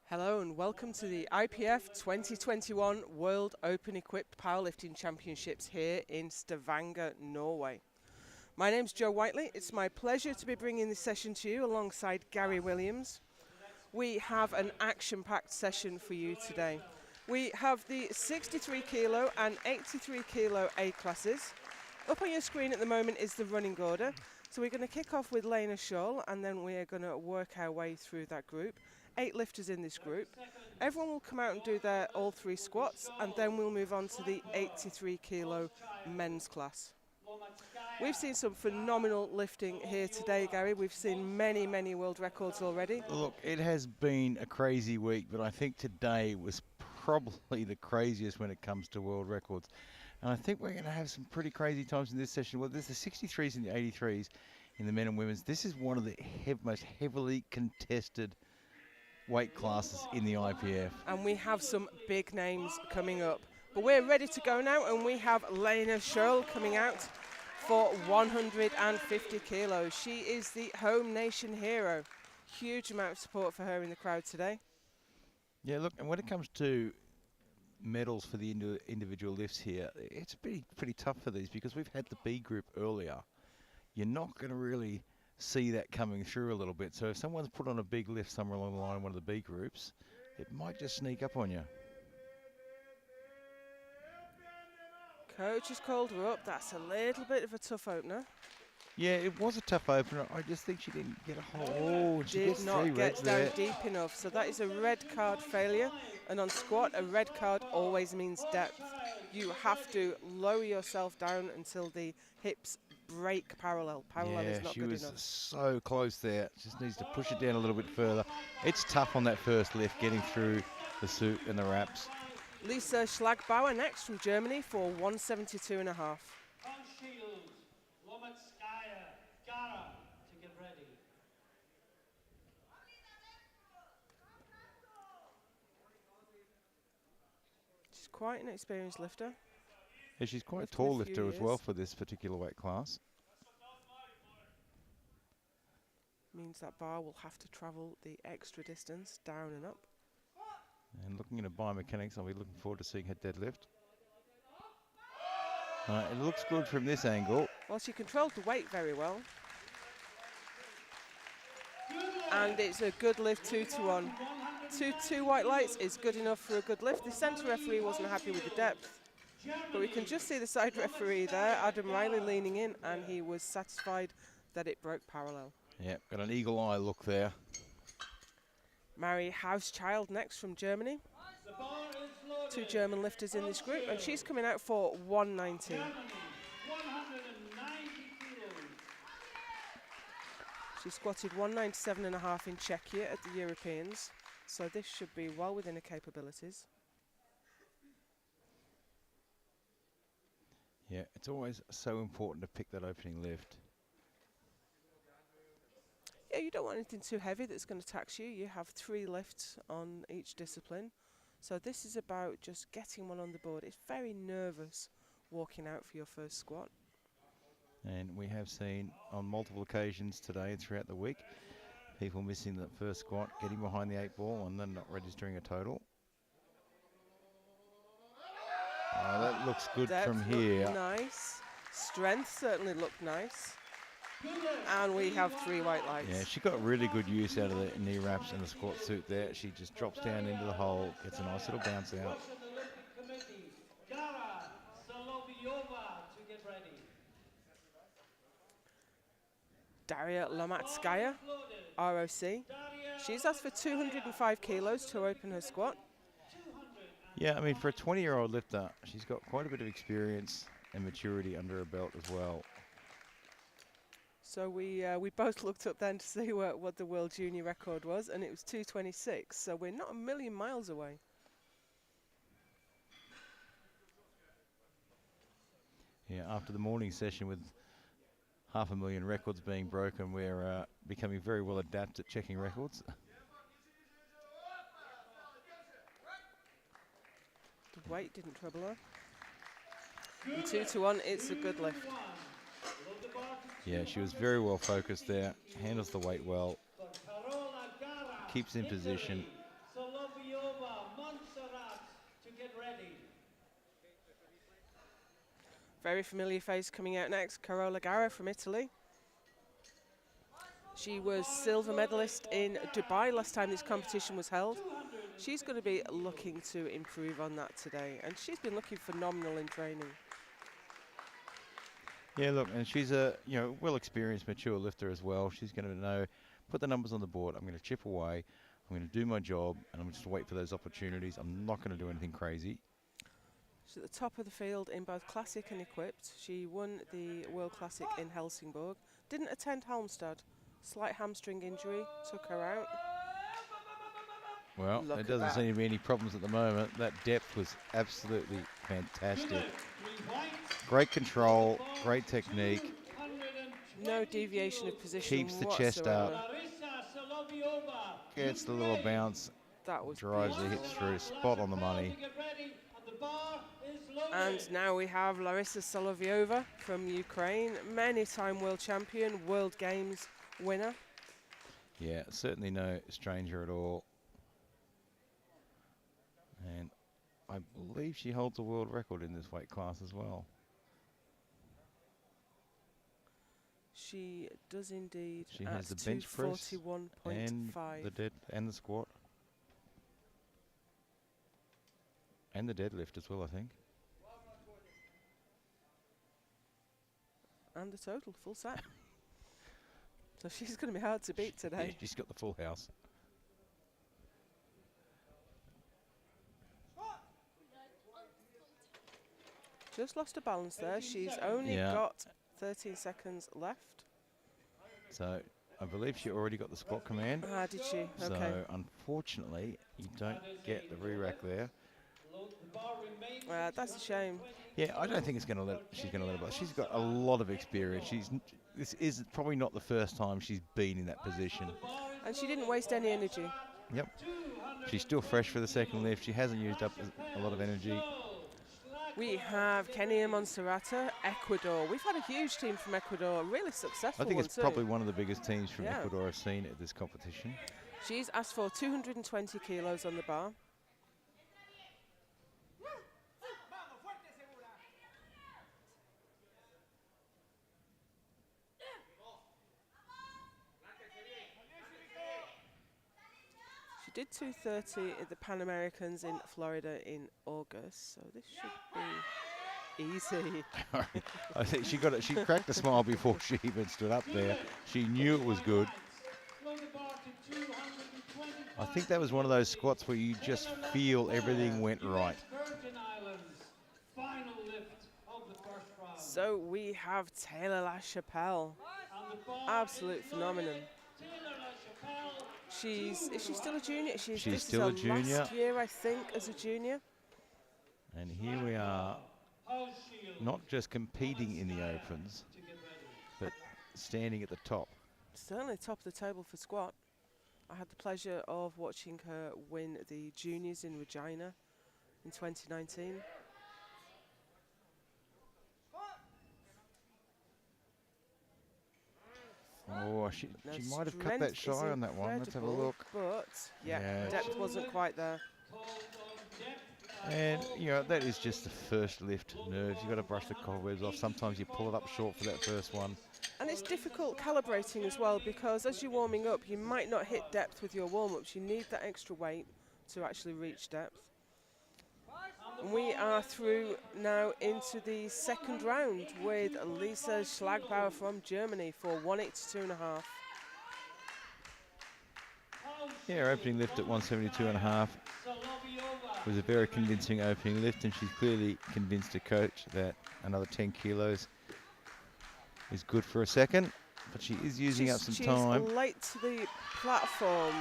Hello and welcome to the IPF 2021 World Open Equipped Powerlifting Championships here in Stavanger, Norway. My name's Joe Whiteley. It's my pleasure to be bringing this session to you alongside Gary Williams. We have an action-packed session for you today. We have the 63 kilo and 83 kilo A classes. Up on your screen at the moment is the running order. So we're going to kick off with Lena Scholl and then we are going to work our way through that group. 8 lifters in this group. Everyone will come out and do their all 3 squats and then we'll move on to the 83 kilo men's class. We've seen some phenomenal lifting here today, Gary. We've seen many world records already. Look, it has been a crazy week, but I think today was probably the craziest when it comes to world records. And I think we're going to have some pretty crazy times in this session. Well, there's the 63s and the 83s in the men and women's. This is one of the most heavily contested weight classes in the IPF. And we have some big names coming up. But we're ready to go now, and we have Lena Scholl coming out for 150 kilos. She is the home nation hero. Huge amount of support for her in the crowd today. Yeah, look, and when it comes to medals for the individual lifts here, it's pretty tough for these because we've had the B group earlier. You're not going to really see that coming through a little bit. So if someone's put on a big lift somewhere along the line in one of the B groups, it might just sneak up on you. Coach has called her up. That's a little bit of a tough opener. Yeah, it was a tough opener. I just think she didn't get a whole... she did not get down there. deep enough. So that is a red card failure. And on squat, a red card always means depth. You have to lower yourself down until the hips break parallel. Parallel is not good enough. She was so close there. Just needs to push it down a little bit further. It's tough on that first lift, getting through the suit and the wraps. Lisa Schlagbauer next from Germany for 172.5. She's quite an experienced lifter. Yeah, she's quite a tall lifter as well for this particular weight class. Means that bar will have to travel the extra distance down and up. And looking at her biomechanics, I'll be looking forward to seeing her deadlift. It looks good from this angle. Well, she controlled the weight very well. And it's a good lift, 2-to-1. Two white lights is good enough for a good lift. The centre referee wasn't happy with the depth. But we can just see the side referee there, Adam Riley, leaning in, and he was satisfied that it broke parallel. Yeah, got an eagle eye look there. Mary Hauschild next from Germany. 2 German lifters in this group, and she's coming out for 190. She squatted 197.5 in Czechia at the Europeans, so this should be well within her capabilities. Yeah, it's always so important to pick that opening lift. Yeah, you don't want anything too heavy that's going to tax you. You have 3 lifts on each discipline. So this is about just getting one on the board. It's very nervous walking out for your first squat. And we have seen on multiple occasions today and throughout the week, people missing that first squat, getting behind the 8 ball and then not registering a total. Oh, that looks good from here. Nice. Strength certainly looked nice. And we have 3 white lights. Yeah, she got really good use out of the knee wraps and the squat suit there. She just drops down into the hole, gets a nice little bounce out. Daria Lomatskaya, ROC. She's asked for 205 kilos to open her squat. Yeah, I mean, for a 20-year-old lifter, she's got quite a bit of experience and maturity under her belt as well. So we both looked up then to see what the world junior record was, and it was 226. So we're not a million miles away. Yeah, after the morning session with 500,000 records being broken, we're becoming very well adept at checking records. The weight didn't trouble her. And 2-to-1, it's a good lift. Yeah, she was very well focused there, handles the weight well, keeps in position. Very familiar face coming out next, Carola Gara from Italy. She was silver medalist in Dubai last time this competition was held. She's going to be looking to improve on that today, and she's been looking phenomenal in training. Yeah, look, and she's a well-experienced, mature lifter as well. She's going to know, put the numbers on the board. I'm going to chip away. I'm going to do my job, and I'm just going to wait for those opportunities. I'm not going to do anything crazy. She's at the top of the field in both classic and equipped. She won the World Classic in Helsingborg. Didn't attend Halmstad. Slight hamstring injury took her out. Well, there doesn't seem to be any problems at the moment. That depth was absolutely fantastic. Great control, great technique. No deviation of position Keeps the whatsoever. chest up. Gets the little bounce. That was drives beautiful. the hips through. Spot on the money. And now we have Larissa Solovyova from Ukraine. Many-time world champion, World Games winner. Yeah, certainly no stranger at all. And I believe she holds a world record in this weight class as well. She does indeed. She has the bench press and the squat. And the deadlift as well, I think. And the total, full set. So she's going to be hard to beat today. Yeah, she's got the full house. Just lost her balance there. She's only got 13 seconds left. So I believe she already got the squat command. Ah, did she? Okay. So unfortunately, you don't get the re-rack there. That's a shame. Yeah, I don't think she's going to let it go. She's got a lot of experience. This is probably not the first time she's been in that position. And she didn't waste any energy. Yep. She's still fresh for the second lift. She hasn't used up a lot of energy. We have Kenia Monserrata, Ecuador. We've had a huge team from Ecuador, a really successful I think it's too. probably one of the biggest teams from Ecuador I've seen at this competition. She's asked for 220 kilos on the bar. She did 230 at the Pan Americans in Florida in August, so this should be easy. I think she got it. She cracked a smile before she even stood up there. She knew it was good. I think that was one of those squats where you just feel everything went right. So we have Taylor LaChapelle, absolute phenomenon. Is she still a junior? She's still a junior. Last year, I think, as a junior. And here we are, not just competing in the opens, but standing at the top. Certainly top of the table for squat. I had the pleasure of watching her win the juniors in Regina in 2019. Oh, she might have cut that shy on that one. Let's have a look. But yeah, depth wasn't quite there. And that is just the first lift nerves. You've got to brush the cobwebs off. Sometimes you pull it up short for that first one. And it's difficult calibrating as well, because as you're warming up, you might not hit depth with your warm-ups. You need that extra weight to actually reach depth. And we are through now into the second round with Lisa Schlagbauer from Germany for 182.5. Yeah, her opening lift at 172.5 was a very convincing opening lift, and she's clearly convinced her coach that another 10 kilos is good for a second, but she is using up some time. She's late to the platform.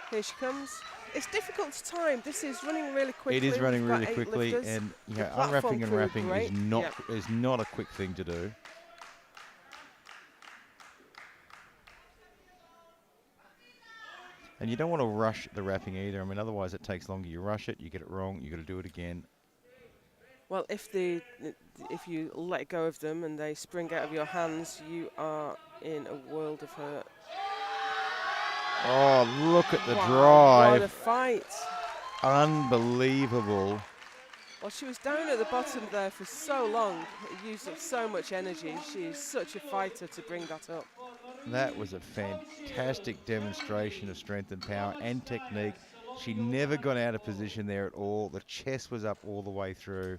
Here she comes. It's difficult to time. This is running really quickly. It is running really quickly, and unwrapping and wrapping is not a quick thing to do. And you don't want to rush the wrapping either. I mean, otherwise it takes longer. You rush it, you get it wrong, you got to do it again. Well, if you let go of them and they spring out of your hands, you are in a world of hurt. Oh, look at the drive. What a fight. Unbelievable. Well, she was down at the bottom there for so long. It used up so much energy. She is such a fighter to bring that up. That was a fantastic demonstration of strength and power and technique. She never got out of position there at all. The chest was up all the way through.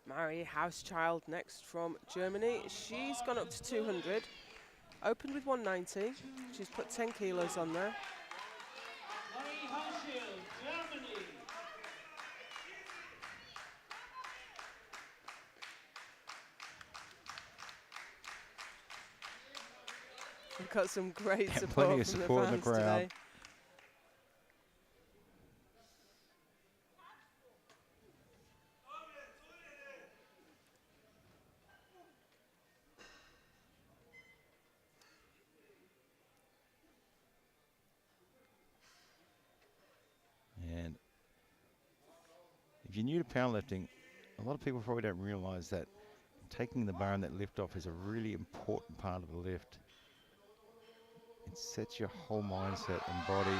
Marie Hauschild next from Germany. She's gone up to 200. Opened with 190. She's put 10 kilos on there. We've got some great support plenty of from support the in the fans crowd. today. And if you're new to powerlifting, a lot of people probably don't realize that taking the bar and that lift off is a really important part of the lift. It sets your whole mindset and body.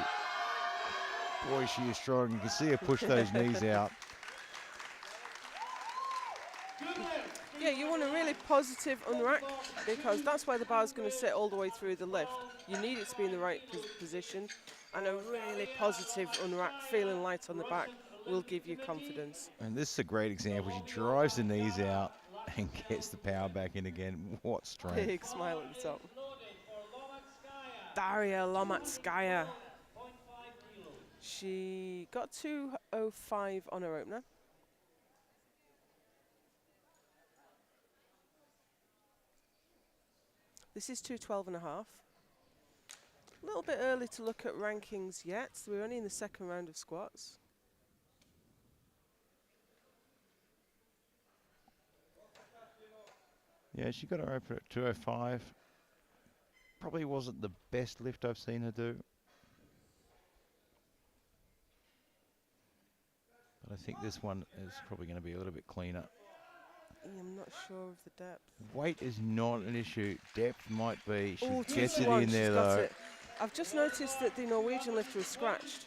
Boy, she is strong. You can see her push those knees out. Yeah, you want a really positive unrack because that's where the bar is going to sit all the way through the lift. You need it to be in the right position, and a really positive unrack, feeling light on the back, will give you confidence. And this is a great example. She drives the knees out and gets the power back in again. What strength. Big smile at the top. Daria Lomatskaya. She got 205 on her opener. This is 212 and a half. A little bit early to look at rankings yet. We're only in the second round of squats. Yeah, she got her open at 205. Probably wasn't the best lift I've seen her do. But I think this one is probably going to be a little bit cleaner. I'm not sure of the depth. Weight is not an issue. Depth might be. She Ooh, gets it 2-1, in there she's got though. it. I've just noticed that the Norwegian lifter was scratched.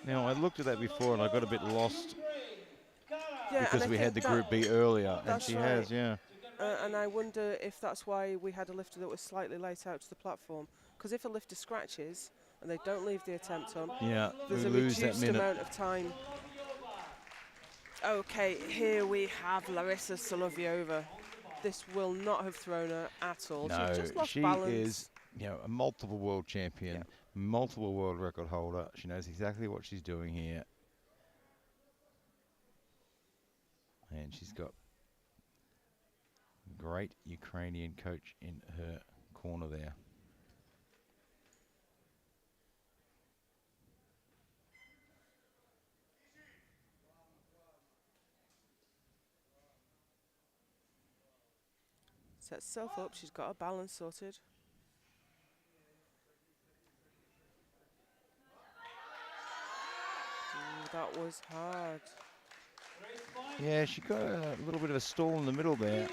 Now I looked at that before and I got a bit lost Yeah, because we had the Group B earlier, and she has, yeah. And I wonder if that's why we had a lifter that was slightly late out to the platform. Because if a lifter scratches and they don't leave the attempt on, Yeah, there's we a lose that reduced minute. amount of time. Okay, here we have Larissa Solovyova. This will not have thrown her at all. No, She's just lost she balance. is, a multiple world champion, multiple world record holder. She knows exactly what she's doing here. And she's got a great Ukrainian coach in her corner there. Sets herself up. She's got her balance sorted. Ooh, that was hard. Yeah, she got a little bit of a stall in the middle there.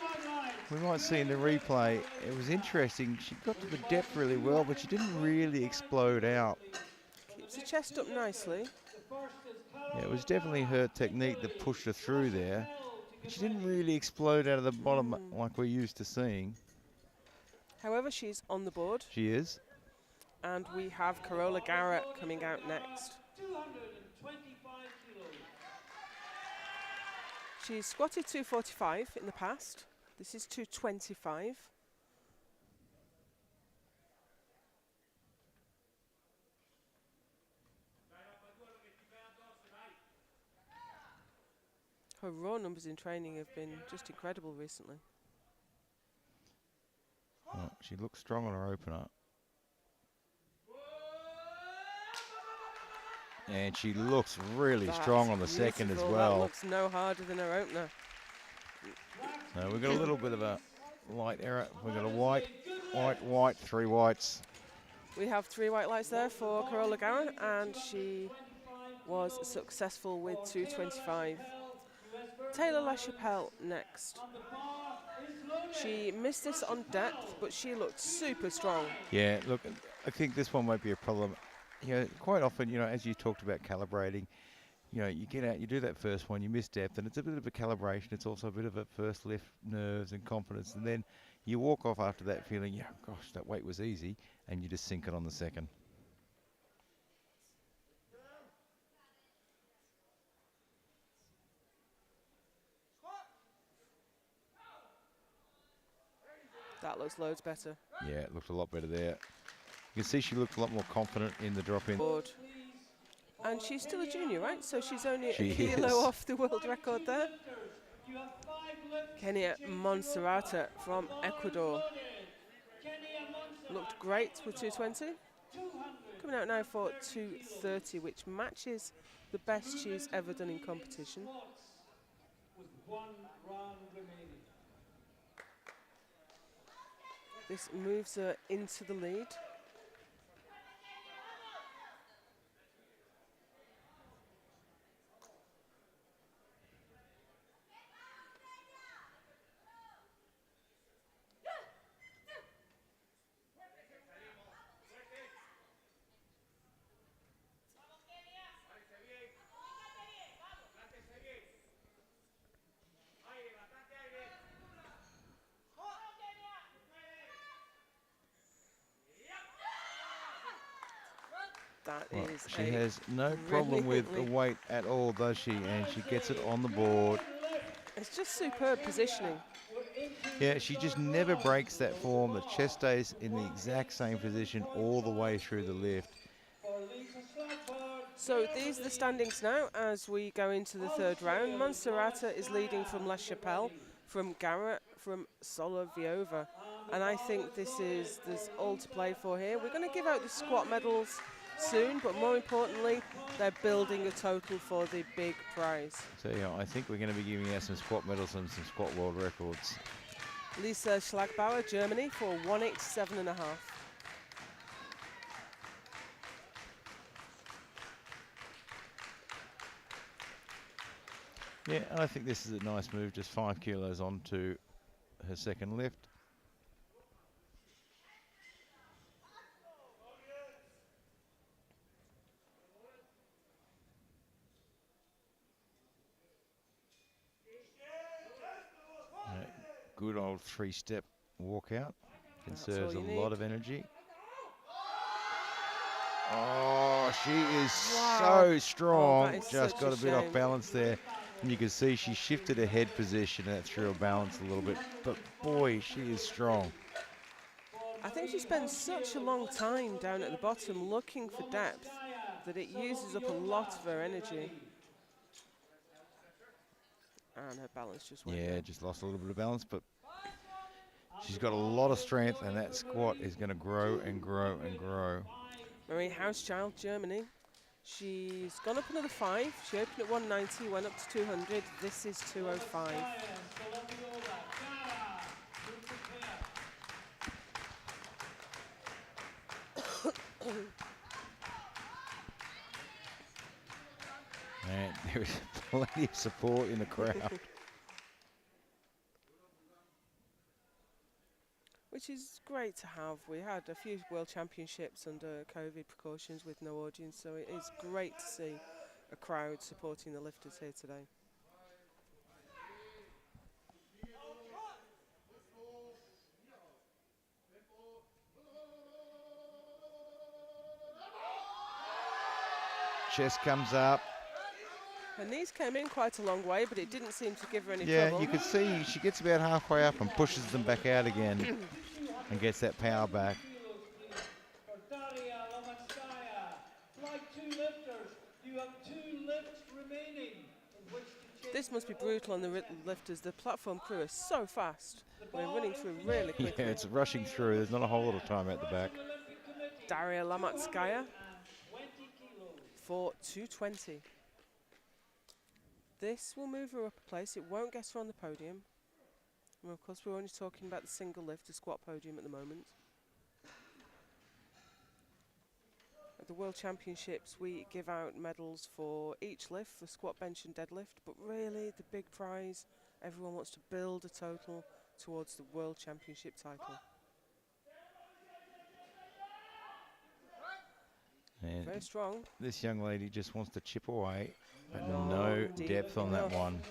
We might see in the replay, it was interesting. She got to the depth really well, but she didn't really explode out. Keeps the chest up nicely. Yeah, it was definitely her technique that pushed her through there. But she didn't really explode out of the bottom like we're used to seeing. However, she's on the board. She is. And we have Carola Garrett coming out next. She's squatted 245 in the past. This is 225. Her raw numbers in training have been just incredible recently. Well, she looks strong on her opener. And she looks really strong on the second as well. That looks no harder than her opener. So we've got a little bit of a light error. We've got a white, white, white, 3 whites. We have 3 white lights there for Carola Garrett, and she was successful with 225. Taylor LaChapelle next. She missed this on depth, but she looked super strong. Yeah, look, I think this one might be a problem. quite often, as you talked about calibrating, you get out, you do that first one, you miss depth, and it's a bit of a calibration. It's also a bit of a first lift, nerves and confidence, and then you walk off after that feeling, yeah, gosh, that weight was easy, and you just sink it on the second. That looks loads better. Yeah, it looked a lot better there. You can see she looked a lot more confident in the drop-in. And she's still a junior, right? So she's only She a kilo is. off the world record there. Kenya Monserrata from Ecuador. Looked great with 220. Coming out now for 230, which matches the best she's ever done in competition. This moves her into the lead. She has no problem with the weight at all, does she? And she gets it on the board. It's just superb positioning. Yeah, she just never breaks that form. The chest stays in the exact same position all the way through the lift. So these are the standings now as we go into the third round. Monserrata is leading from La Chapelle, from Garrett, from Soloviova. And I think there's all to play for here. We're going to give out the squat medals soon, but more importantly, they're building a total for the big prize. So yeah, I think we're going to be giving out some squat medals and some squat world records. Lisa Schlagbauer, Germany, for 187.5. Yeah, and I think this is a nice move, just 5 kilos onto her second lift. Good old 3-step walkout. Conserves a lot of energy. Oh, she is so strong. Just got a bit off balance there. And you can see she shifted her head position and that threw her balance a little bit. But boy, she is strong. I think she spends such a long time down at the bottom looking for depth that it uses up a lot of her energy. And her balance just went down. Just lost a little bit of balance, but she's got a lot of strength, and that squat is going to grow and grow and grow. Marie Hauschild, Germany. She's gone up another 5. She opened at 190, went up to 200. This is 205. And there is plenty of support in the crowd. Which is great to have. We had a few World Championships under COVID precautions with no audience, so it is great to see a crowd supporting the lifters here today. Chest comes up. Her knees came in quite a long way, but it didn't seem to give her any trouble. Yeah, you can see she gets about halfway up and pushes them back out again and gets that power back. This must be brutal on the lifters. The platform crew are so fast. We're running through really quickly. Yeah, it's rushing through. There's not a whole lot of time at the back. Daria Lamatskaya for 220. This will move her up a place. It won't get her on the podium. Well, of course, we're only talking about the single lift, the squat podium at the moment. At the World Championships, we give out medals for each lift, the squat, bench and deadlift, but really the big prize, everyone wants to build a total towards the World Championship title. And Very strong. this young lady just wants to chip away, but Not no deep depth on that enough. one.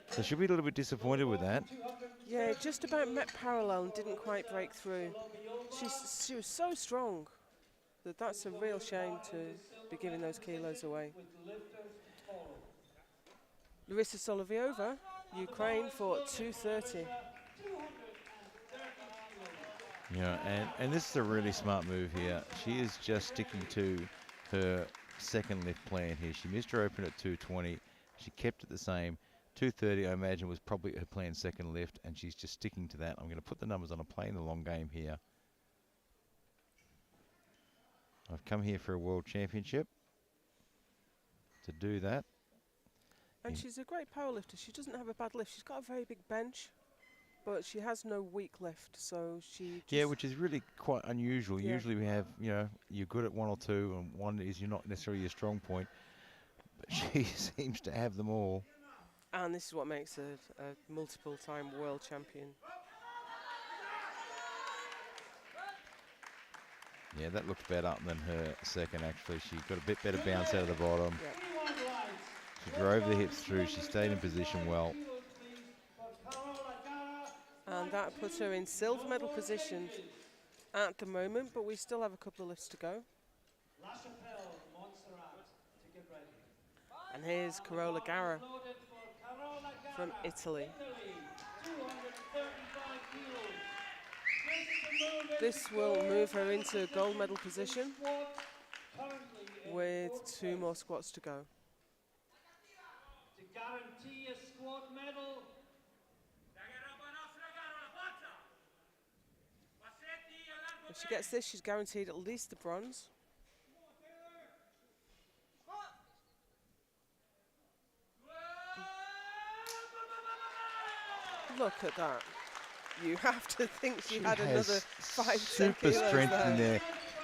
So she'll be a little bit disappointed with that. Yeah, just about met parallel and didn't quite break through. She was so strong that's a real shame to be giving those kilos away. Larissa Solovyova, Ukraine, for 230. Yeah, and this is a really smart move here. She is just sticking to her second lift plan here. She missed her open at 220. She kept it the same. 230, I imagine, was probably her planned second lift, and she's just sticking to that. I'm going to put the numbers on. I'm playing the long game here. I've come here for a world championship to do that. And she's a great powerlifter. She doesn't have a bad lift. She's got a very big bench, but she has no weak lift, so she just... Yeah, which is really quite unusual. Yeah. Usually we have, you know, you're good at one or two, and one is you're not necessarily your strong point. But she seems to have them all. And this is what makes a multiple-time world champion. Yeah, that looked better than her second, actually. She got a bit better bounce out of the bottom. Yep. She drove the hips through. She stayed in position well. And that puts her in silver medal position at the moment, but we still have a couple of lifts to go. And here's Carola Gara from Italy. This will move her into gold medal position with 2 more squats to go. To guarantee a squad medal, If she gets this, she's guaranteed at least the bronze. Look at that. You have to think she had another 5 super kilos strength there. in there.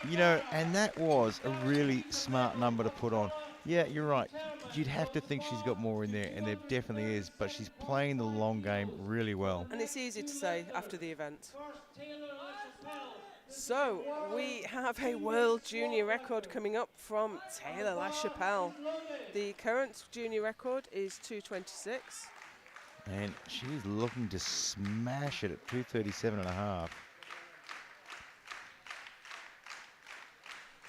You know, and that was a really smart number to put on. Yeah, you're right. You'd have to think she's got more in there, and there definitely is, but she's playing the long game really well. And it's easy to say after the event. So, we have a world junior record coming up from Taylor LaChapelle. The current junior record is 226. And she's looking to smash it at 237.5.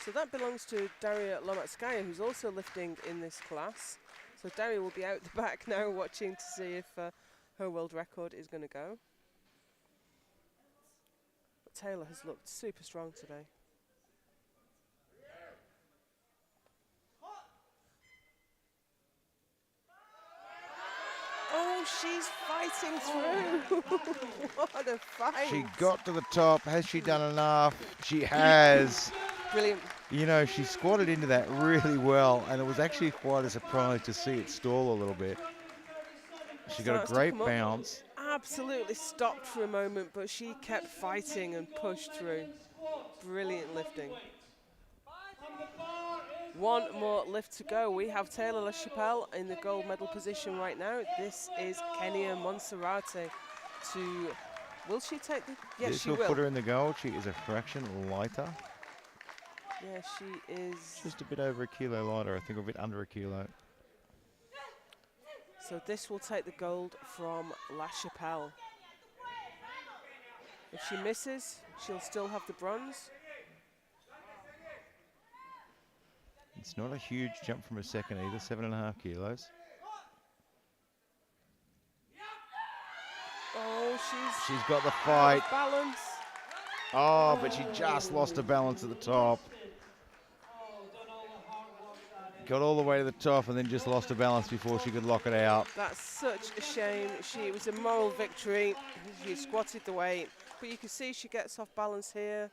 So that belongs to Daria Lomatskaya, who's also lifting in this class. So Daria will be out the back now watching to see if her world record is going to go. But Taylor has looked super strong today. Oh, she's fighting through. What a fight. She got to the top. Has she done enough? She has. Brilliant. You know, she squatted into that really well, and it was actually quite a surprise to see it stall a little bit. She got Starts a to great come up. bounce. Absolutely stopped for a moment, but she kept fighting and pushed through. Brilliant lifting. 1 more lift to go. We have Taylor LaChapelle in the gold medal position right now. This is Kenya Monserrate to... Will she take the... Yes, This she will will. put her in the gold. She is a fraction lighter. Yeah, she is... Just a bit over a kilo lighter, I think, or a bit under a kilo. So this will take the gold from LaChapelle. If she misses, she'll still have the bronze. It's not a huge jump from a second either, 7.5 kilos. Oh, She's got the fight. balance. Oh, but she just lost her balance at the top. Got all the way to the top and then just lost her balance before she could lock it out. That's such a shame. It was a moral victory. She squatted the weight, but you can see she gets off balance here.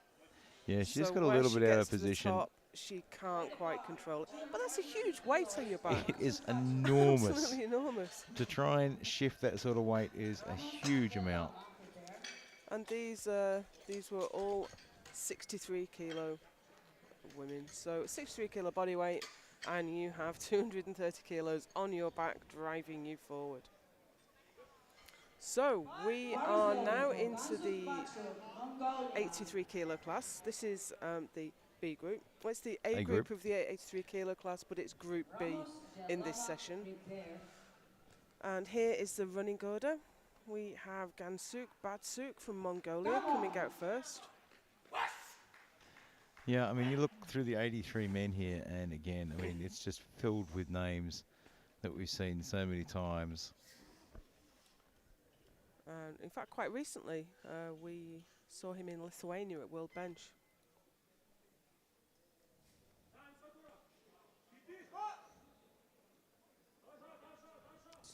Yeah, she's just So got a when little she bit out gets of to the position. top, she can't quite control it. But that's a huge weight on your back. It is enormous. Absolutely enormous. To try and shift that sort of weight is a huge amount. And these were all 63 kilo women. So 63 kilo body weight, and you have 230 kilos on your back driving you forward. So we are now into the 83 kilo class. This is the B group. Well, it's the A group of the 83 kilo class, but it's Group B in this session. And here is the running order. We have Gansuk Badsuk from Mongolia coming out first. Yeah, I mean, you look through the 83 men here, and again, I mean, it's just filled with names that we've seen so many times. And in fact, quite recently, we saw him in Lithuania at World Bench.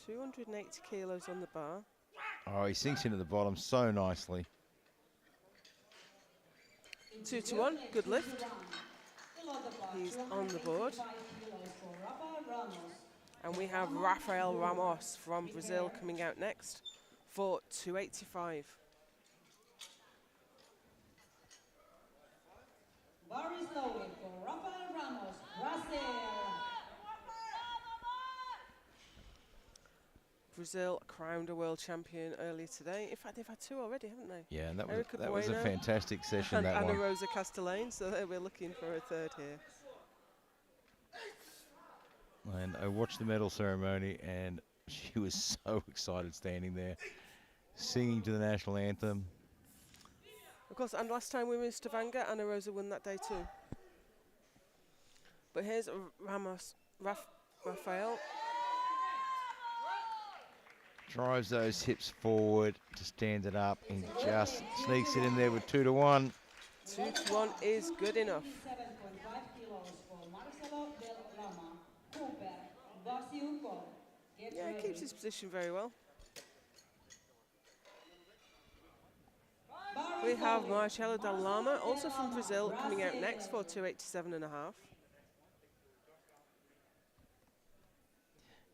280 kilos on the bar. Oh, he sinks into the bottom so nicely. 2 to 1, good lift. He's on the board. And we have Rafael Ramos from Brazil coming out next for 285. Bar is loaded for Rafael Ramos, Brazil. Brazil crowned a world champion earlier today. In fact, they've had 2 already, haven't they? Yeah, and that Erica was a Bueno fantastic session, and that Ana one. Rosa Castellane, so we're looking for a 3rd here. And I watched the medal ceremony, and she was so excited standing there, singing to the national anthem. Of course, and last time we were in Stavanger, Ana Rosa won that day too. But here's Rafael. Drives those hips forward to stand it up, and just sneaks it in there with 2 to 1. 2 to 1 is good enough. 7.5 kilos for Marcelo del Lama, Cooper, Basiuko. Yeah, he keeps his position very well. We have Marcelo del Lama, also from Brazil, coming out next for 287.5.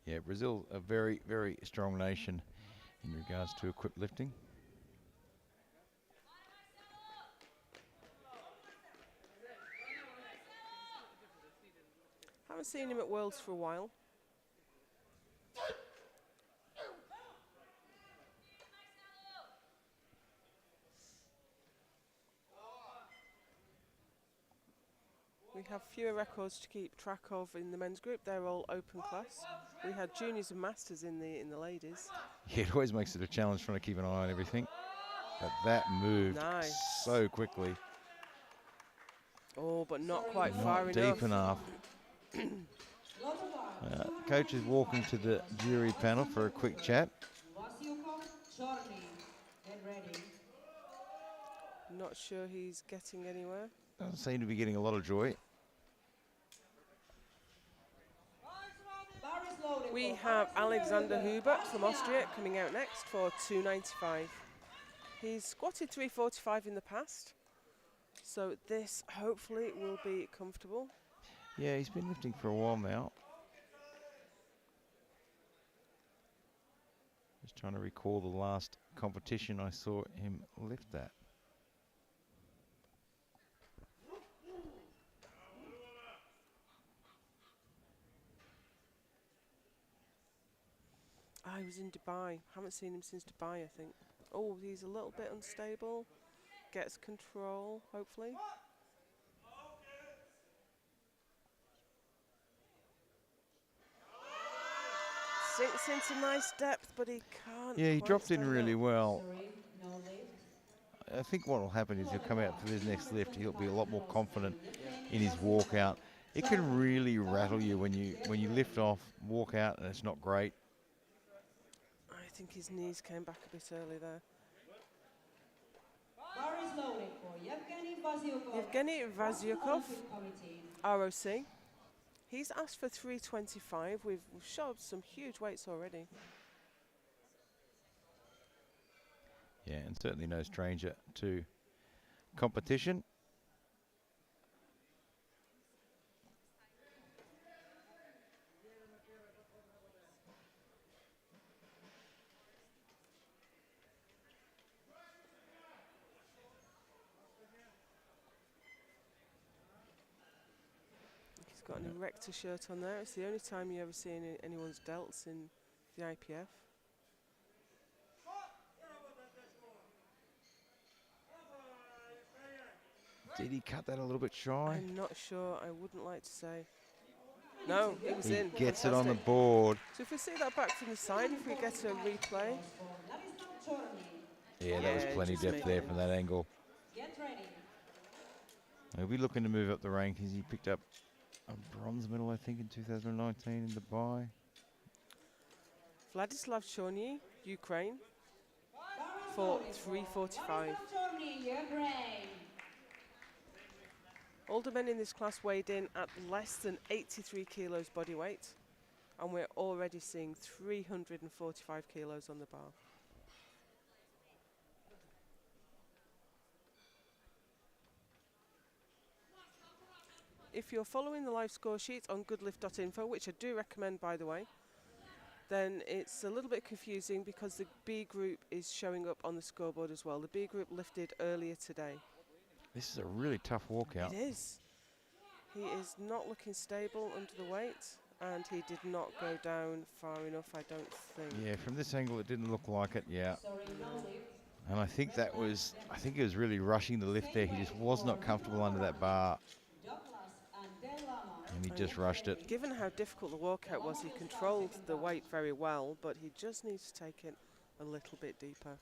Yeah, Brazil, a very, very strong nation in regards to equipped lifting. Haven't seen him at Worlds for a while. We have fewer records to keep track of in the men's group. They're all open class. We had juniors and masters in the ladies. Yeah, it always makes it a challenge trying to keep an eye on everything. But that moved so quickly. Oh, but not quite Not far deep enough. Coach is walking to the jury panel for a quick chat. Not sure he's getting anywhere. Doesn't seem to be getting a lot of joy. We have Alexander Hubert from Austria coming out next for 295. He's squatted 345 in the past, so this hopefully will be comfortable. Yeah, he's been lifting for a while now. Just trying to recall the last competition I saw him lift that. He was in Dubai. Haven't seen him since Dubai, I think. Oh, he's a little bit unstable. Gets control, hopefully. Sinks into nice depth, but he can't. Yeah, he quite dropped in stand really up. well. I think what will happen is he'll come out for his next lift. He'll be a lot more confident in his walkout. It can really rattle you when you lift off, walk out, and it's not great. I think his knees came back a bit early there. Bar is loaded for Yevgeny Vasyukov, ROC. He's asked for 325. We've showed some huge weights already. Yeah, and certainly no stranger to competition. He's got an erector shirt on there. It's the only time you ever see anyone's delts in the IPF. Did he cut that a little bit shy? I'm not sure. I wouldn't like to say. No, it was He in. gets it on the Fantastic. board. So if we see that back from the side, if we get a replay. Yeah, that was Yeah, plenty just depth there making- from that angle. Get ready. He'll be looking to move up the rankings. He picked up a bronze medal, I think, in 2019 in Dubai. Vladislav Chorny, Ukraine, for 3:45. Older men in this class weighed in at less than 83 kilos body weight, and we're already seeing 345 kilos on the bar. If you're following the live score sheet on goodlift.info, which I do recommend by the way, then it's a little bit confusing because the B group is showing up on the scoreboard as well. The B group lifted earlier today. This is a really tough walkout. It is. He is not looking stable under the weight, and he did not go down far enough, I don't think. Yeah, from this angle it didn't look like it, yeah. And I think that was, I think he was really rushing the lift there. He just was not comfortable under that bar. And he just rushed it. Given how difficult the walkout was, he controlled the weight very well, but he just needs to take it a little bit deeper.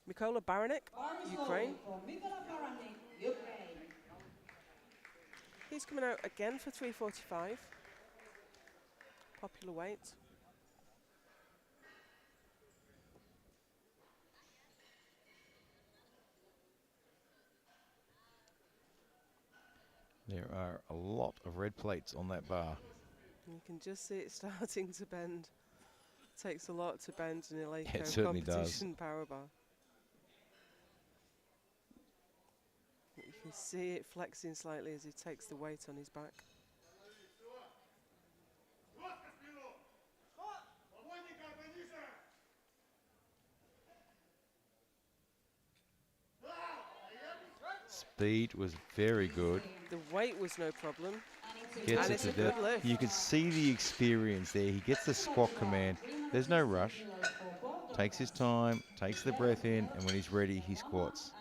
Mikola Baranek, Ukraine. He's coming out again for 3:45. Popular weight. There are a lot of red plates on that bar. You can just see it starting to bend. Takes a lot to bend in a Eleiko It certainly does. competition power bar. You can see it flexing slightly as he takes the weight on his back. Speed was very good. The weight was no problem. Gets And it it's to a good depth. lift. You can see the experience there. He gets the squat command. There's no rush. Takes his time, takes the breath in, and when he's ready, he squats.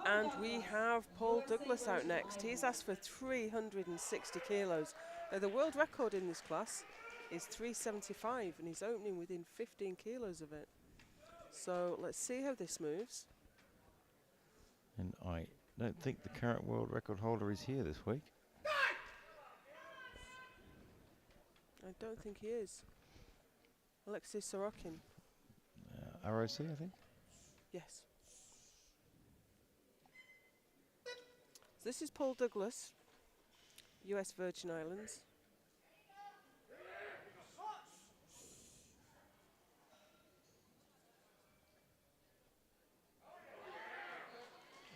And we have Paul Douglas out next. He's asked for 360 kilos. Now, the world record in this class is 375, and he's opening within 15 kilos of it. So let's see how this moves. And I don't think the current world record holder is here this week. I don't think he is. Alexei Sorokin. ROC, I think. Yes. So this is Paul Douglas, US Virgin Islands.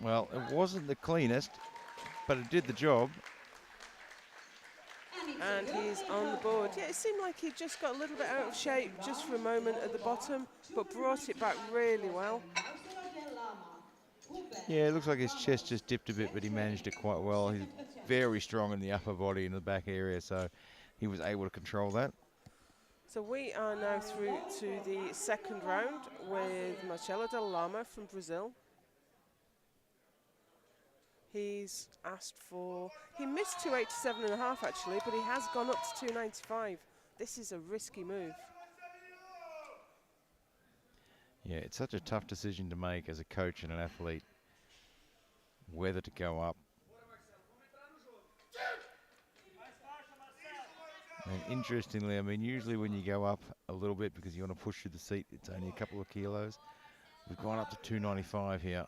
Well, it wasn't the cleanest, but it did the job. And he's on the board. Yeah, it seemed like he just got a little bit out of shape just for a moment at the bottom, but brought it back really well. Yeah, it looks like his chest just dipped a bit, but he managed it quite well. He's very strong in the upper body and the back area, so he was able to control that. So we are now through to the second round with Marcelo Del Lama from Brazil. He's asked for, he missed 287.5 actually, but he has gone up to 295. This is a risky move. Yeah, it's such a tough decision to make as a coach and an athlete, whether to go up. And interestingly, I mean, usually when you go up a little bit because you want to push through the seat, it's only a couple of kilos. We've gone up to 295 here.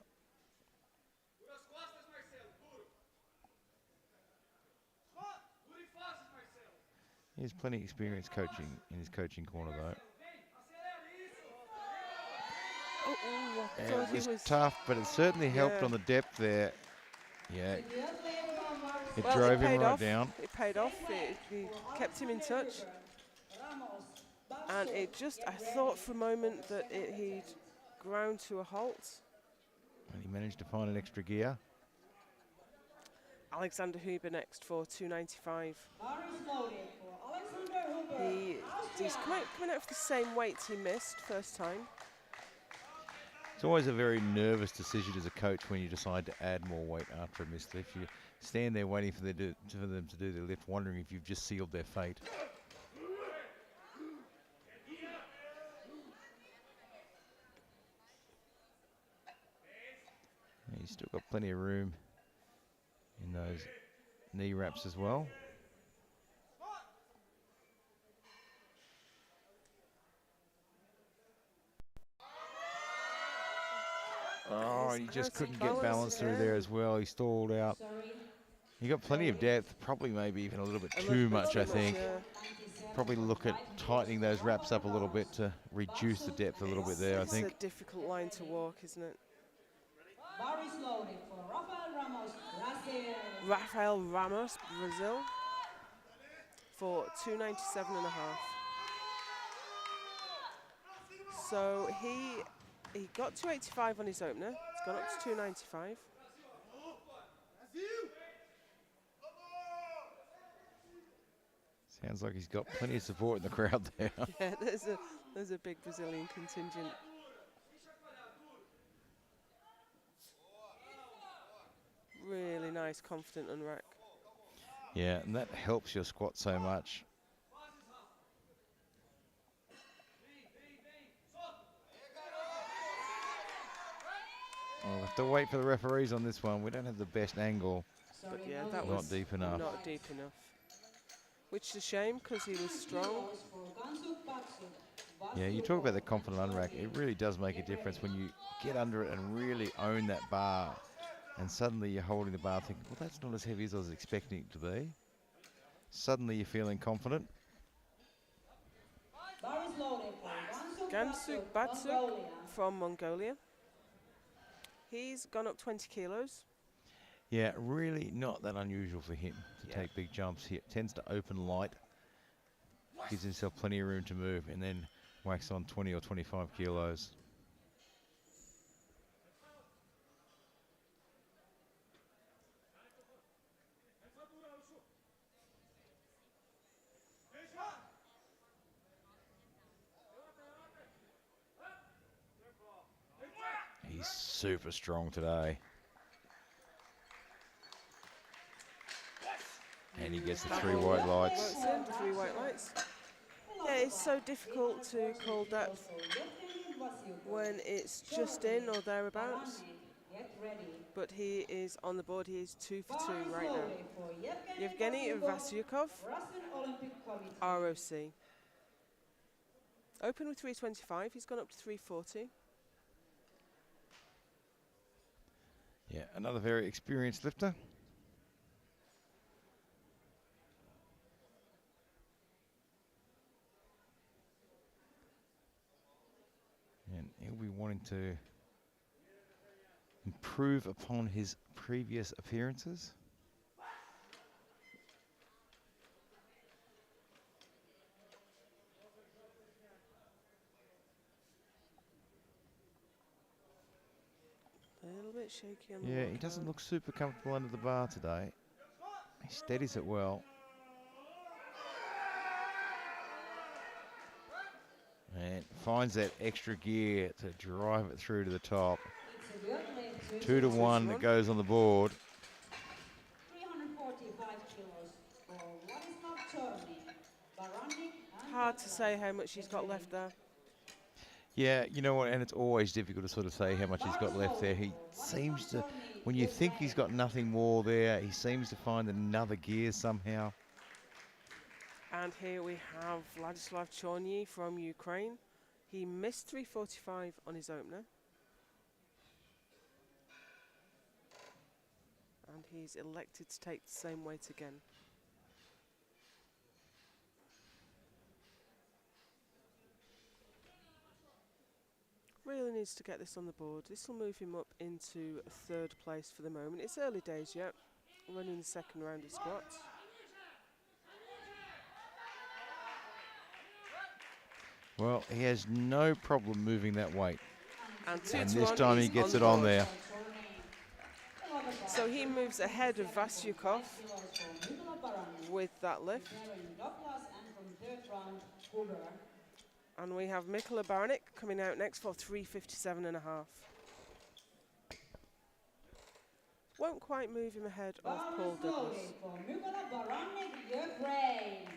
He has plenty of experience coaching in his coaching corner, though. I And thought it he was tough, but it certainly helped on the depth there. Yeah, it drove him right down. It paid off. It kept him in touch. And it just, I thought for a moment that he'd ground to a halt. And he managed to find an extra gear. Alexander Huber next for 295. He's coming out for the same weight he missed first time. It's always a very nervous decision as a coach when you decide to add more weight after a missed lift. You stand there waiting for them to do their lift, wondering if you've just sealed their fate. Yeah, he's still got plenty of room in those knee wraps as well. Oh, and he just couldn't get balance through there as well. He stalled out. He got plenty of depth, probably maybe even a little bit too much, I think. Yeah. Probably look at tightening those wraps up a little bit to reduce the depth a little bit there, I think. It's a difficult line to walk, isn't it? Bar is loaded for Rafael Ramos, Brazil. Rafael Ramos, Brazil, for 297.5. So he got 285 on his opener. It's gone up to 295. Sounds like he's got plenty of support in the crowd there. Yeah, there's a big Brazilian contingent. Really nice, confident unrack. Yeah, and that helps your squat so much. I'll have to wait for the referees on this one. We don't have the best angle. But yeah, that Not was deep enough. not deep enough. Which is a shame because he was strong. Yeah, you talk about the confident unrack. It really does make a difference when you get under it and really own that bar. And suddenly you're holding the bar thinking, well, that's not as heavy as I was expecting it to be. Suddenly you're feeling confident. Gansuk Batsuk from Mongolia. He's gone up 20 kilos. Yeah, really not that unusual for him to take big jumps. He tends to open light, gives himself plenty of room to move, and then whacks on 20 or 25 kilos. He's super strong today. And he gets the 3 white lights. Works in, 3 white lights. Yeah, it's so difficult to call depth when it's just in or thereabouts. But he is on the board. He is 2 for 2 right now. Yevgeny Vasyukov, ROC. Open with 325. He's gone up to 340. Yeah, another very experienced lifter. And he'll be wanting to improve upon his previous appearances. A little bit shaky on the Yeah, he walk doesn't out. look super comfortable under the bar today. He steadies it well. And finds that extra gear to drive it through to the top. 2 to 1 that goes on the board. 345 kilos for Vladislav Chorny. Hard to say how much he's got left there. Yeah, you know what, and it's always difficult to sort of say how much he's got left there. He seems to, when you think he's got nothing more there, he seems to find another gear somehow. And here we have Vladislav Chorny from Ukraine. He missed 345 on his opener. And he's elected to take the same weight again. Really needs to get this on the board. This will move him up into 3rd place for the moment. It's early days yet. Running the 2nd round of squats. Well, he has no problem moving that weight. And And this time he gets it on there. So he moves ahead of Vasyukov with that lift. And we have Mikola Baranek coming out next for 357.5. Won't quite move him ahead of Paul Douglas. For Mikola Baranek, Ukraine.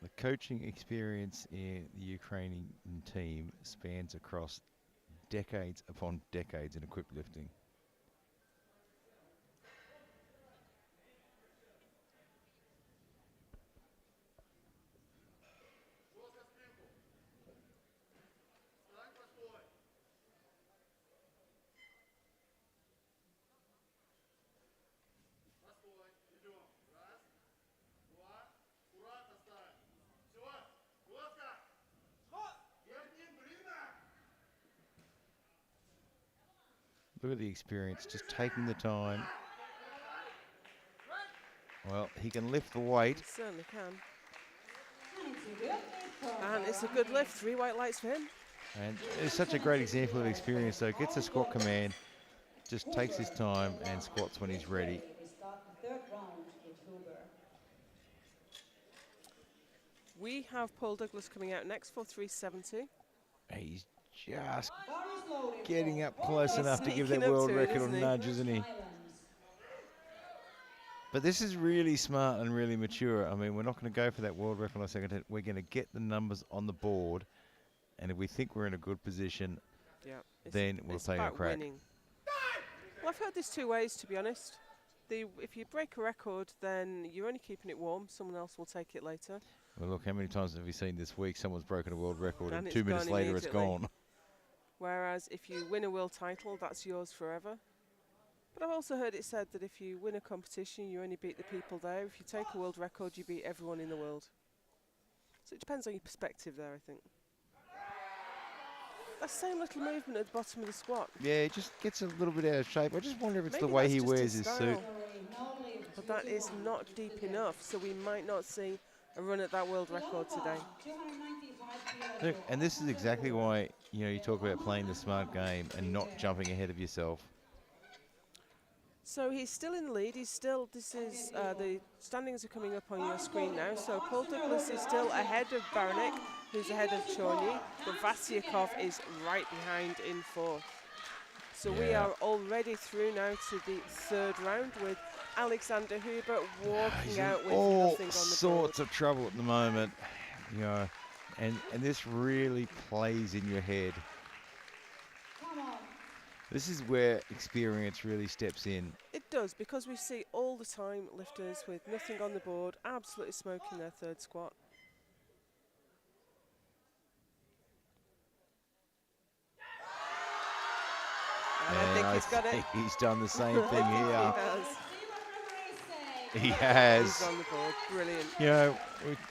The coaching experience in the Ukrainian team spans across decades upon decades in equipped lifting. Look at the experience, just taking the time. Well, he can lift the weight. He certainly can. And it's a good lift for And it's a good lift. 3 white lights for him. And it's such a great example of experience, though. Gets a squat command, just takes his time and squats when he's ready. We start the third round with Huber. We have Paul Douglas coming out next for 370. He's just Bar is loaded getting for up close Paul enough to give Sneaking that up world to it, record isn't on he? nudge, isn't he? Islands. But this is really smart and really mature. I mean, we're not going to go for that world record in a second. We're going to get the numbers on the board, and if we think we're in a good position, Yeah. then we'll it's take a about crack. winning. Well, I've heard this 2 ways, to be honest. If you break a record, then you're only keeping it warm. Someone else will take it later. Well, look, how many times have we seen this week someone's broken a world record And and it's 2 minutes gone later it's immediately. gone? Whereas if you win a world title, that's yours forever. But I've also heard it said that if you win a competition, you only beat the people there. If you take a world record, you beat everyone in the world. So it depends on your perspective there, I think. That same little movement at the bottom of the squat. Yeah, it just gets a little bit out of shape. I just wonder if it's Maybe the way that's he just wears his his style. suit. No lift, But that is 2-1. not deep enough, so we might not see a run at that world record today. 295 Look, kilos. and this is exactly why, you know, you talk about playing the smart game and not jumping ahead of yourself. So he's still in the lead. He's still, the standings are coming up on your screen now. So Paul Douglas is still ahead of Baranek, who's ahead of Chorny, but Vasyakov is right behind in 4th. So we Yeah. are already through now to the 3rd round with Alexander Huber walking He's out in with all nothing on the sorts board. of trouble at the moment, you know, and this really plays in your head. Come on. This is where experience really steps in. It does, because we see all the time lifters with nothing on the board, absolutely smoking their 3rd squat. And I think he's got it. think he's done the same thing He here. has. He He's has. on the board. Brilliant. You know,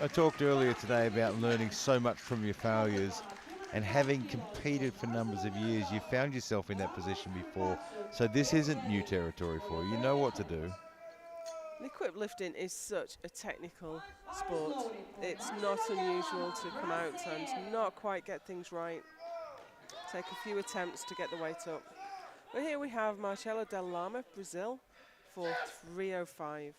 I talked earlier today about learning so much from your failures, and having competed for numbers of years, you found yourself in that position before. So this isn't new territory for you. You know what to do. And equipped lifting is such a technical sport. It's not unusual to come out and not quite get things right. Take a few attempts to get the weight up. But here we have Marcelo Del Lama, Brazil, for 305.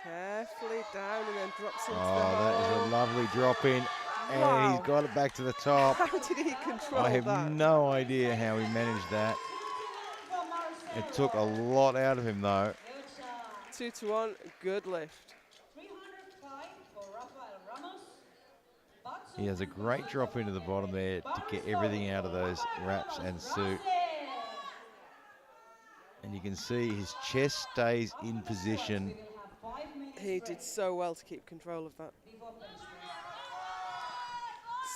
Carefully down and then drops into the Oh, that is hole. a lovely drop in, and Wow. he's got it back to the top. How did he control I have that? no idea how he managed that. It took a lot out of him, though. 2-1, good lift. 305 for Rafael Ramos. He has a great drop into the bottom there to get everything out of those wraps and suit. And you can see his chest stays in position. He did so well to keep control of that.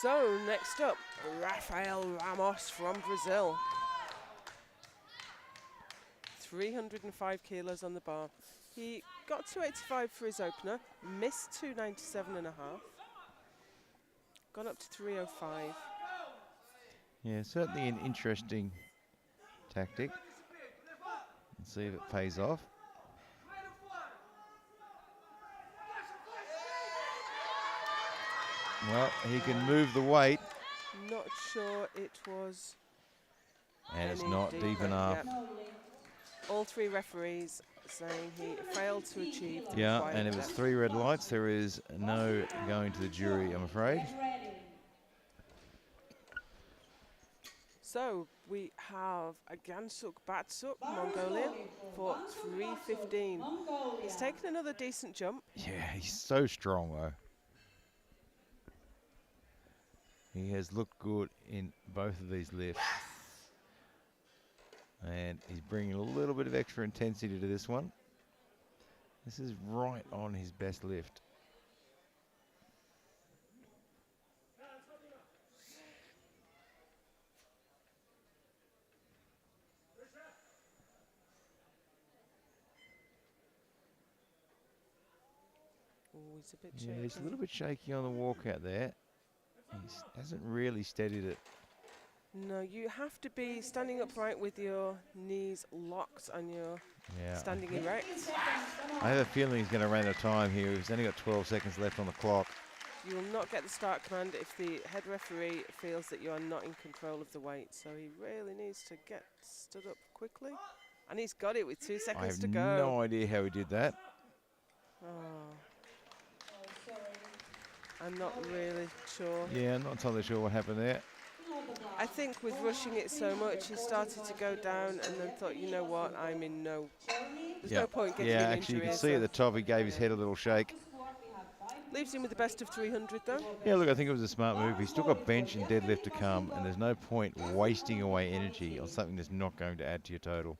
So next up, Rafael Ramos from Brazil. 305 kilos on the bar. He got 285 for his opener, missed 297.5. Gone up to 305. Yeah, certainly an interesting tactic. Let's see if it pays off. Well, he can move the weight. Not sure it was. And it's any not deeper. deep enough. Yep. No lift. All three referees saying he failed to achieve the Yeah, required and if it's depth. 3 red lights, there is no going to the jury, I'm afraid. Get ready. So we have a Gansuk Batsuk, Bar Mongolian, slowly for Gansuk 3:15. Mongolia. He's taken another decent jump. Yeah, he's so strong, though. He has looked good in both of these lifts. And he's bringing a little bit of extra intensity to this one. This is right on his best lift. Oh, he's a bit Yeah, shaky. he's a little bit shaky on the walkout there. He hasn't really steadied it. No, you have to be standing upright with your knees locked and your Yeah, standing erect. 15 seconds, come on. I have a feeling he's going to run out of time here. He's only got 12 seconds left on the clock. You will not get the start command if the head referee feels that you are not in control of the weight. So he really needs to get stood up quickly. And he's got it with 2 I seconds have to go. no idea how he did that. Oh, Oh, sorry. I'm not really sure. Yeah, I'm not entirely sure what happened there. Below the bar. I think with rushing it so much, he started to go down and then thought, you know what, I'm in no... Ceremonies. There's no point getting Yeah, an actually, you injury. can see at the top he gave his head a little shake. Squat, we have 5 Leaves him with the best of 300 though. Yeah, look, I think it was a smart move. He's still got bench and deadlift to come, and there's no point wasting away energy on something that's not going to add to your total.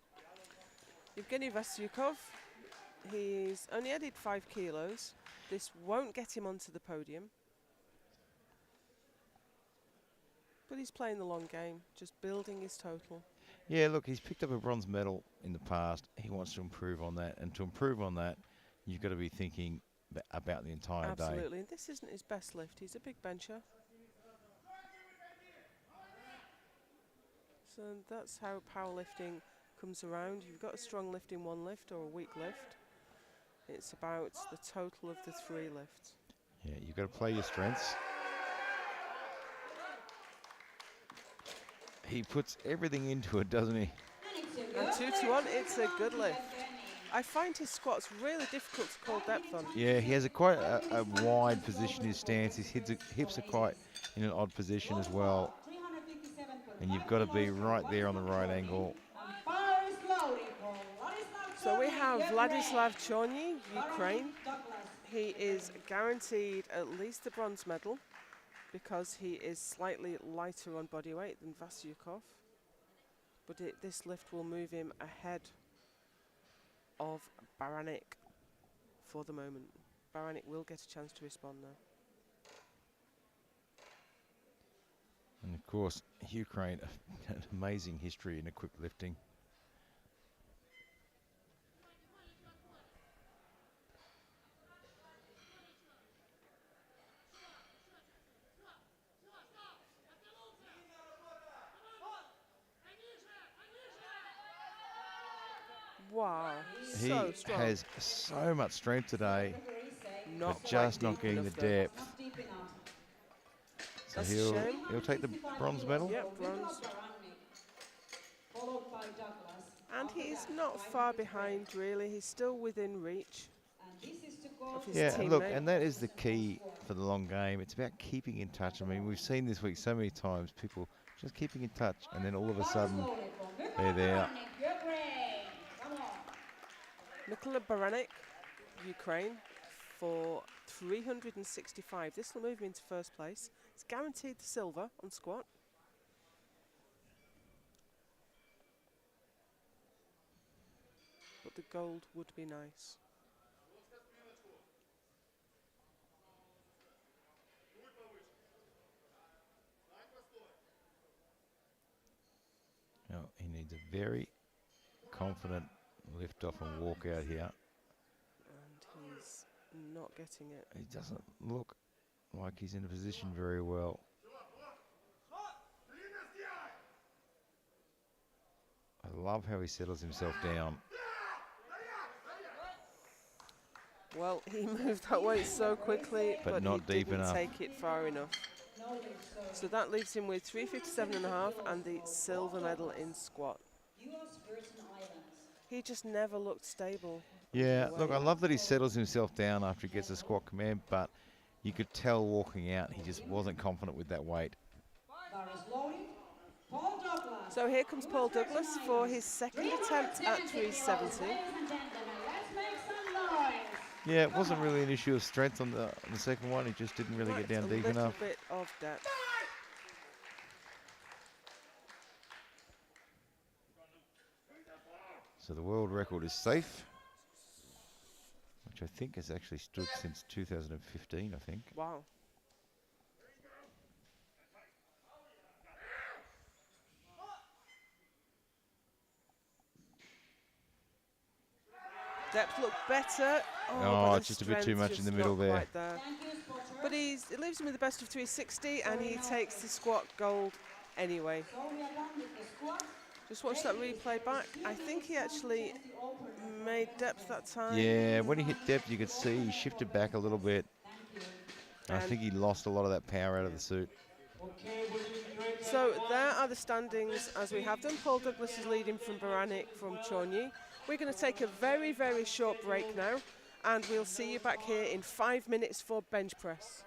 Evgeny Vasyukov, he's only added 5 kilos. This won't get him onto the podium. But he's playing the long game, just building his total. Yeah, look, he's picked up a bronze medal in the past. He wants to improve on that, and to improve on that, you've got to be thinking about the entire day. Absolutely, and this isn't his best lift. He's a big bencher. So that's how powerlifting comes around. You've got a strong lift in one lift or a weak lift. It's about the total of the 3 lifts. Yeah, you've got to play your strengths. He puts everything into it, doesn't he? And 2 to 1, it's a good lift. I find his squats really difficult to call depth on. Yeah, he has quite a wide position, his stance. His hips are quite in an odd position as well. And you've got to be right there on the right angle. So we have Vladislav Chorny, Ukraine. He is guaranteed at least the bronze medal because he is slightly lighter on body weight than Vasyukov. But this lift will move him ahead of Baranek for the moment. Baranek will get a chance to respond though. And of course, Ukraine, an amazing history in equipped lifting. Wow, He so strong. has so much strength today, Not but just quite not deep getting the enough though. depth. So That's a he'll shame. take the bronze medal. Yep, bronze. And he's not far behind really. He's still within reach of his Yeah, teammate. look, and that is the key for the long game. It's about keeping in touch. I mean, we've seen this week so many times, people just keeping in touch, and then all of a sudden, they're there. Mikola Baranek, Ukraine, for 365. This will move him into first place. It's guaranteed the silver on squat. But the gold would be nice. Now, he needs a very confident lift off and walk out here. And he's not getting it. He doesn't look like he's in a position very well. love how he settles himself down. Well, he moved that weight so quickly, But not he deep didn't enough. take it far enough. So that leaves him with 357.5 and the silver medal in squat. US Virgin Islands. He just never looked stable. Yeah, under the look, I weight. love that he settles himself down after he gets a squat command, but you could tell walking out he just wasn't confident with that weight. Varus loading. Paul Douglas. So here comes Paul US Virgin Douglas for his second attempt at 370 kilos. 370. Ladies and gentlemen, let's make some noise. Yeah, it wasn't really an issue of strength on the second one. He just didn't really get down deep a little enough. bit of depth. So the world record is safe, which I think has actually stood since 2015, I think. Wow. Depth looked better. Oh, but it's the just a bit too strength much in just the middle not there. quite there. Thank you, spotter. But it leaves him with the best of 360, and he takes the squat gold anyway. So we are done with the squat. Just watch that replay back. I think he actually made depth that time. Yeah, when he hit depth, you could see he shifted back a little bit. Thank you. And I think he lost a lot of that power out of the suit. Okay, we're doing great. So there are the standings as we have them. Paul Douglas is leading from Baranik from Chorny. We're going to take a very, very short break now, and we'll see you back here in 5 minutes for bench press.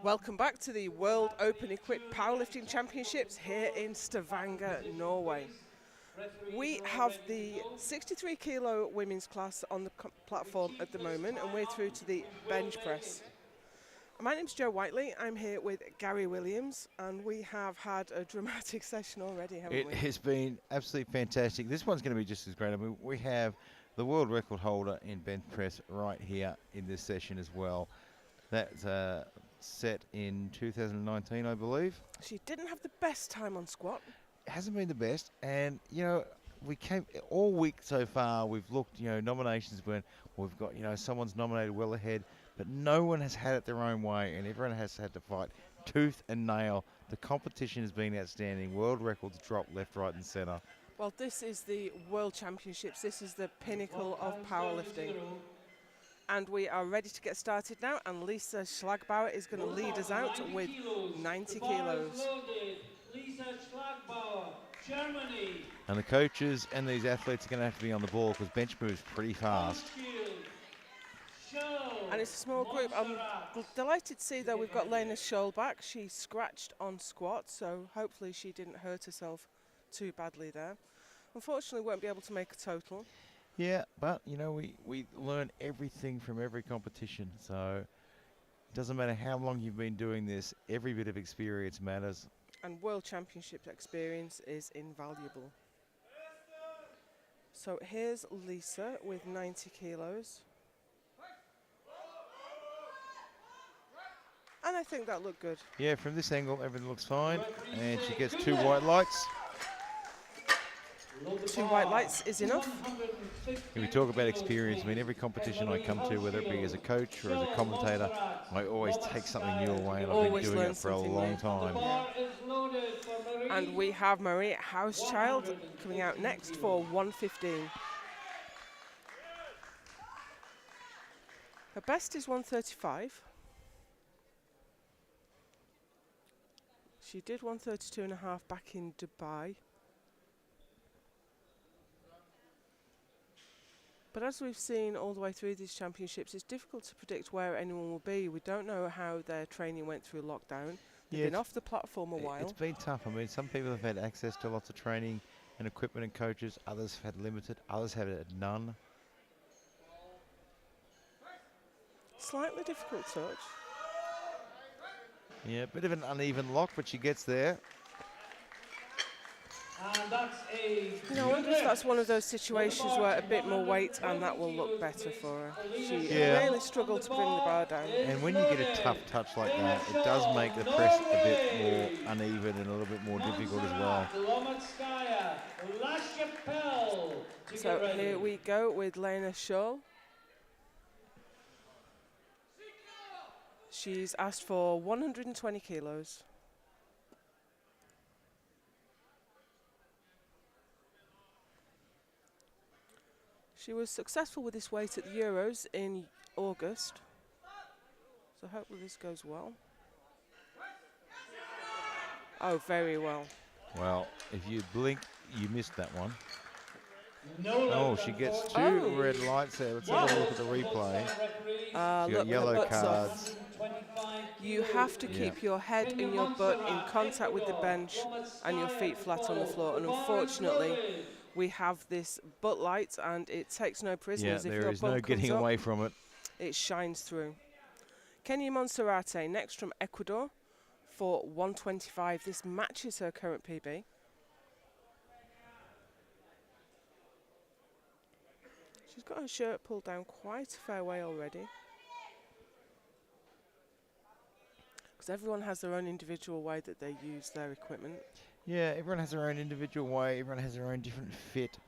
Welcome back to the World Open Equipped Powerlifting Championships here in Stavanger, Norway. We have the 63 kilo women's class on the platform at the moment, and we're through to the bench press. My name's Jo Whiteley. I'm here with Gary Williams, and we have had a dramatic session already, haven't we? It has been absolutely fantastic. This one's going to be just as great. I mean, we have the world record holder in bench press right here in this session as well. That's set in 2019, I believe. She didn't have the best time on squat. It hasn't been the best, and you know, we came all week so far. We've looked, you know, nominations when we've got, you know, someone's nominated well ahead, but no one has had it their own way, and everyone has had to fight tooth and nail. The competition has been outstanding. World records dropped left, right, and centre. Well, this is the World Championships. This is the pinnacle of powerlifting. And we are ready to get started now, and Lisa Schlagbauer is going to lead us out with 90 kilos. Lisa Schlagbauer, Germany. And the coaches and these athletes are going to have to be on the ball because bench moves pretty fast. And it's a small group. I'm delighted to see, though, we've got Lena Scholl back. She scratched on squat, so hopefully she didn't hurt herself too badly there. Unfortunately, won't be able to make a total. Yeah, but, you know, we learn everything from every competition. So it doesn't matter how long you've been doing this, every bit of experience matters. And World Championship experience is invaluable. So here's Lisa with 90 kilos. And I think that looked good. Yeah, from this angle, everything looks fine. And she gets 2 white lights. 2 white lights is enough. If we talk about experience, I mean, every competition I come to, whether it be as a coach or as a commentator, I always take something new away, and I've been doing it for a long time. And we have Maria Hauschild coming out next for 115. Her best is 135. She did 132.5 back in Dubai. But as we've seen all the way through these championships, it's difficult to predict where anyone will be. We don't know how their training went through lockdown. They've been off the platform a while. It's been tough. I mean, some people have had access to lots of training and equipment and coaches. Others have had limited. Others have had none. Slightly difficult touch. Yeah, a bit of an uneven lock, but she gets there. And that's a I wonder if that's one of those situations where a bit more weight and that will look better for her. She really struggled to bring the bar down. And when you get a tough touch like that, it does make the press a bit more uneven and a little bit more difficult as well. So here we go with Lena Scholl. She's asked for 120 kilos. She was successful with this weight at the Euros in August, so hopefully this goes well. Oh, very well. Well, if you blink, you missed that one. Oh, she gets 2 red lights there. Let's have a look at the replay. She got yellow cards. You have to keep your head and your butt in contact with the bench and your feet flat on the floor, and unfortunately we have this butt light and it takes no prisoners. Yeah, if there is no getting away from it. It shines through. Kenya Monserrate next from Ecuador for 125. This matches her current PB. She's got her shirt pulled down quite a fair way already. Because everyone has their own individual way that they use their equipment. Yeah, everyone has their own individual way. Everyone has their own different fit.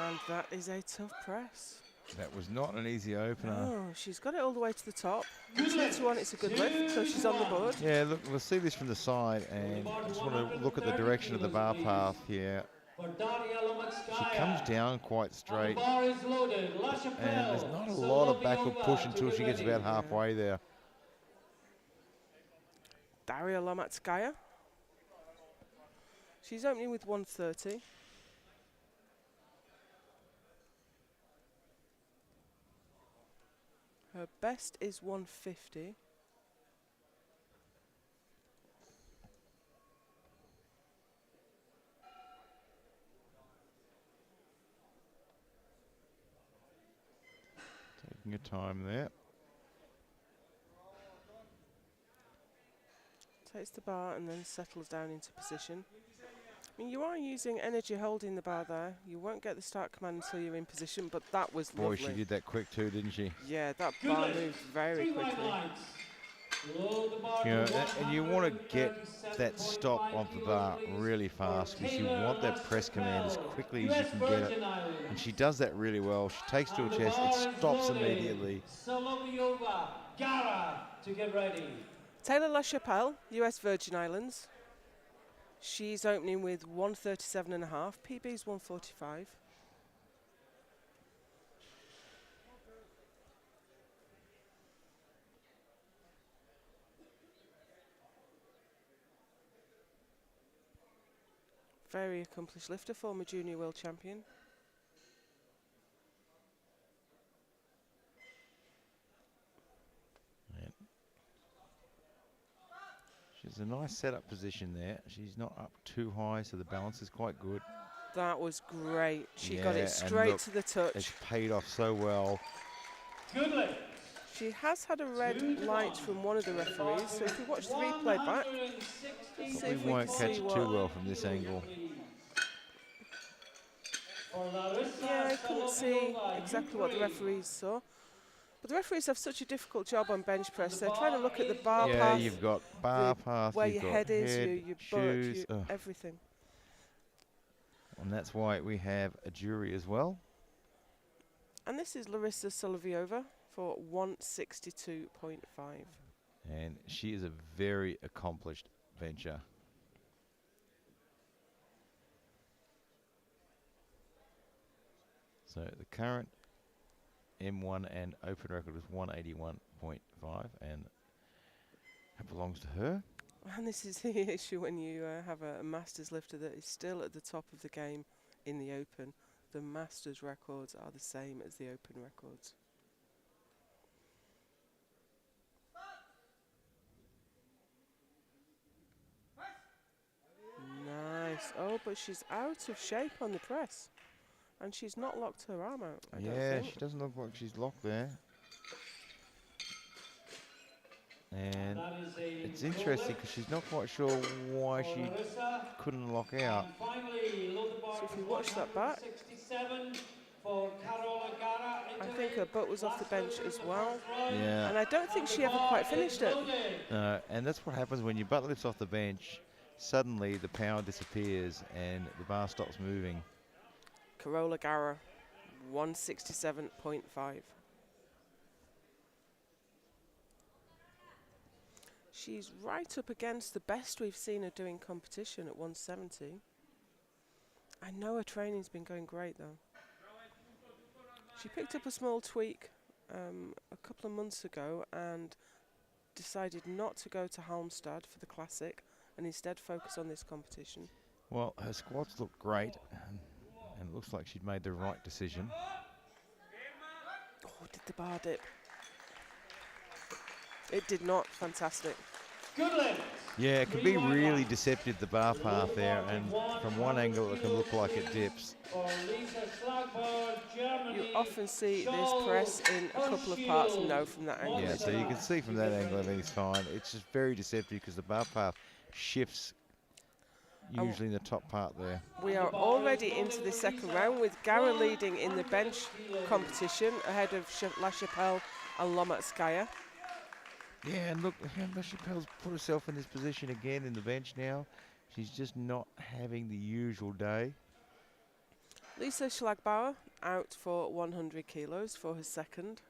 And that is a tough press. That was not an easy opener. Oh, she's got it all the way to the top. 2-1, it's a good lift, so she's on the board. Yeah, look, we'll see this from the side, and I just want to look at the direction of the bar path here. for Daria She Lomatskaya. comes down quite And straight, the bar is loaded. La Chapelle, and there's not a lot of backward push Solovyova to until get she gets ready. about halfway there. Daria Lomatskaya. She's opening with 130. Her best is 150. Taking your time there. Takes the bar and then settles down into position. I mean, you are using energy holding the bar there. You won't get the start command until you're in position, but that was Boy, lovely. she did that quick too, didn't she? Yeah, that Good bar lift. moved very 3 wide quickly. lines. Load the bar You know, to and you want to get that 137.5 stop of the bar kilos, really please, fast for because you Taylor want that press command as LaChapelle, quickly as you US can get it. Virgin Islands. And she does that really well. She takes to her And the chest, it bar is stops loaded. immediately. Solovyova, Gara to get ready. Taylor LaChapelle, US Virgin Islands. She's opening with 137.5. PB's 145. Very accomplished lifter, former junior world champion. And she's a nice setup position there. She's not up too high, so the balance is quite good. That was great. She got Yeah, it and straight look, to the touch. It's paid off so well. Good lift. She has had a red 2 to light 1. from one of the referees, so if we watch the replay back, see Probably if we won't can catch see it what. too well from this angle. Yeah, I couldn't see exactly what the referees saw. But the referees have such a difficult job on bench press. They're trying to look at the bar Yeah, path, you've got bar path, where you've your got head is, head, your butt, shoes, everything. and that's why we have a jury as well. And this is Larissa Solovyova for 162.5. And she is a very accomplished bencher. So the current M1 and open record is 181.5, and that belongs to her. And this is the issue when you have a Masters lifter that is still at the top of the game in the Open. The Masters records are the same as the Open records. Nice. Oh, but she's out of shape on the press. And she's not locked her arm out, I don't Yeah, think. she doesn't look like she's locked there. And it's interesting because she's not quite sure why she couldn't lock out. So if you watch that back, I think her butt was off the bench as well. Yeah. And I don't think she ever quite finished it. And that's what happens when your butt lifts off the bench. Suddenly the power disappears and the bar stops moving. Carola Gara, 167.5. She's right up against the best we've seen her doing competition at 170. I know her training's been going great though. She picked up a small tweak a couple of months ago and decided not to go to Halmstad for the Classic and instead focus on this competition. Well, her squats look great, and it looks like she'd made the right decision. Oh, did the bar dip? It did not. Fantastic. Good lift. Yeah, it can be really deceptive, the bar path there, and from one angle it can look like it dips. You often see this press in a couple of parts and know from that angle. Yeah, so you can see from that angle everything's fine. It's just very deceptive because the bar path shifts usually in the top part there. We are already into the second round with Gara leading in the bench competition ahead of La Chapelle and Lomatskaya. Yeah, and look, La Chapelle's put herself in this position again in the bench now. She's just not having the usual day. Lisa Schlagbauer out for 100 kilos for her second.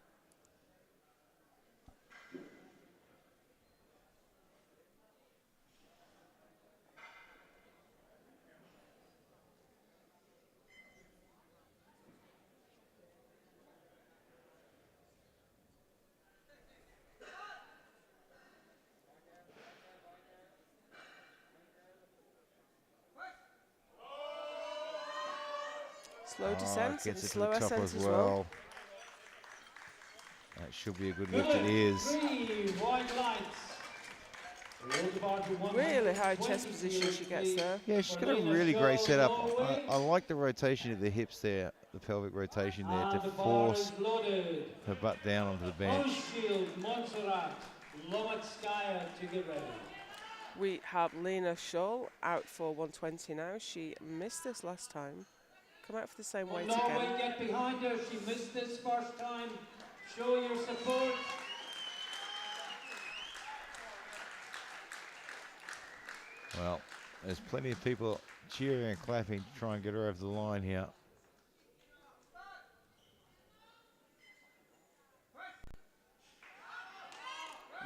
Slow descent and Gets it to slow the top ascent as as well. well. That should be a good lift. It is. 3 white lights. Load the bar to Really high chest 120 position kilos, she gets please. there. Yeah, she's got a Marlena really great Scholl, setup. Norway. I like the rotation of the hips there, the pelvic rotation there, And to the bar force is loaded. her butt down onto the bench. Shield, Montserrat, Lomatskaya to get ready. We have Lena Scholl out for 120 now. She missed this last time. Come out for the same weight Norway, again. get behind her. She missed this first time. Show your support. Well, there's plenty of people cheering and clapping to try and get her over the line here.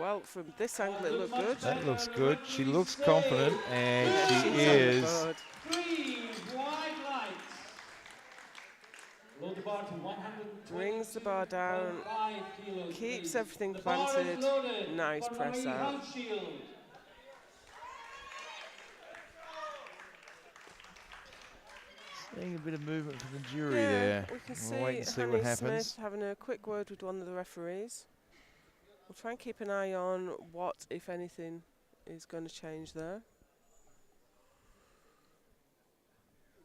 Well, from this angle, it looked good. That looks good. She looks confident, and Yeah, she she's on the is. board. 3 wide lights. Load the bar to 122.5 Brings the bar down, kilos, keeps please. everything The bar is planted. loaded Nice for press Marie out. Hauschild. Seeing a bit of movement from the jury Yeah, there. we can We'll wait and see see what Honey happens. Smith having a quick word with one of the referees. We'll try and keep an eye on what, if anything, is going to change there.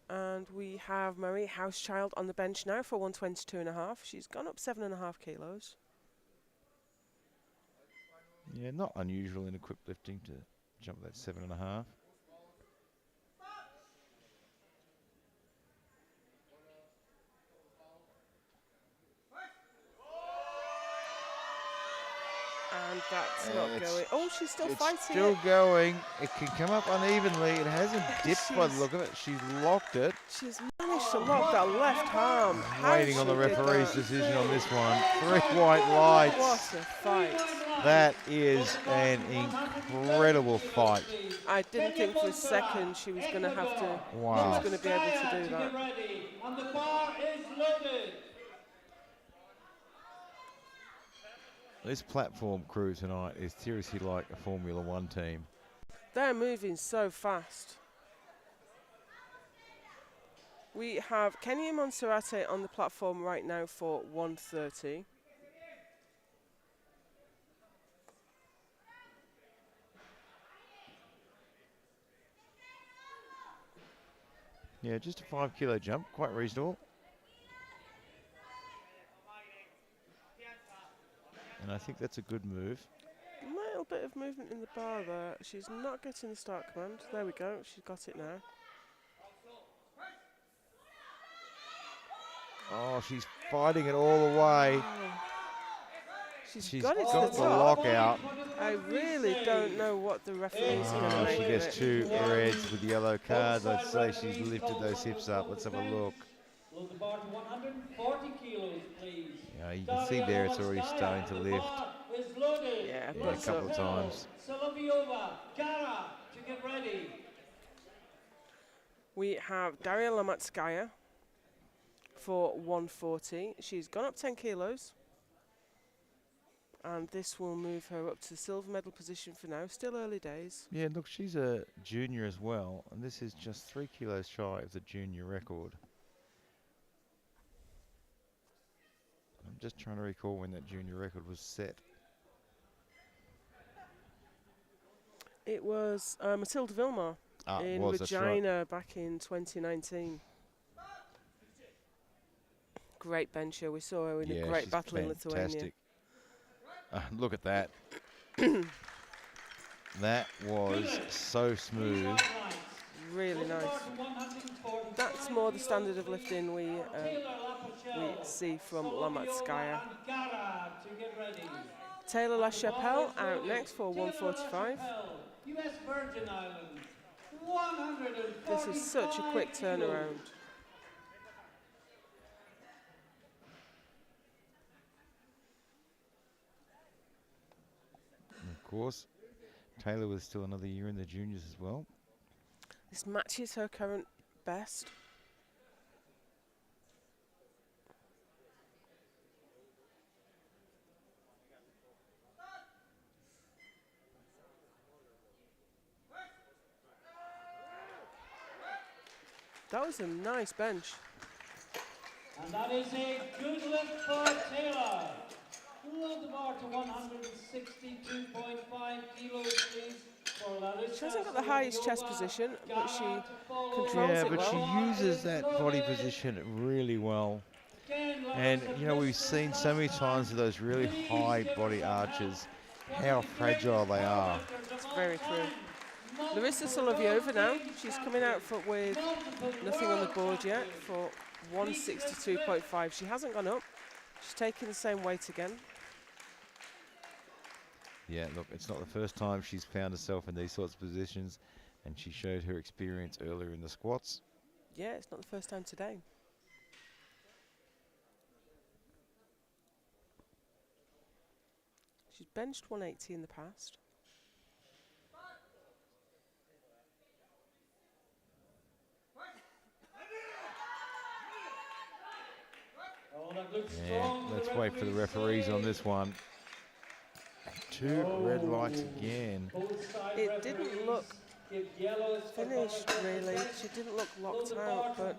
And we have Marie Hauschild on the bench now for 122.5. She's gone up 7.5 kilos. Yeah, not unusual in equipped lifting to jump that 7.5. And that's not It's- going. Oh, she's still It's fighting still it. going. It can come up unevenly. It hasn't dipped by the She's- look of it. She's locked it. She's managed to lock that left arm. How Waiting on the she did referee's that. decision on this one. 3 white lights. What a fight. That is an incredible fight. I didn't think for a second she was going to have to. Wow. She was going to be able to do Get that. ready. And the bar is loaded. This platform crew tonight is seriously like a Formula One team. They're moving so fast. We have Kenya Monserrate on the platform right now for 130. Yeah, just a 5 kilo jump, quite reasonable. And I think that's a good move. A little bit of movement in the bar there. She's not getting the start command. There we go. She's got it now. Oh, she's fighting it all the way. She's got it to got the the top. lockout. I really don't know what the referees are going to make She of gets it. 2 reds with yellow cards. I'd say she's lifted those hips up. Let's have a look. Load the bar to 140 kilos, please. Yeah, you can see there it's already starting to lift. Is loaded. Yeah, Yeah, a but couple of times. Solovyova, Gara to get ready. we have Daria Lomatskaya for 140. She's gone up 10 kilos. And this will move her up to the silver medal position for now. Still early days. Yeah, look, she's a junior as well, and this is just 3 kilos shy of the junior record. I'm just trying to recall when that junior record was set. It was Matilda Vilmar in That's right. Regina back in 2019. Great bencher. We saw her in a great she's battle in Lithuania. fantastic. Look at that. That was so smooth. Really nice. That's more the standard of lifting we see from Lomatskaya. Taylor LaChapelle out next for 145. US Virgin Islands, 145 This is such a quick turnaround. And of course, Taylor was still another year in the juniors as well. This matches her current best. That was a nice bench. And that is a good lift for Taylor. Load the bar to 162.5 kilos, please. For Larissa. She hasn't got the highest chest position, but she controls Yeah, it but she well. uses that body position really well. And, you know, we've seen so many times with those really high body arches how fragile they are. It's very true. Larissa Solovyova now. She's coming out with nothing on the board yet for 162.5. She hasn't gone up. She's taking the same weight again. Yeah, look, it's not the first time she's found herself in these sorts of positions, and she showed her experience earlier in the squats. Yeah, it's not the first time today. She's benched 180 in the past. Oh, that looks Yeah, strong. let's wait for the referees on this one. Two red lights again. It didn't look finished, really. She didn't look locked out, but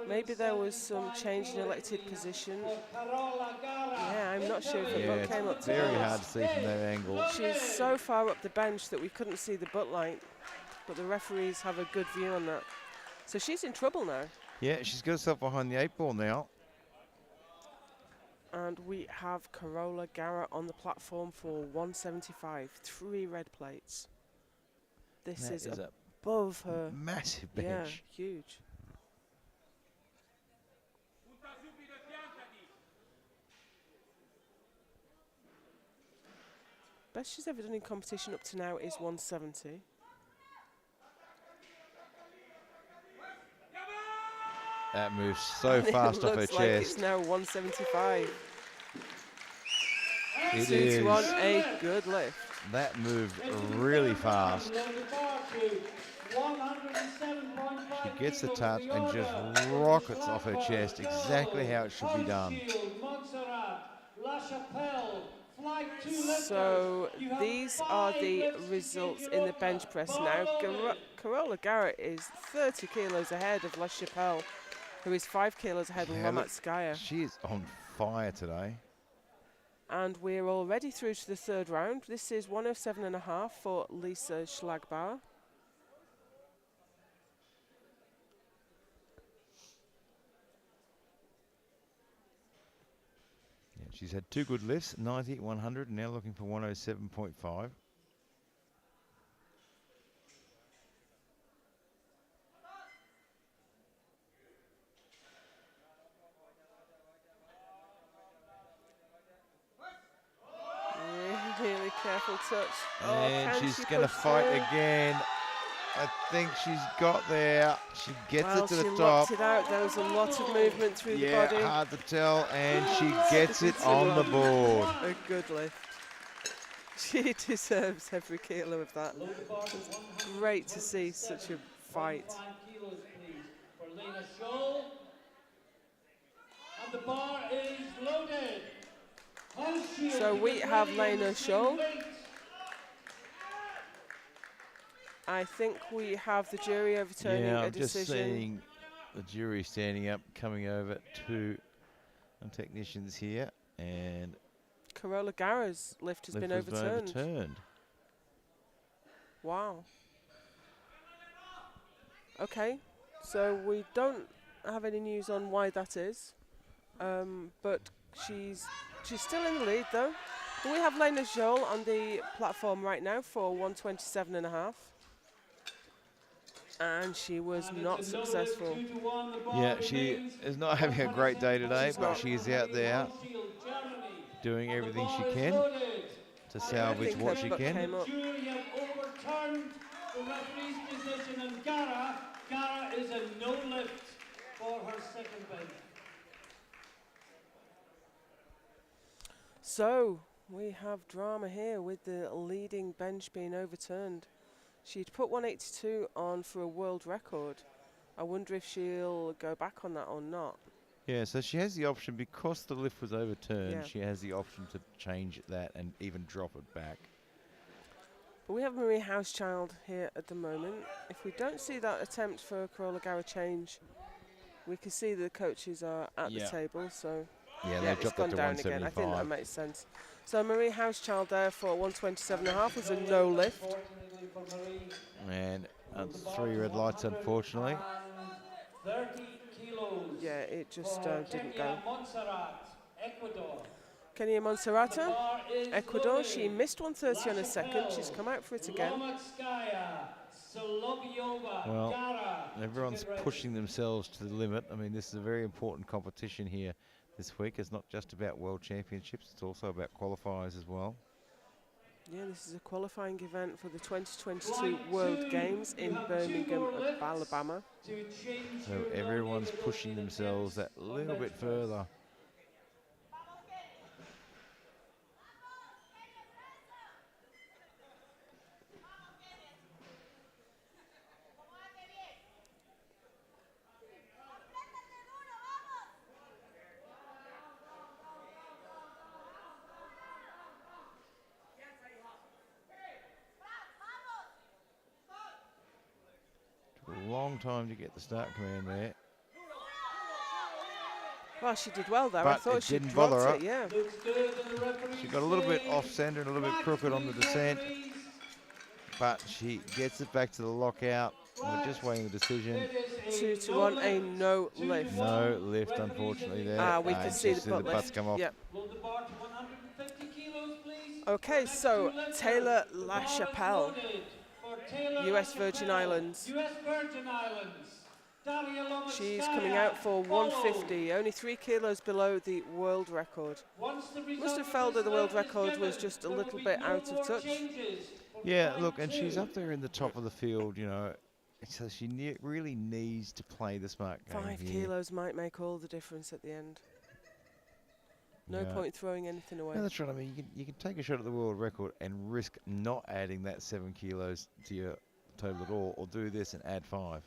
maybe there was some change in elected position. Yeah, I'm not sure if her Yeah, butt came up it's to very this. hard to see from that angle. She's so far up the bench that we couldn't see the butt light, but the referees have a good view on that. So she's in trouble now. Yeah, she's got herself behind the 8 ball now. And we have Carola Garrett on the platform for 175, 3 red plates. This That is is a above her. massive Yeah, bench. huge. Best she's ever done in competition up to now is 170. That moves so And fast it off her looks like chest. it's now 175. It Suits on is. a good lift. That moved really fast. She gets the touch and just rockets off her chest, exactly how it should be done. So these are the results in the bench press now. Carola Garrett is 30 kilos ahead of La Chapelle, who is 5 kilos ahead of Yeah, look, Lomatskaya. she is on fire today. And we're already through to the third round. This is 107.5 for Lisa Schlagbauer. Yeah, she's had 2 good lifts, 90, 100, and now looking for 107.5. Really careful touch. And can she's she going to push fight through? again. I think she's got there. She gets Well, it to the she top. locked it out. There was a lot of movement through the body. Yeah, hard to tell. And she gets it on the board. A good lift. She deserves every kilo of that. It's great to see such a fight. And the bar is loaded. So we have Lena Scholl. I think we have the jury overturning Yeah, a I'm just decision. seeing the jury standing up, coming over to the technicians here, and Carola Garra's lift has been lift was overturned. Wow. Okay, so we don't have any news on why that is, but she's still in the lead though. We have Lena Scholl on the platform right now for 127.5. And she was not successful. Yeah, she is not having a great day today, She's but not. she is out there doing everything she can to salvage what she can. Came up. Jury have overturned the referee's decision, and Gara is a no lift for her second bench. So we have drama here with the leading bench being overturned. She'd put 182 on for a world record. I wonder if she'll go back on that or not. Yeah, so she has the option, because the lift was overturned, Yeah. she has the option to change that and even drop it back. But we have Marie Housechild here at the moment. If we don't see that attempt for Carola Garra change, We can see the coaches are at the table, so Yeah, yeah, they it's dropped gone that to down again. I think that 175. makes sense. So Marie Housechild there for 127.5 was a no lift. Fortunately for Marie, And with the bar 3 to red lights, unfortunately. 130 kilos. Yeah, it just for didn't Kenya go. Montserrat, Ecuador. Kenya Monserrata, The bar is Ecuador, loaded. she missed 130 on a second. She's LaChapelle, come out for it again. Lomatskaya, Solovyova, Well, Gara to everyone's get ready. pushing themselves to the limit. I mean, this is a very important competition here this week. It's not just about World Championships, it's also about qualifiers as well. Yeah, this is a qualifying event for the 2022 Flight World 2, Games you in have 2 Birmingham, more lifts Alabama. to change So your everyone's nominated pushing opening themselves that attempts on little bit bench press. further. Took a long time to get the start command there. Well, she did well there. I But thought it she didn't dropped bother her. it, yeah. Looks good, and the referees She got a little bit say off center and a little bit back, crooked on the please, descent, referees. but she gets it back to the lockout. We're just waiting the decision. It is 2 a to no 1, a lift. no 2 to lift. 1. No lift, Referees unfortunately, in there. We can You see just the butt the butts lift. come off. Yep. Load the bar to 150 kilos, please. Okay, Next so two lifters. Taylor The bar is LaChapelle, loaded for Taylor US Virgin LaChapelle, Islands. US Virgin Islands. Daria She's Lomatskaya coming out for follows. 150, only 3 kilos below the world record. Once the result Must have of felt this that the world lift is record was given, just a there will little be bit no out of more touch. changes for Yeah, flight look, and she's 2. up there in the top of the field, you know. So she really needs to play the smart game 5 here. kilos might make all the difference at the end. No Yeah. point throwing anything away. No, that's right. I mean, you can take a shot at the world record and risk not adding that 7 kilos to your total at all, or do this and add 5.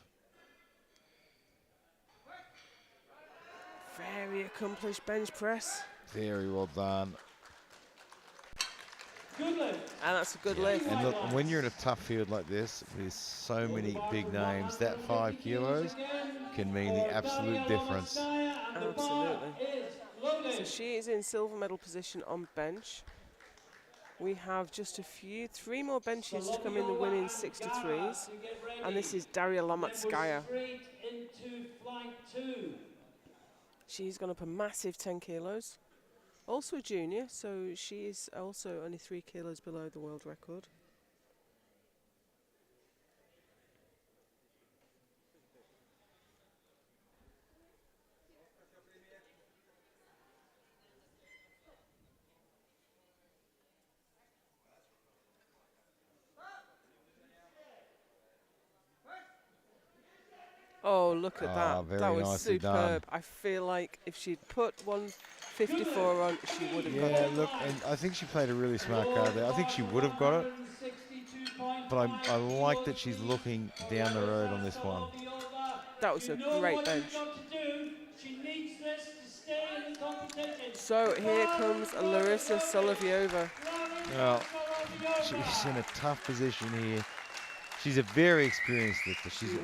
Very accomplished bench press. Very well done. Good lift. And that's a good Yeah. lift. And look, when you're in a tough field like this, with so many big names, that 5 kilos can mean the absolute difference. Absolutely. So she is in silver medal position on bench. We have just 3 more benches to come in the women's 63s. And this is Daria Lomatskaya. Straight into flight 2. She's gone up a massive 10 kilos. Also a junior, so she is also only 3 kilos below the world record. Oh, look at that. very That was nicely superb. done. I feel like if she'd put 154 on, she would have got Yeah, it. look, and I think she played a really smart card there. I think she would have got it, but I like that she's looking down the road on this one. That was a great bench. So here comes Larissa Solovyova. Well, she's in a tough position here. She's a very experienced lifter. She's a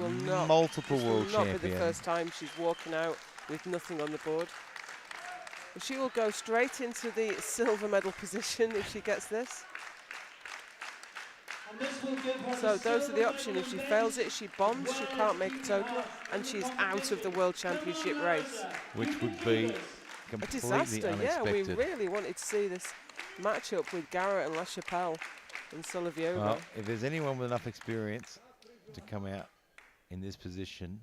multiple world This will not be the champion. first time she's walking out with nothing on the board. But she will go straight into the silver medal position if she gets this. So those are the options. If she fails it, she bombs, she can't make a total, and she's out of the World Championship race. Which would be A completely disaster, yeah. We unexpected. really wanted to see this matchup with Garrett and LaChapelle and Solovyova. Well, if there's anyone with enough experience to come out in this position,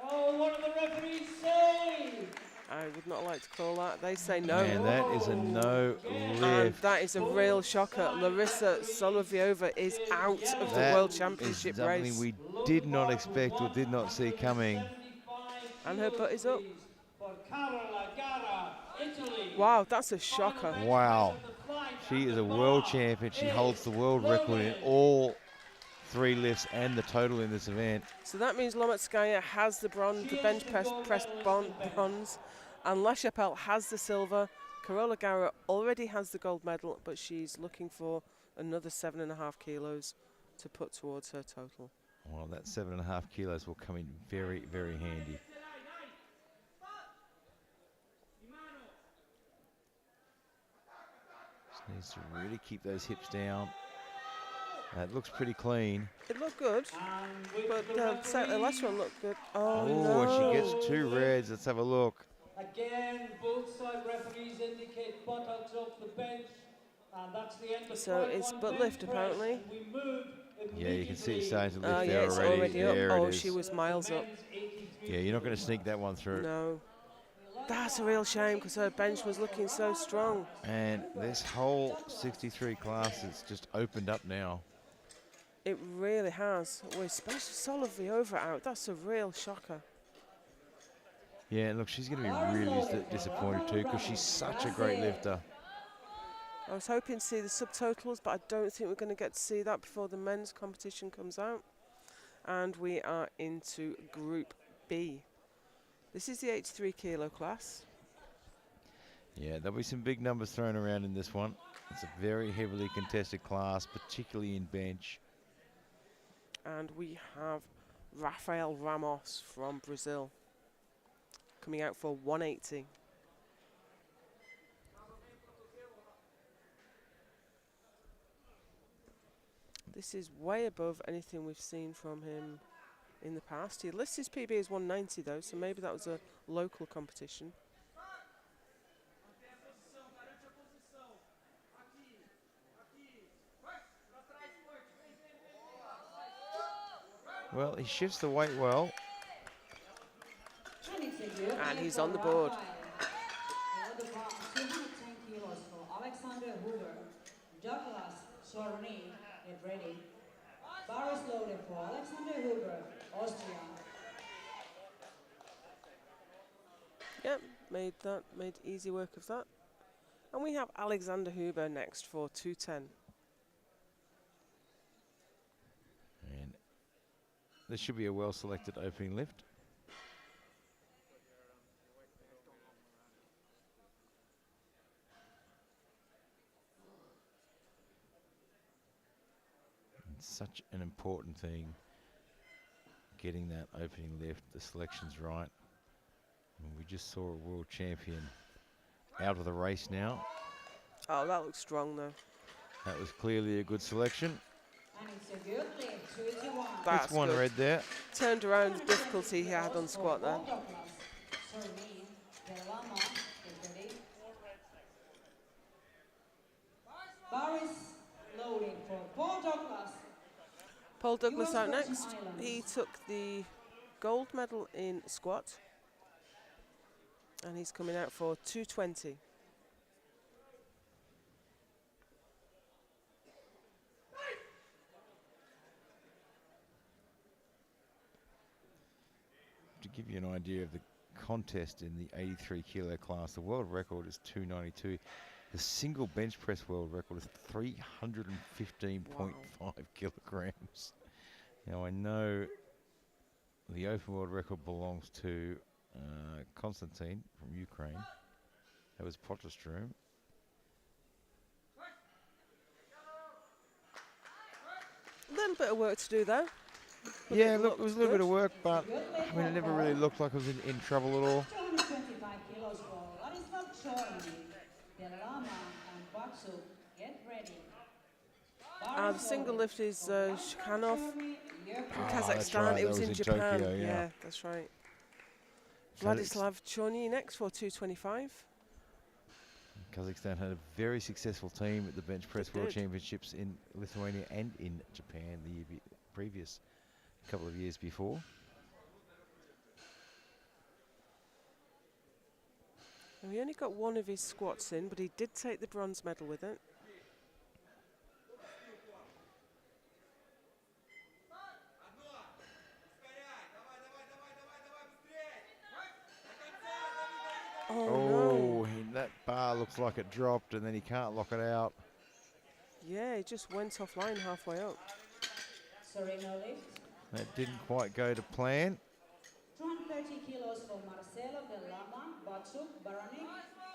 Oh, what do the referees say? I would not like to call that. They say no. and that is a no And lift. that is a real shocker. Larissa Solovyova is out of the That World is Championship something race. we did not expect or did not see coming. And her butt is up. For Carola Gara, Italy. Wow, that's a shocker. Wow. She is a world champion. She holds the world record in all 3 lifts and the total in this event. So that means Lomatskaya has the bronze, the bench press bronze, and LaChapelle has the silver. Carola Gara already has the gold medal, but she's looking for another 7.5 kilos to put towards her total. Well, that 7.5 kilos will come in very, very handy. Just needs to really keep those hips down. It looks pretty clean. It looked good, but the last one looked good. Oh, Oh, and no. she gets 2 reds. Let's have a look. Again, both side referees indicate buttocks off the bench. And that's the end of So point it's one butt bench lift, press, apparently. and we move Yeah, you can see it immediately starting to Oh, lift yeah, there it's already. already There up. it Oh, is. she was miles up. men's 83 Yeah, you're not going to kilos. sneak that one through. No. That's a real shame because her bench was looking so strong. And this whole 63 class has just opened up now. It really has. With especially Solovyova out, that's a real shocker. Yeah, look, she's going to be really disappointed too because she's such a great lifter. I was hoping to see the subtotals, but I don't think we're going to get to see that before the men's competition comes out. And we are into Group B. This is the 83 kilo class. Yeah, there'll be some big numbers thrown around in this one. It's a very heavily contested class, particularly in bench. And we have Rafael Ramos from Brazil coming out for 180. This is way above anything we've seen from him in the past. He lists his PB as 190 though, so maybe that was a local competition. Well, he shifts the weight well. And he's on the board. 210 kilos for Alexander Huber. Douglas Sorny, get ready. Bar is loaded for Alexander Huber, Austria. Yep, made easy work of that. And we have Alexander Huber next for 210. And this should be a well-selected opening lift. It's such an important thing, getting that opening lift, the selection's right. And we just saw a world champion out of the race now. Oh, that looks strong though. That was clearly a good selection. And it's a good lift, 2 to 1. That's one good. red there. Turned around the difficulty he had on squat there. Bar is loaded for Paul Douglas. Paul Douglas US out Virgin next. Islands. He took the gold medal in squat. And he's coming out for 220. To give you an idea of the contest in the 83 kilo class, the world record is 292. The single bench press world record is 315.5 kilograms. Now I know the open world record belongs to Konstantin from Ukraine. That was Potterstrom. A little bit of work to do though. But Yeah, it look, it was a little looked bit of good. work, but I mean, it never really looked like it was in trouble at all. 225 kilos for Ladislav Chorny, Del Lama and Baksu, get ready. The single lift is Shkhanov from that's Kazakhstan. right, It was that in was in Japan. Tokyo, yeah. That's right. So it's- Vladislav Chorny next for 225. Kazakhstan had a very successful team at the bench press They world did. championships in Lithuania and in Japan the previous couple of years before. And he only got one of his squats in, but he did take the bronze medal with it. Oh, no. That bar looks like it dropped and then he can't lock it out. Yeah, he just went offline halfway up. Sereno lift. That didn't quite go to plan. 230 kilos for Marcelo Del Lama, Batsuk, Baranik.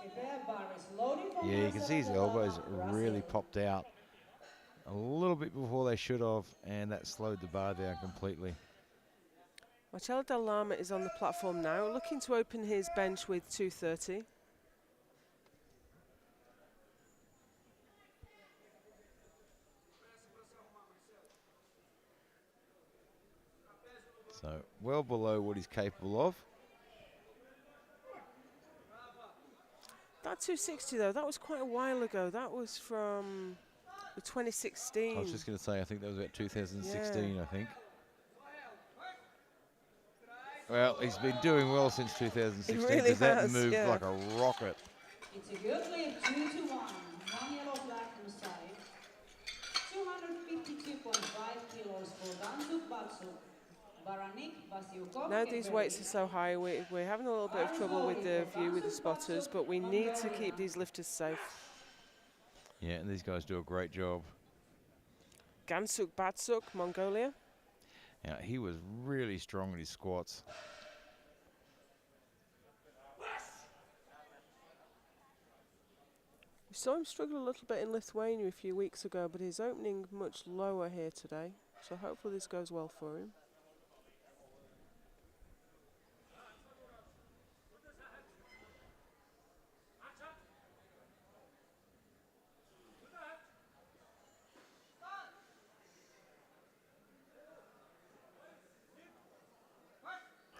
Prepare Baris loading for Yeah, you can see his Marcelo elbows Delama, really Brazil. popped out a little bit before they should have, and that slowed the bar down completely. Marcelo Del Lama is on the platform now, looking to open his bench with 230. So well below what he's capable of. That 260 though, that was quite a while ago. That was from the 2016. I was just going to say, I think that was about 2016, Yeah. I think. Well, he's been doing well since 2016 really because that has, moved yeah. like a rocket. It's a good lead, 2-1. One yellow flag on the side. 252.5 kilos for Dansuk Batsuk. Baranik Vasiukov. Now these weights are so high, we're having a little bit of trouble with the view with the spotters, but we need to keep these lifters safe. Yeah, and these guys do a great job. Gansuk Batsuk, Mongolia. Yeah, he was really strong in his squats. We saw him struggle a little bit in Lithuania a few weeks ago, but he's opening much lower here today. So hopefully this goes well for him.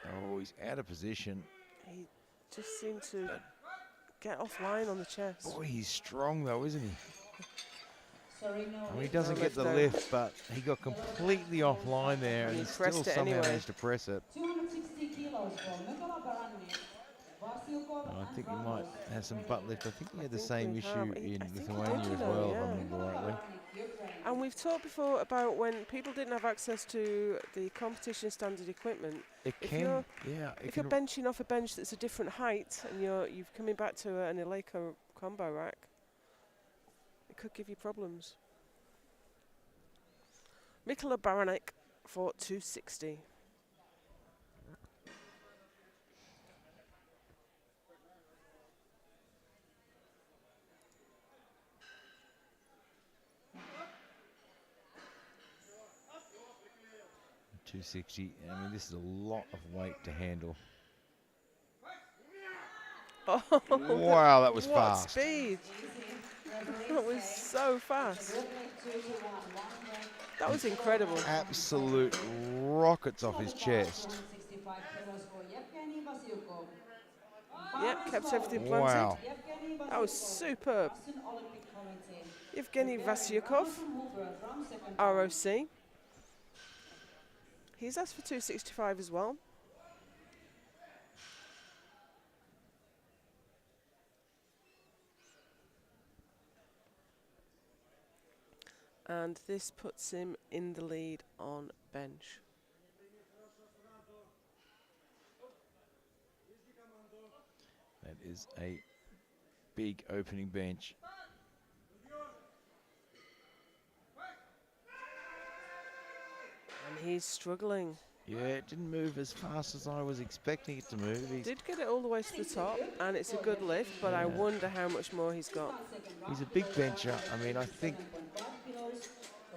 Oh, he's out of position. He just seemed to get offline on the chest. Boy, he's strong though, isn't he? Sorry, no. I mean, he doesn't No get the lift, though. lift, but he got completely offline there, and he he pressed still it somehow anyway. managed to press it. 260 kilos for Mikola Baranik. Vasiukov And I and think he might Ramos. have some butt lift. I think he had the think same we issue have. in I think he did, Lithuania you as know, well, if yeah. I remember rightly. And we've talked before about when people didn't have access to the competition standard equipment. It If can, you're- yeah, it If you're can. benching off a bench that's a different height and you're coming back to an Eleiko combo rack, it could give you problems. Mikola Baranek for 260. $260. I mean, this is a lot of weight to handle. Oh, Wow, that was what fast. speed! That was so fast. That was incredible. Absolute rockets off his chest. 265 kilos for Yevgeny Vasiukov. Yep, kept everything planted. Wow. Yevgeny That was Vasiukov, superb. Russian Olympic Committee. Yevgeny Preparing Vasyukov, Jonathan Hoover from second round. ROC. He's asked for 265 as well. And this puts him in the lead on bench. That is a big opening bench. And he's struggling. Yeah, it didn't move as fast as I was expecting it to move. Did get it all the way to the top, and it's a good lift, but I wonder how much more he's got. He's a big bencher. I mean, I think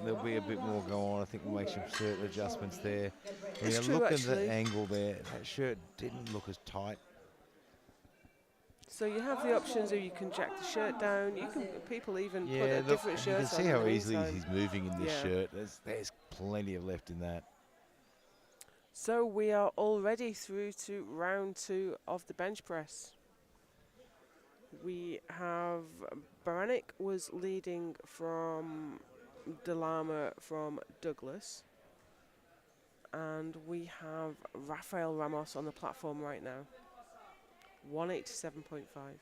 there'll be a bit more go on. I think we'll make some certain adjustments there. When It's you true, look at actually. the angle there, that shirt didn't look as tight. So you have the options of you can jack the shirt down. You can people even put Yeah, a look, different you shirt can on. see in how the easily meantime. he's moving in this Yeah. shirt. There's plenty of left in that. So we are already through to round 2 of the bench press. We have Baranik was leading from Delama from Douglas. And we have Rafael Ramos on the platform right now. 187.5.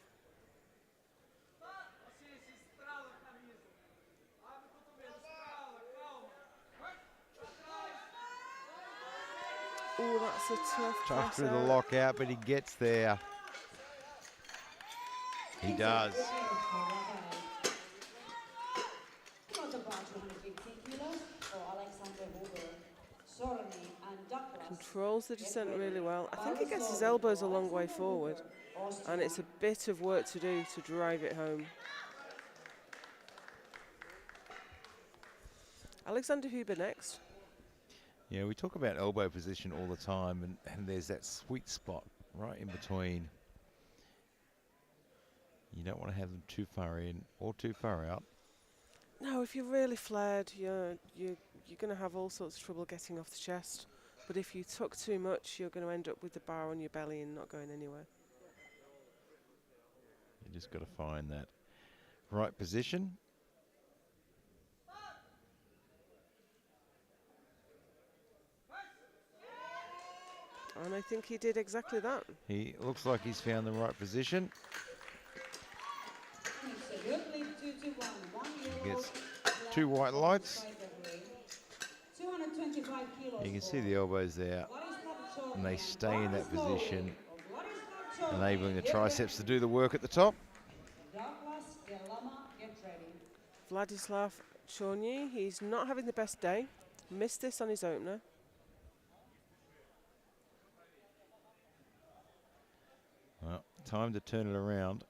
Oh, that's a tough Tough press through the out. lockout, but he gets there. He does. Not about 215 kilos for Alexander Huber, Sorny and Douglas. Controls the descent Get ready. really well. I think he Barrels gets his loaded elbows for a long way Alexander forward, Hooper, Austria. and it's a bit of work to do to drive it home. Alexander Huber next. Yeah, we talk about elbow position all the time, and there's that sweet spot right in between. You don't want to have them too far in or too far out. No, if you're really flared, you're going to have all sorts of trouble getting off the chest. But if you tuck too much, you're going to end up with the bar on your belly and not going anywhere. You just got to find that right position. And I think he did exactly that. He looks like he's found the right position. He gets 2 white lights. 225 kilos. You can see the elbows there, and they stay in that position, enabling the triceps to do the work at the top. Vladislav Chorny, he's not having the best day. Missed this on his opener. Well, time to turn it around.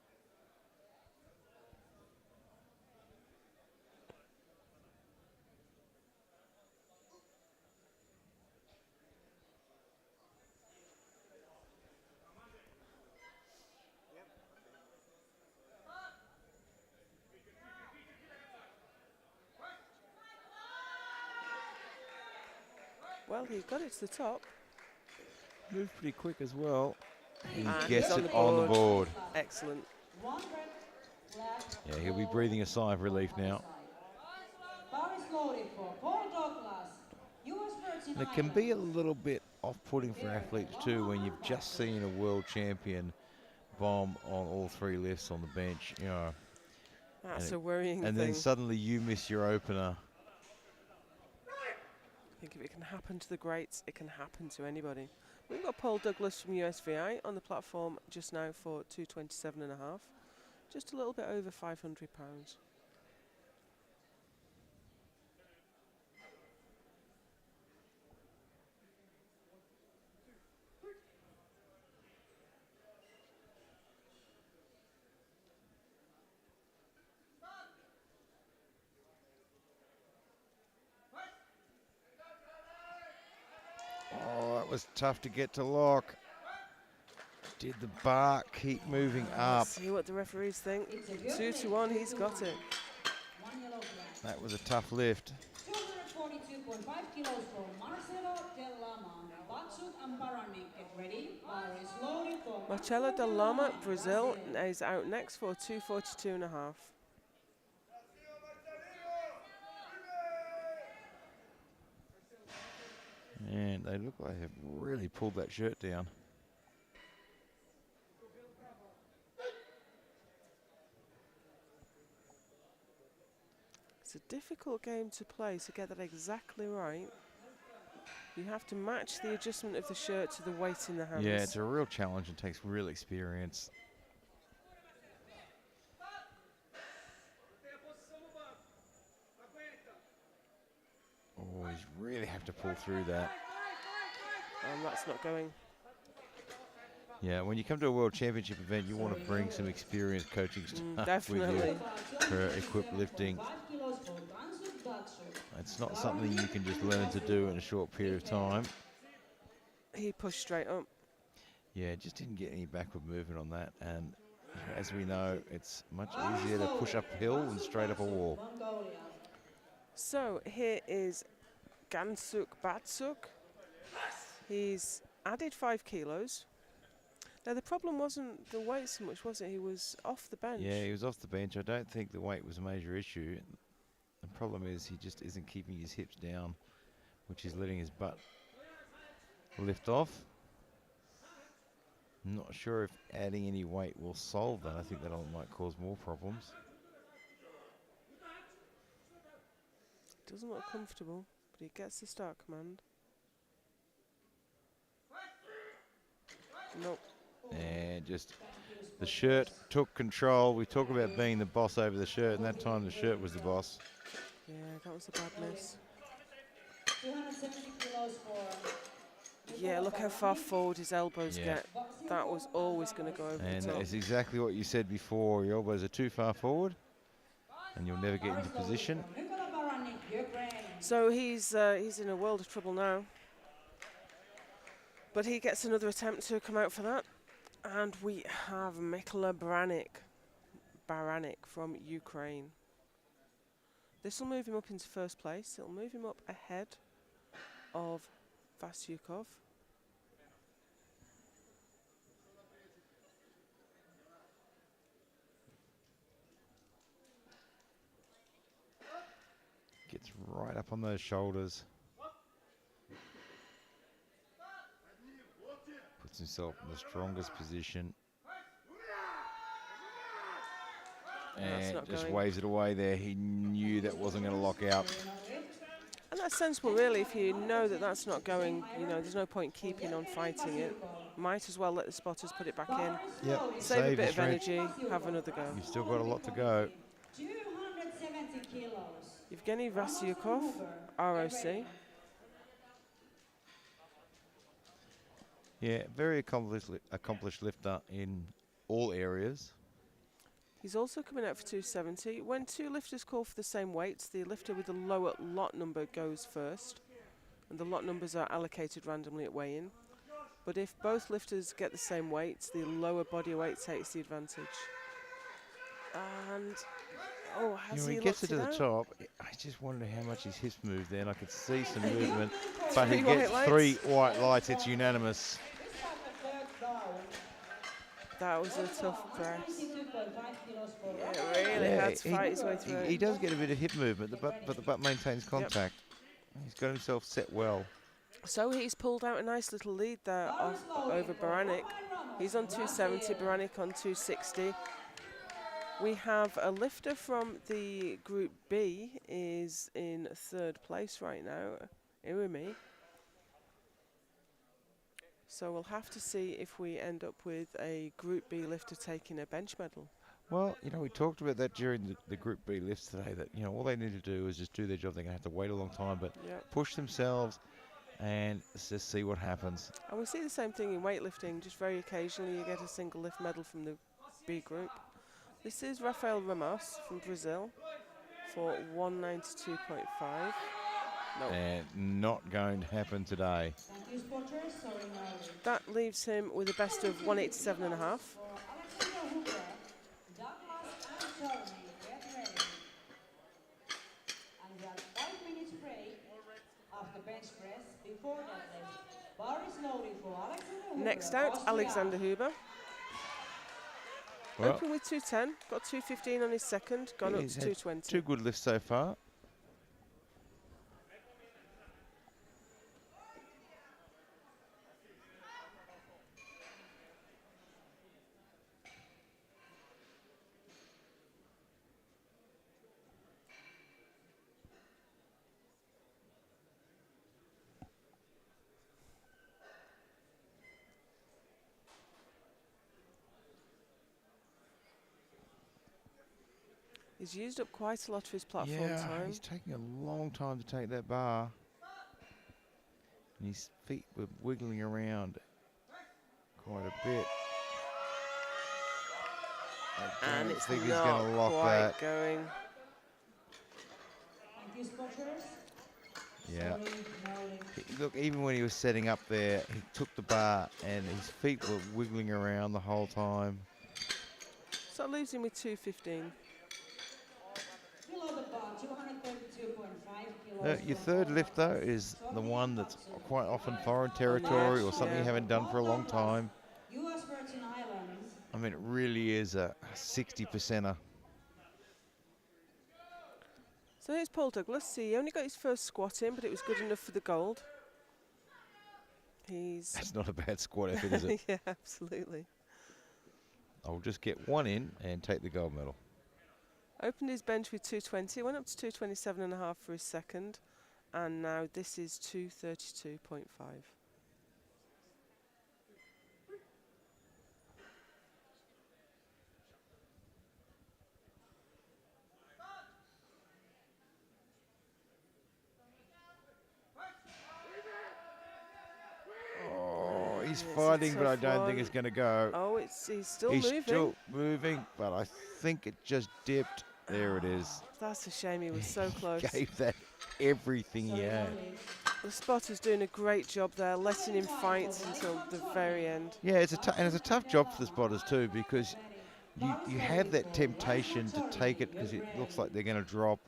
Well, he got it to the top. Moved pretty quick as well. He And gets he's it on the board. Excellent. Yeah, he'll be breathing a sigh of relief now. And it can be a little bit off-putting for athletes too when you've just seen a world champion bomb on all 3 lifts on the bench, you know. That's a worrying thing. And then suddenly you miss your opener. I think if it can happen to the greats, it can happen to anybody. We've got Paul Douglas from USVI on the platform just now for 227.5. Just a little bit over £500. Oh, that was tough to get to lock. Did the bar keep moving up? Let's see what the referees think. 2-1, he's got it. That was a tough lift. 242.5 kilos for Marcelo Del Lama. Batsuk and Baranik, get ready. Bar is loaded for Marcelo Del Lama, Brazil, is out next for 242.5. And they look like they've really pulled that shirt down. It's a difficult game to play to get that exactly right. You have to match the adjustment of the shirt to the weight in the hands. Yeah, it's a real challenge and takes real experience. Always really have to pull through that. That's not going. Yeah, when you come to a World Championship event, you want to bring some experienced coaching staff Definitely. with you for equipped lifting. It's not something you can just learn to do in a short period of time. He pushed straight up. Yeah, just didn't get any backward movement on that. And as we know, it's much easier to push uphill than straight up a wall. So here is Gansuk Batsuk. He's added 5 kilos. Now the problem wasn't the weight so much, was it? He was off the bench. Yeah, he was off the bench. I don't think the weight was a major issue. The problem is he just isn't keeping his hips down, which is letting his butt lift off. I'm not sure if adding any weight will solve that. I think that might cause more problems. Doesn't look comfortable, but he gets the start command. Nope. And just the shirt took control. We talk about being the boss over the shirt, and that time the shirt was the boss. Yeah, that was a bad miss. 270 kilos for Yeah, look how far forward his elbows Yeah. get. That was always going to go over And the top. it's exactly what you said before. Your elbows are too far forward, and you'll never get into position. So he's in a world of trouble now. But he gets another attempt to come out for that. And we have Mikola Baranek from Ukraine. This will move him up into first place. It'll move him up ahead of Vasyukov. Gets right up on those shoulders. Puts himself in the strongest position. And just waves it away there. He knew that wasn't going to lock out. And that's sensible, really. If you know that that's not going, you know, there's no point keeping on fighting it. Might as well let the spotters put it back in. Yep. Save a bit of energy, have another go. You've still got a lot to go. 270 kilos. Evgeny Vasyukov, ROC. Yeah, very accomplished lifter in all areas. He's also coming out for 270. When two lifters call for the same weights, the lifter with the lower lot number goes first. And the lot numbers are allocated randomly at weigh-in. But if both lifters get the same weights, the lower body weight takes the advantage. And, oh, has he when he gets it to the out? top, I just wonder how much his hips moved there, and I could see some movement. But he gets 3 white lights. It's unanimous. That was a tough press. Yeah, really had to fight his way through. He does get a bit of hip movement, but the butt maintains contact. Yep. He's got himself set well. So he's pulled out a nice little lead there over Baranek. He's on 270, Baranek on 260. We have a lifter from the Group B is in third place right now, Irimi. So we'll have to see if we end up with a Group B lifter taking a bench medal. Well, you know, we talked about that during the Group B lifts today, that, you know, all they need to do is just do their job. They're going to have to wait a long time, but push themselves and just see what happens. And we see the same thing in weightlifting. Just very occasionally you get a single lift medal from the B group. This is Rafael Ramos from Brazil for 192.5. No. And not going to happen today. That leaves him with a best of 187.5. Next out, Alexander Huber. Well, open with 210, got 215 on his second, gone up to 220. 2 good lifts so far. He's used up quite a lot of his platform time. He's taking a long time to take that bar. And his feet were wiggling around quite a bit. And it's think not he's going to lock quite that. Going. Yeah. Look, even when he was setting up there, he took the bar and his feet were wiggling around the whole time. So that leaves him with 215. Your third lift, though, is the one that's quite often foreign territory or something you haven't done for a long time. I mean, it really is a 60%er. So here's Paul Douglas. He only got his first squat in, but it was good enough for the gold. That's not a bad squat effort, is it? Yeah, absolutely. I'll just get one in and take the gold medal. Opened his bench with 220, went up to 227.5 for his second, and now this is 232.5. He's It's a fighting, but I tough don't think one. it's going to go. Oh, he's still He's moving. still moving, but I think it just dipped. There it is. That's a shame. He was so close. Gave that everything he had. The spotter's doing a great job there, letting him fight until the very end. Yeah, it's a tough job for the spotters too, because you have that temptation to take it because it looks like they're going to drop,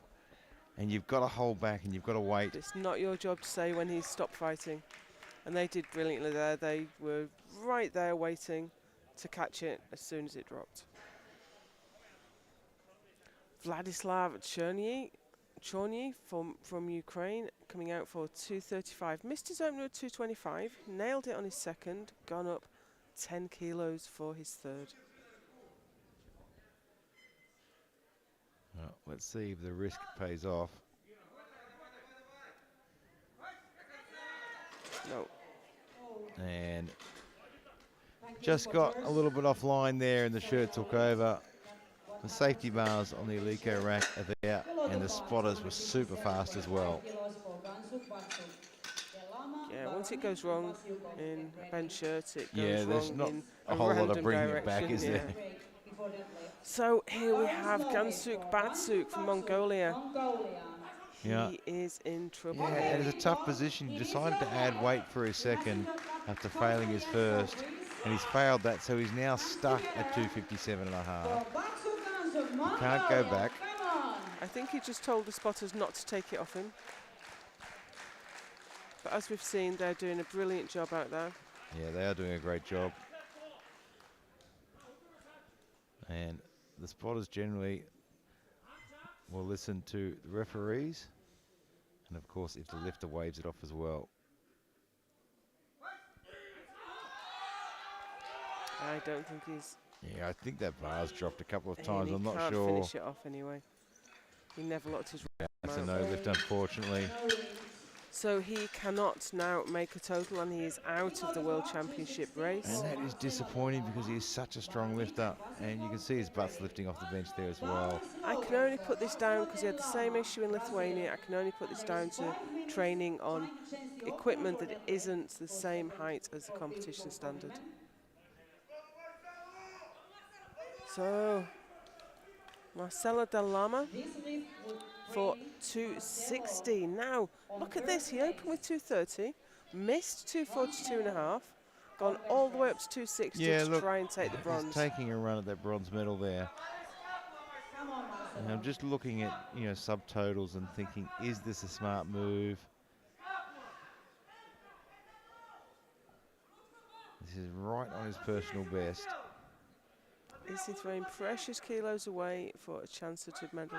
and you've got to hold back and you've got to wait. It's not your job to say when he's stopped fighting. And they did brilliantly there. They were right there waiting to catch it as soon as it dropped. Vladislav Chorny from Ukraine, coming out for 235. Missed his opener at 225, nailed it on his second, gone up 10 kilos for his third. Well, let's see if the risk pays off. No. And just got a little bit offline there, and the shirt took over. The safety bars on the Alico rack are there, and the spotters were super fast as well. Yeah, once it goes wrong in a bench shirt, it goes Yeah, there's wrong not in a whole lot of random bringing direction. it back, is there? So here we have Gansuk Batsuk from Mongolia. Yeah. He is in trouble. Yeah, and it's a tough position. He decided to add weight for his second after failing his first, and he's failed that, so he's now stuck at 257.5. He can't go back. I think he just told the spotters not to take it off him. But as we've seen, they're doing a brilliant job out there. Yeah, they are doing a great job. And the spotters generally will listen to the referees. And of course, if the lifter waves it off as well. I don't think he's... Yeah, I think that bar's dropped a couple of and times. he I'm not can't sure. finish it off anyway. He never locked his... That's a no lift, unfortunately. So he cannot now make a total, and he is out of the World Championship race. And that is disappointing because he is such a strong lifter. And you can see his butt's lifting off the bench there as well. I can only put this down because he had the same issue in Lithuania. I can only put this down to training on equipment that isn't the same height as the competition standard. So, Marcelo Del Lama for 260. Now, look at this. He opened with 230, missed 242.5, gone all the way up to 260 to try and take the bronze. He's taking a run at that bronze medal there. And I'm just looking at, subtotals and thinking, is this a smart move? This is right on his personal best. Is he throwing precious kilos away for a chance at a medal?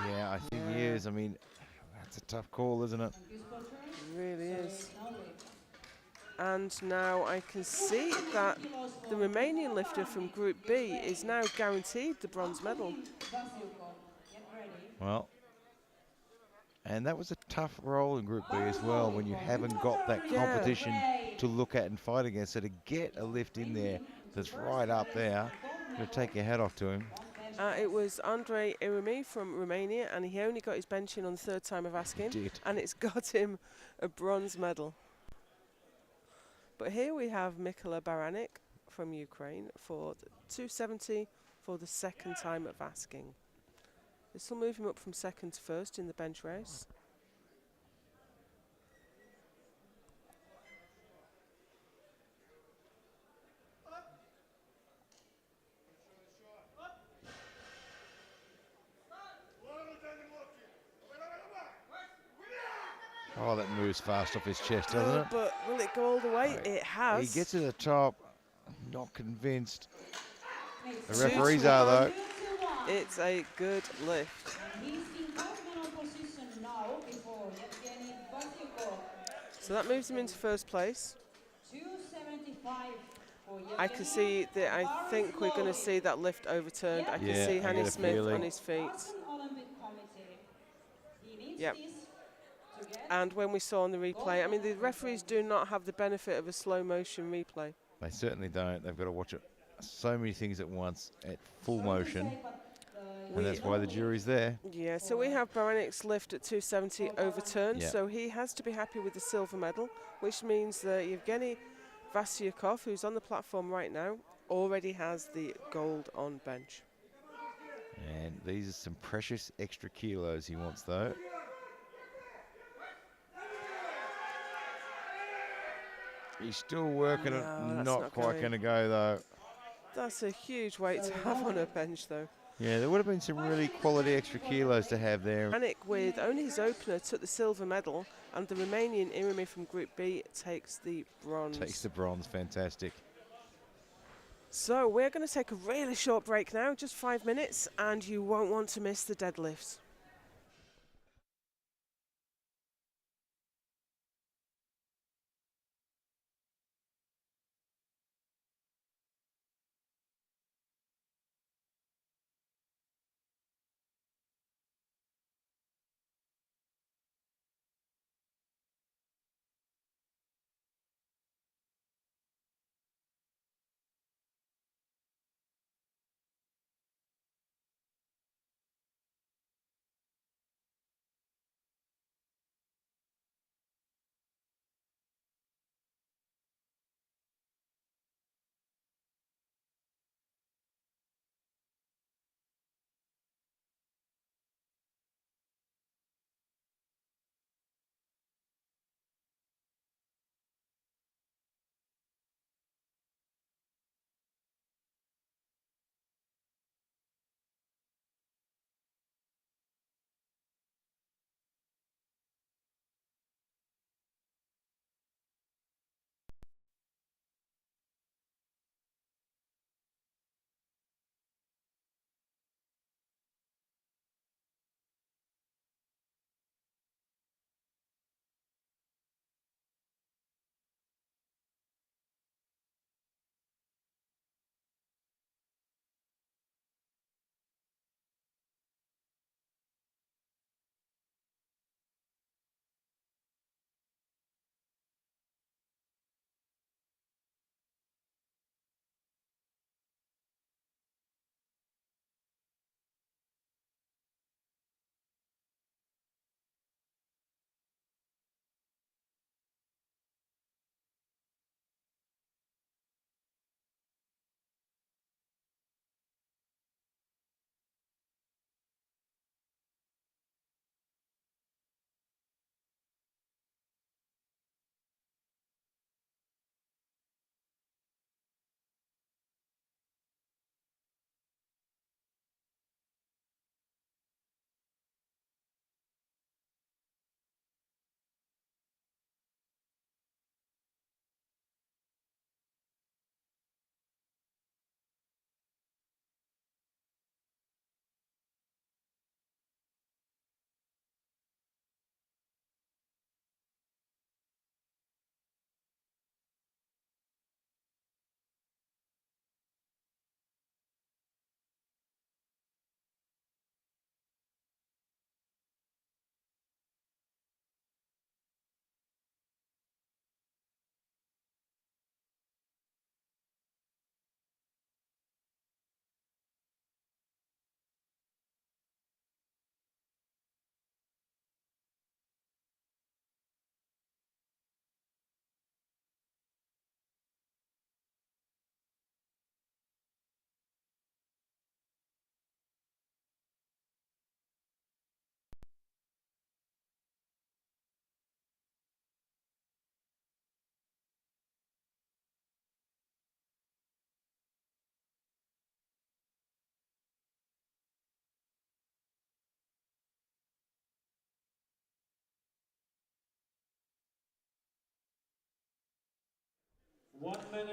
Yeah, I think he is. I mean, that's a tough call, isn't it? It really is. And now I can see that the Romanian lifter from Group B is now guaranteed the bronze medal. Well, and that was a tough role in Group B as well when you haven't got that competition to look at and fight against. So to get a lift in there that's right up there, you'll take your hat off to him. It was Andrei Irimi from Romania, and he only got his bench in on the third time of asking, and it's got him a bronze medal. But here we have Mikola Baranek from Ukraine for 270 for the second time of asking. This will move him up from second to first in the bench race. Oh, that moves fast off his chest, doesn't it? But will it go all the way? It has. He gets to the top. Not convinced. The referees are, though. It's a good lift. So that moves him into first place. I can see that. I think we're going to see that lift overturned. I can see Hanny Smith on his feet. Yep. And when we saw on the replay, I mean, the referees do not have the benefit of a slow motion replay. They certainly don't. They've got to watch it, so many things at once at full motion. And that's why the jury's there. Yeah, so we have Baranek's lift at 270 overturned, so he has to be happy with the silver medal, which means that Yevgeny Vasyakov, who's on the platform right now, already has the gold on bench. And these are some precious extra kilos he wants, though. He's still working it. No, Not quite going to go, though. That's a huge weight to have on a bench, though. Yeah, there would have been some really quality extra kilos to have there. Anik, with only his opener, took the silver medal, and the Romanian Irimi from Group B takes the bronze. Takes the bronze, fantastic. So we're going to take a really short break now, just 5 minutes, and you won't want to miss the deadlifts.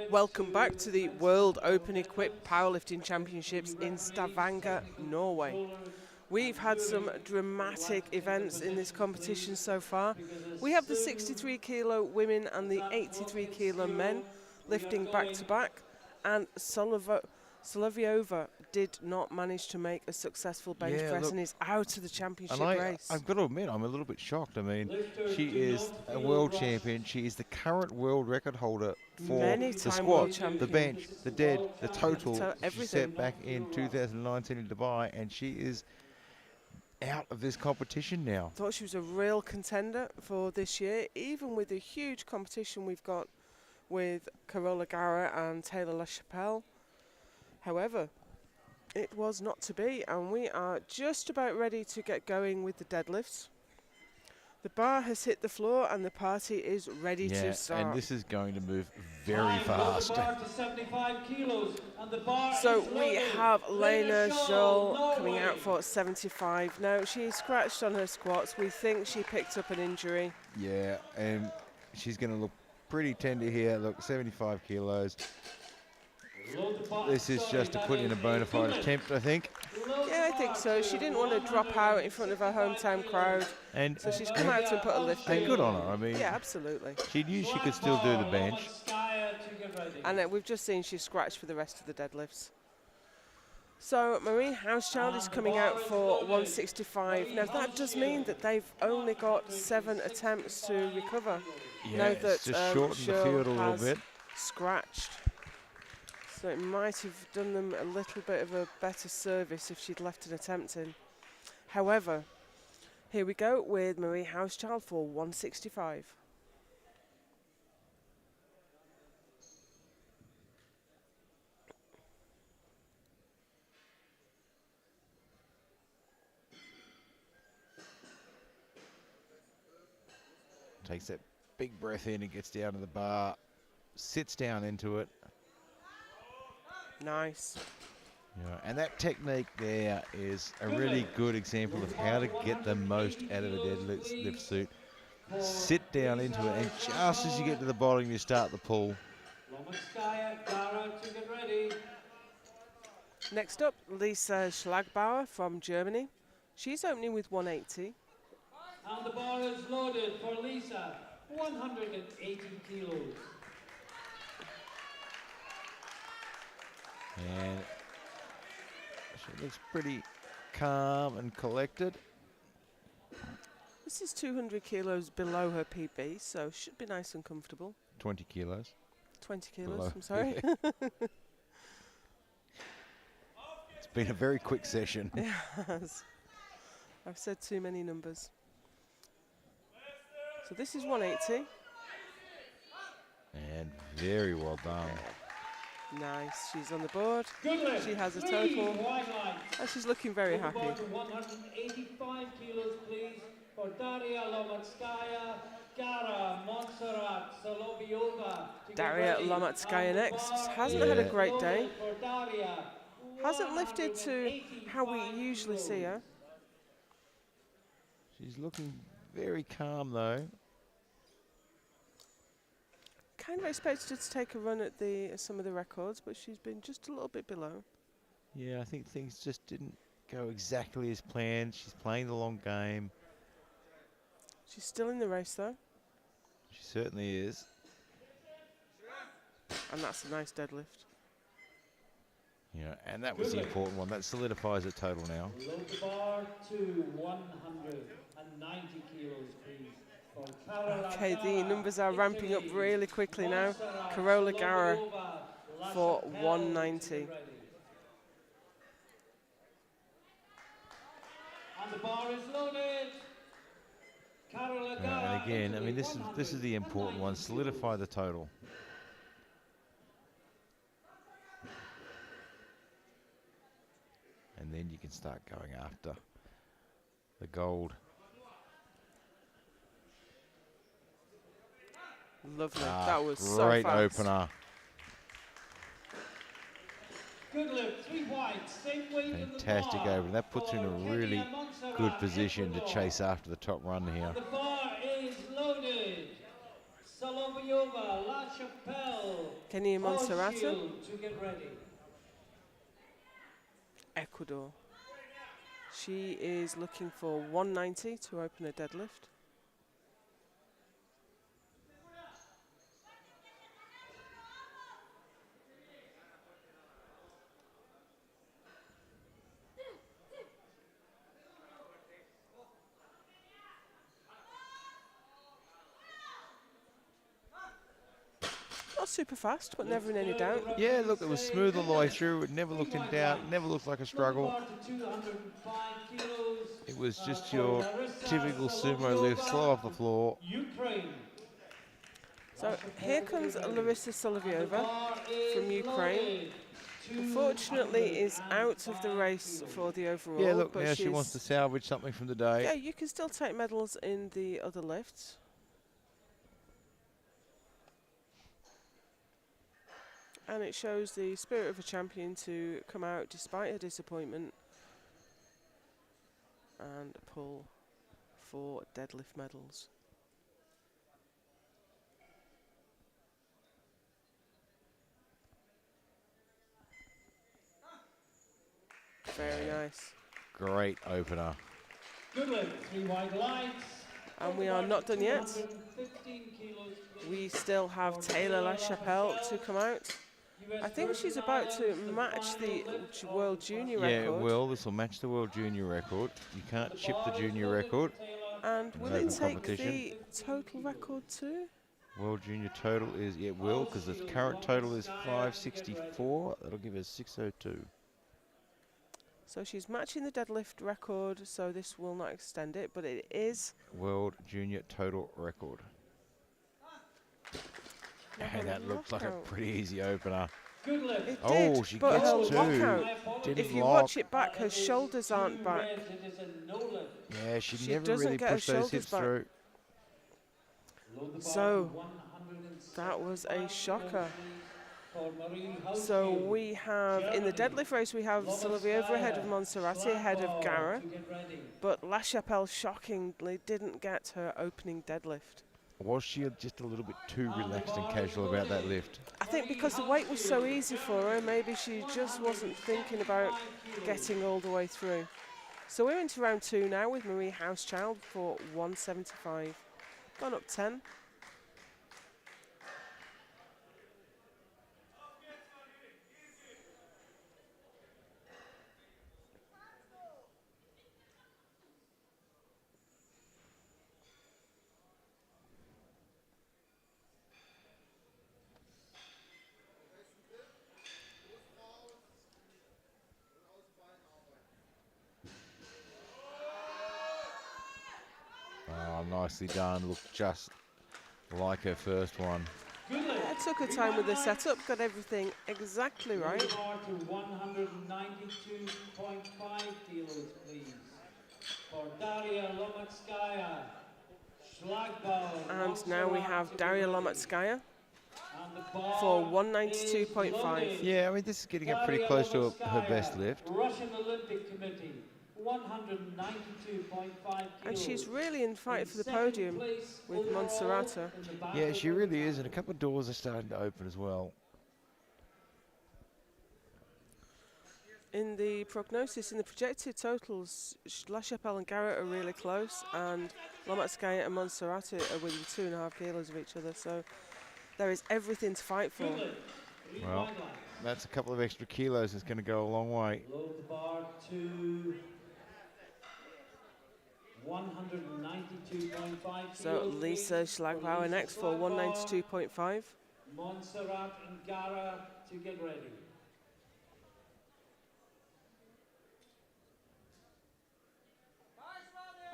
Welcome back to the World Open Equipped Powerlifting Championships in Stavanger, Norway. We've had some dramatic events in this competition so far. We have the 63 kilo women and the 83 kilo men lifting back to back, and Solovyova did not manage to make a successful bench press and is out of the championship race. I've got to admit, I'm a little bit shocked. I mean, she is a world champion. She is the current world record holder for the squat, the bench, the dead, the total. So she set back in 2019 in Dubai, and she is out of this competition now. Thought she was a real contender for this year, even with the huge competition we've got with Carola Gara and Taylor LaChapelle. However, it was not to be, and we are just about ready to get going with the deadlifts. The bar has hit the floor and the party is ready to start. And this is going to move very I've got fast. the bar to 75 kilos, and the bar So is we loaded. have Lena Scholl, Scholl coming Norway. out for 75. Now, she scratched on her squats. We think she picked up an injury. Yeah, and she's going to look pretty tender here. Look, 75 kilos. Load the bar. This is Sorry, just to that put in is a bona fide goodlift. attempt, I think. Load Yeah, I the think bar so. She didn't want to drop out in front of her hometown 165 crowd. And, So she's come out and put a lift and in. good on her. I mean, Yeah, absolutely. she knew she could still do the bench. And we've just seen she scratched for the rest of the deadlifts. So Marie Housechild is coming out for 165. Now that does mean that they've only got 7 attempts to recover. Yeah, now it's that just shortened the Cheryl field a little has bit. scratched. So it might have done them a little bit of a better service if she'd left an attempt in. However, here we go with Marie Housechild for 165. Takes that big breath in and gets down to the bar, sits down into it. Nice. Yeah, and that technique there is a really good example of how to get the most out of a deadlift suit. Sit down into it, and just as you get to the bottom, you start the pull. Next up, Lisa Schlagbauer from Germany. She's opening with 180. And the bar is loaded for Lisa, 180 kilos. And she looks pretty calm and collected. This is 200 kilos below her PB, so should be nice and comfortable. 20 kilos. 20 kilos, Below. I'm sorry. It's been a very quick session. It has. I've said too many numbers. So this is 180. And very well done. Nice. She's on the board. Good lift. She has a Three total. wide lines. And she's looking very Move happy. on to 185 kilos, please, for Daria Lomatskaya, Gara, Montserrat, Solovyova. Daria Lomatskaya next. Hasn't had a great day. For Daria, Hasn't lifted to how we usually see her. She's looking very calm, though. Kind of expected her to take a run at some of the records, but she's been just a little bit below. Yeah, I think things just didn't go exactly as planned. She's playing the long game. She's still in the race though, She certainly is. and that's a nice deadlift. Yeah, and that was the important one. That solidifies the total now. Load the bar to 190 kilos, please. For Carola Okay, the Gara, numbers are ramping up Italy, really quickly now. Montserrat, Carola Gara Solovyova, for LaChapelle 190. to get ready. And the bar is loaded. Carola Gara, And again, I Italy, mean, this is the important one. 190 Solidify the total. And then you can start going after the gold. Lovely. That was so Great fast. opener. Good lift, 3 wide, same weight in the Fantastic bar. opener. That puts her in a For really Kenya Montserrat, good position to Ecuador. chase after the top run here. The bar is loaded. Solovyova, LaChapelle, Kenya Montserrat, Hochschild to get ready. Ecuador. She is looking for 190 to open a deadlift. Not super fast, but never in any doubt. Yeah, look, it was smooth all the way through. It never looked in doubt. Never looked like a struggle. Bar to 205 kilos. It was just For your Larissa typical sumo lift, slow off the floor. Ukraine. So here comes Larissa Solovyova from Ukraine. Unfortunately, is out of the race for the overall. Yeah, look, but now she wants to salvage something from the day. Yeah, you can still take medals in the other lifts. And it shows the spirit of a champion to come out despite her disappointment and pull for deadlift medals. Very nice. Great opener. Good lift, 3 wide lights. And we are not done yet. We still have Taylor LaChapelle to come out. I think she's about to match the World Junior record. Yeah, it will. This will match the World Junior record. You can't chip the Junior record. And will it take the total record too? World Junior total is, yeah, it will, because the current total is 564. That'll give us 602. So she's matching the deadlift record, so this will not extend it, but it is World Junior total record. Hey, that looks like a pretty easy opener. It oh, did, she but gets her two. lockout, if you watch it back, her shoulders aren't back. Yeah, she never doesn't really get her pushed those shoulders hips back. through. So that was a shocker. So we have, in the deadlift race, we have Solovyova ahead of Monserrati, ahead of Gara, but LaChapelle shockingly didn't get her opening deadlift. Was she just a little bit too relaxed and casual about that lift? I think because the weight was so easy for her, maybe she just wasn't thinking about getting all the way through. So we're into round 2 now with Marie Hauschild for 175. Gone up 10. Oh, nicely done. Looked just like her first one. Yeah, it took her time with the setup, got everything exactly right. To 192.5 kilos, please. For Daria Lomatskaya, Schlagbauer. And now we have Daria Lomatskaya for 192.5. Yeah, I mean, this is getting up pretty close to her best lift. Russian Olympic Committee, 192.5 kilos. And she's really in fight for the podium with Monserrata. Yeah, she really is, and a couple of doors are starting to open as well. In the prognosis, in the projected totals, LaChapelle and Garrett are really close, and Lomatskaya and Monserrata are within 2.5 kilos of each other, so there is everything to fight for. Well, that's a couple of extra kilos that's going to go a long way. Load the bar to 192.5 So kilos, Lisa Schlagbauer next for 192.5. Montserrat and Gara to get ready.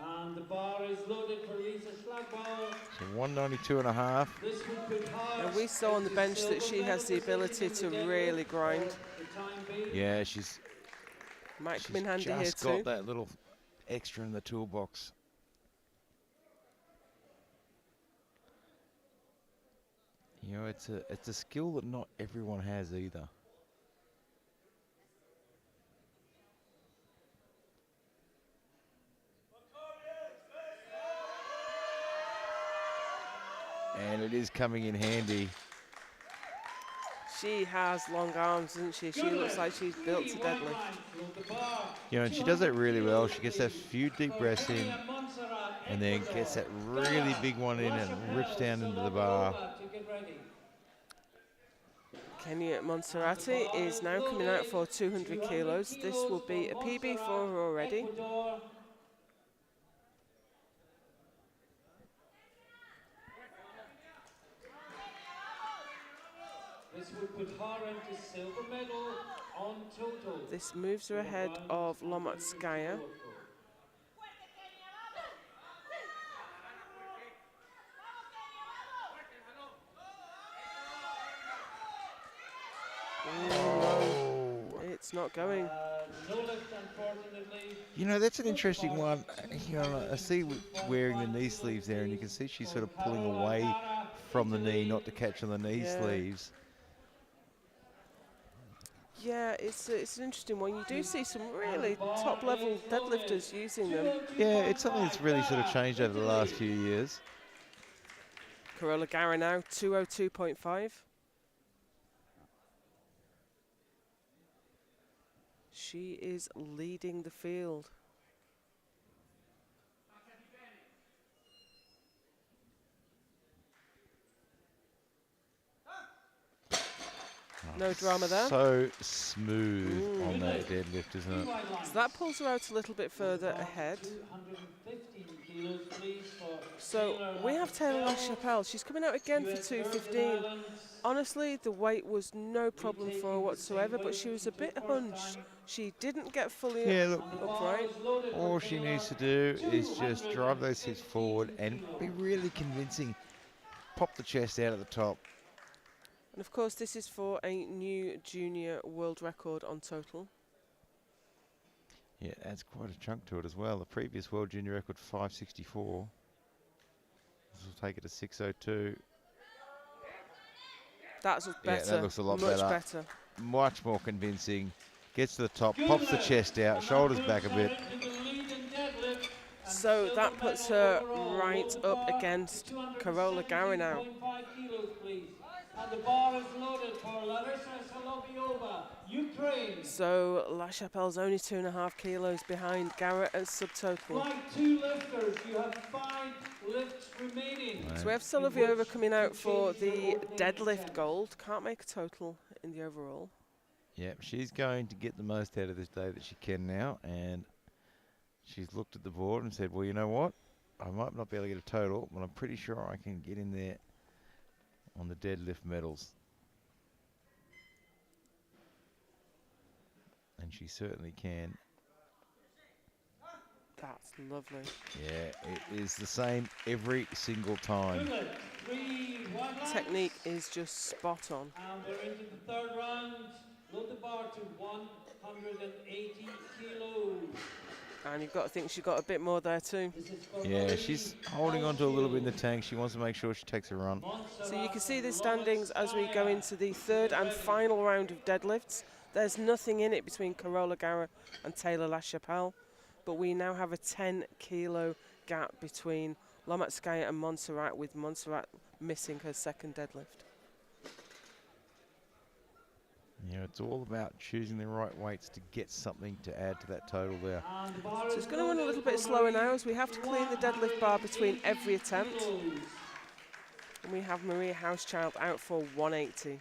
And the bar is loaded for Lisa Schlagbauer. So 192.5. This would put her And we saw on the bench that she has the ability to really grind. Yeah, she's Might come in handy here just too. got that little extra in the toolbox. You know, it's a skill that not everyone has either. And it is coming in handy. She has long arms, doesn't she? She looks like she's built to deadlift. You know, and she does that really well. She gets that few deep breaths in and then gets that really big one in and rips down into the bar. Kenya Monserrati is now coming out for 200 kilos. This will be a PB for her already. This would put her into silver medal on total. This moves her ahead of Lomatskaya. It's not going. No lift, unfortunately. You know, that's an interesting one. You know, I see wearing the knee sleeves there, and you can see she's sort of pulling away from the knee, not to catch on the knee sleeves. Yeah, it's an interesting one. You do see some really top-level deadlifters using them. Yeah, it's something that's really sort of changed over the last few years. Carola Gara now, 202.5. She is leading the field. No drama there. So smooth on that deadlift, isn't it? So that pulls her out a little bit further ahead. So we have Taylor LaChapelle. She's coming out again for 215. Honestly, the weight was no problem for her whatsoever, but she was a bit hunched. She didn't get fully upright. All she needs to do is just drive those hips forward and be really convincing. Pop the chest out at the top. And of course, this is for a new junior world record on total. Yeah, it adds quite a chunk to it as well. The previous world junior record, 564. This will take it to 602. That's better. Yeah, that looks a lot better. Much more convincing. Gets to the top, pops the chest out, shoulders back a bit. So that puts her right up against Carola Gara now. And the bar is loaded for Larissa Solovyova, Ukraine. So LaChapelle's only 2.5 kilos behind Gara at subtotal. Like 2 lifters, you have 5 lifts remaining. So we have Solovyova coming out for the deadlift gold. Can't make a total in the overall. Yeah, she's going to get the most out of this day that she can now, and she's looked at the board and said, well, you know what? I might not be able to get a total, but I'm pretty sure I can get in there on the deadlift medals. And she certainly can. That's lovely. Yeah, it is the same every single time. Technique is just spot on. And we're into the 3rd round. Load the bar to 180 kilos. And you've got to think she's got a bit more there too. Yeah, she's holding on to a little bit in the tank. She wants to make sure she takes a run. So you can see the standings as we go into the 3rd and final round of deadlifts. There's nothing in it between Carola Gara and Taylor LaChapelle, but we now have a 10 kilo gap between Lomatskaya and Montserrat, with Montserrat missing her 2nd deadlift. Yeah, it's all about choosing the right weights to get something to add to that total there. So it's going to run a little bit slower now, as we have to clean the deadlift bar between every attempt. And we have Maria Hauschild out for 180.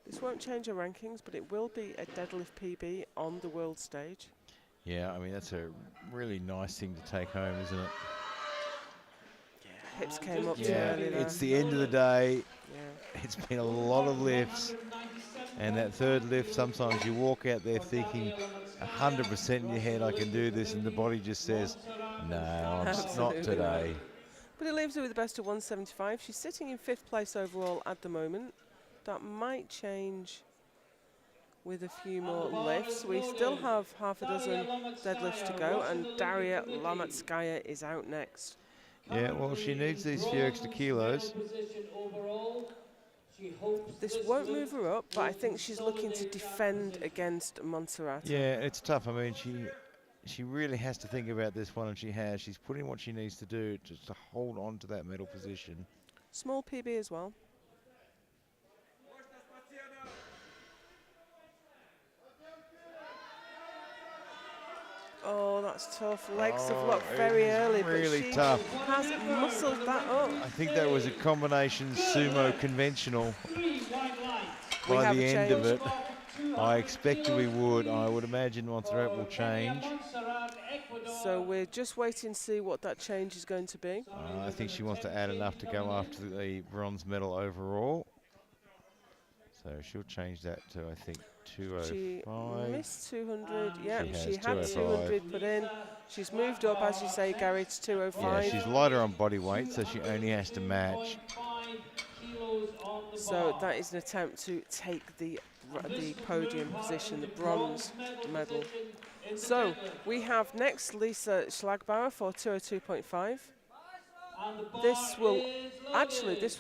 This won't change her rankings, but it will be a deadlift PB on the world stage. Yeah, I mean, that's a really nice thing to take home, isn't it? Yeah, hips came up too early there. It's the end of the day. Yeah. It's been a lot of lifts. And that 3rd lift, sometimes you walk out there thinking 100% in your head, I can do this, and the body just says, no, I'm not today. But it leaves her with the best of 175. She's sitting in 5th place overall at the moment. That might change with a few more lifts. We still have half a dozen deadlifts to go, and Daria Lomatskaya is out next. Yeah, well, she needs these few extra kilos. This won't move her up, but I think she's looking to defend against Montserrat. Yeah, it's tough. I mean, she really has to think about this one, and she has. She's putting what she needs to do just to hold on to that medal position. Small PB as well. Oh, that's tough. Legs have locked very early, really but she tough. has muscled that up. I think that was a combination sumo conventional by the end of it. I expected we would. I would imagine Montserrat will change. So we're just waiting to see what that change is going to be. I think she wants to add enough to go after the bronze medal overall. So she'll change that to, I think, 205. She missed 200. Yeah, she had 205. 200 put in. She's moved up, as you say, Gary, to 205. Yeah, she's lighter on body weight, so she only has to match. So that is an attempt to take the podium position, the bronze medal. So we have next Lisa Schlagbauer for 202.5. This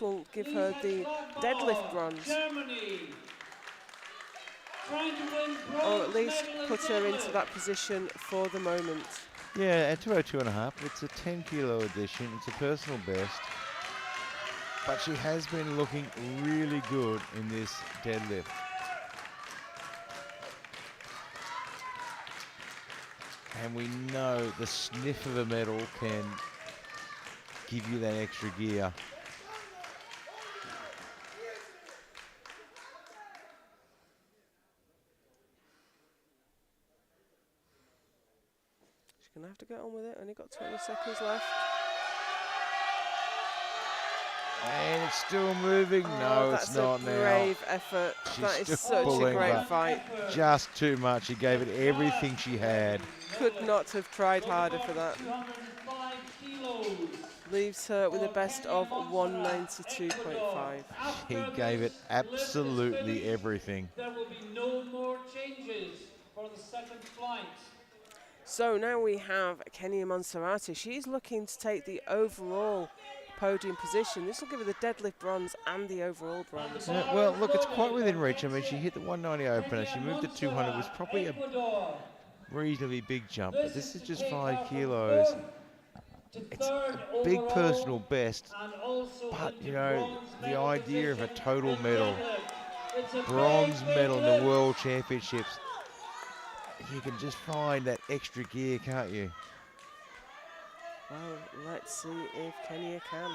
will give her the deadlift bronze, or at least put her into that position for the moment. Yeah, at 202.5, it's a 10-kilo addition. It's a personal best. But she has been looking really good in this deadlift. And we know the sniff of a medal can give you that extra gear. She's going to have to get on with it. Only got 20 seconds left. And it's still moving. No, it's not now. That's a brave effort. That is such a great fight. Just too much. She gave it everything she had. Could not have tried harder for that. Leaves her with a best of 192.5. She gave it absolutely everything. There will be no more changes for the second flight. So now we have Kenya Monserrate. She's looking to take the overall podium position. This will give her the deadlift bronze and the overall bronze. Yeah, well, look, it's quite within reach. I mean, she hit the 190 opener. She moved to 200. It was probably a reasonably big jump, but this is just 5 kilos. It's a big personal best, but, you know, the idea of a total medal, bronze medal in the World Championships, you can just find that extra gear, can't you? Well, let's see if Kenya can.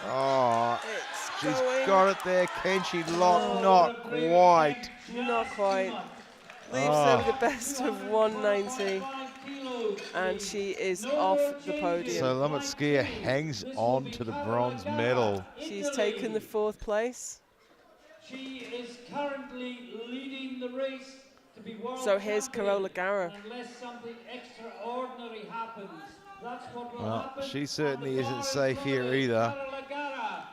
Oh, she's got it there. Can she lock? Not quite. Not quite. Leaves her with the best of 190. And she is off the podium. So Lamotskia hangs on to the bronze medal. She's taken the 4th place. She is currently leading the race to be world So here's champion, Carola Gara. Unless something extraordinary happens. That's what will Well, happen. she certainly isn't safe here either.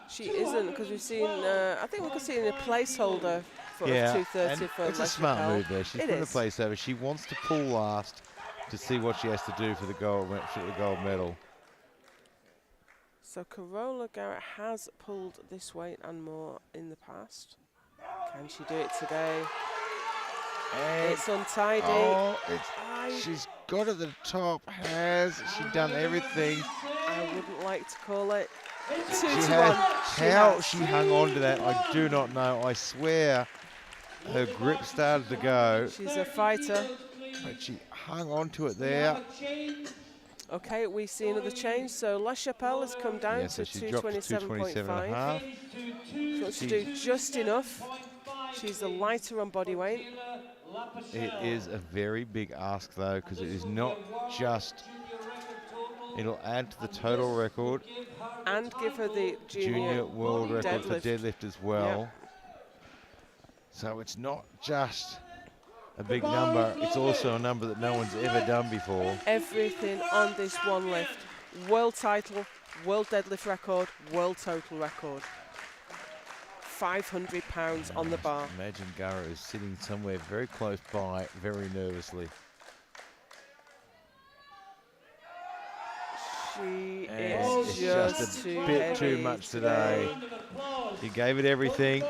She isn't, because we've seen, I think we've seen a placeholder for 230 for it's a Leslie smart Pell. move there. She's put a placeover. She wants to pull last to see what she has to do for the gold medal. So Carola Garrett has pulled this weight and more in the past. Can she do it today? And it's untidy. Oh, she's got at the top. Has she done everything? I wouldn't like to call it. 2 She to has. 1. How she hung on to that, I do not know. I swear her grip started to go. She's a fighter. But she hung on to it there. Okay, we see another change. So La Chapelle has come down to 227.5. She wants to do just enough. She's a lighter on body weight. It is a very big ask, though, because it is not just... It'll add to the total record. And give her the junior world record for deadlift as well. Yep. So it's not just a big number, it's also a number that no one's ever done before. Everything on this one lift. World title, world deadlift record, world total record. 500 pounds on the bar. Imagine Gara is sitting somewhere very close by, very nervously. She is just a bit too much today. She gave it everything.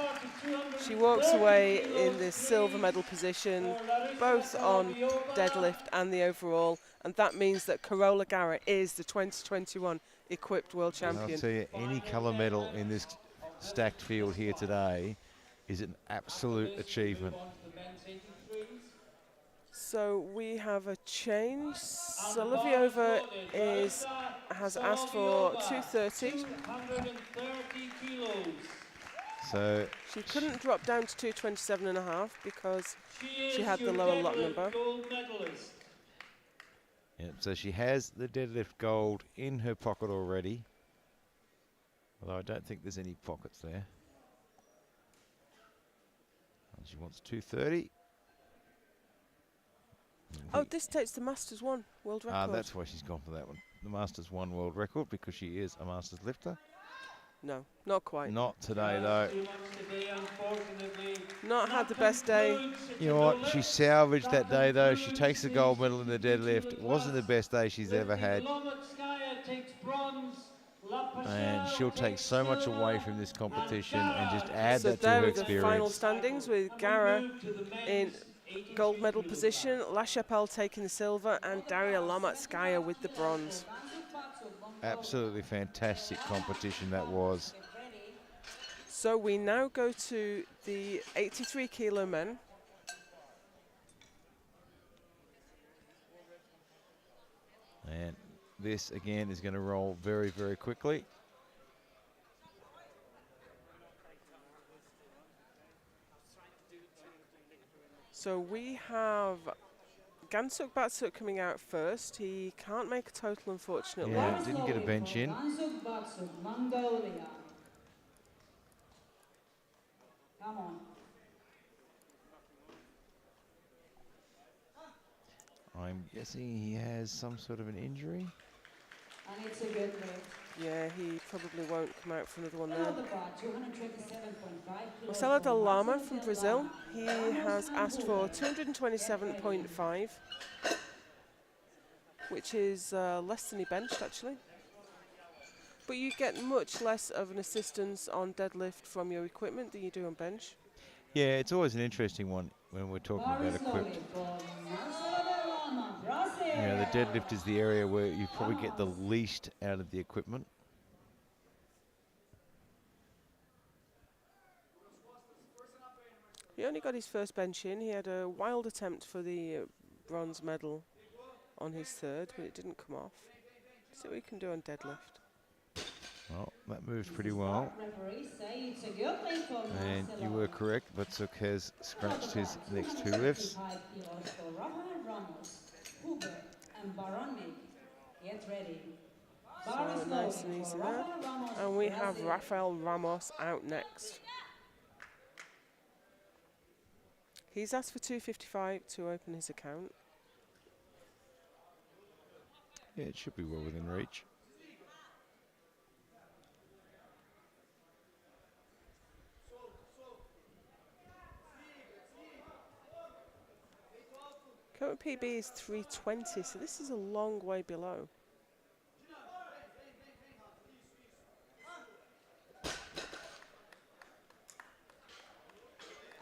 She walks away in the silver medal position, both on deadlift and the overall, and that means that Carola Gara is the 2021 equipped world champion. I'll tell you, any colour medal in this stacked field here today is an absolute achievement. So we have a change. Solovyova has asked for 230. So She couldn't drop down to 227.5 because she is had the your lower lot deadlift number. gold medalist. yeah, so she has the deadlift gold in her pocket already. Although I don't think there's any pockets there. And she wants 230. Oh, this takes the Masters 1 world record. That's why she's gone for that one. The Masters 1 world record, because she is a Masters lifter. No, not quite. Not today, though. Too much today, unfortunately. Not had the best day. You know what? She salvaged that day, though. She takes the gold medal in the deadlift. It wasn't the best day she's ever had. And she'll take so much away from this competition and just add So that to there her are the final experience. standings with Gara in gold medal position, LaChapelle taking the silver, and Daria Lomatskaya with the bronze. Absolutely fantastic competition that was. So we now go to the 83 kilo men. And this, again, is going to roll very, very quickly. So we have Gansuk Batsuk coming out first. He can't make a total, unfortunately. Yeah, didn't get a bench in. Gansuk Batsuk, Mongolia. Come on. I'm guessing he has some sort of an injury. And it's a good lift. Yeah, he probably won't come out for another one there. Another bar, 227.5 kilos. Marcelo Del Lama from Brazil. He has asked for 227.5, which is less than he benched, actually. But you get much less of an assistance on deadlift from your equipment than you do on bench. Yeah, it's always an interesting one when we're talking about equipped. Yeah, the deadlift is the area where you probably get the least out of the equipment. He only got his first bench in. He had a wild attempt for the bronze medal on his third, but it didn't come off. See what we can do on deadlift. Well, that moved pretty well. And you were correct, Batsuk has scratched his next two lifts. So nice and easy there. And we have Rafael Ramos out next. He's asked for 255 to open his account. Yeah, it should be well within reach. Current PB is 320, so this is a long way below.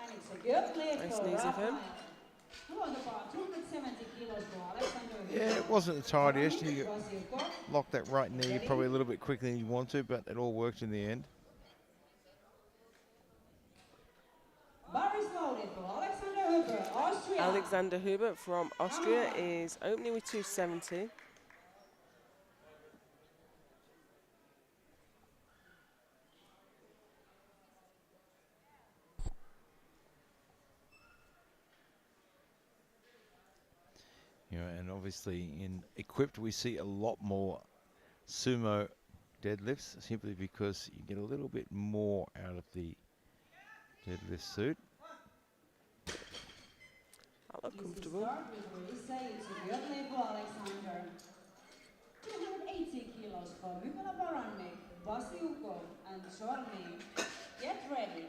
And it's a good lift Nice for and easy of him. Rafael. 270 kilos for Alexander. Yeah, it wasn't the tidiest. He locked that right knee probably a little bit quicker than you want to, but it all worked in the end. Bar is loaded for Alexander Huber, Austria. Alexander Huber from Austria is opening with 270. You know, and obviously in equipped we see a lot more sumo deadlifts simply because you get a little bit more out of the deadlift suit. That looked comfortable. Start with Risa, it's a good lift for Alexander. 280 kilos for Mikola Baranek, Basiuko, and Sormi. Get ready.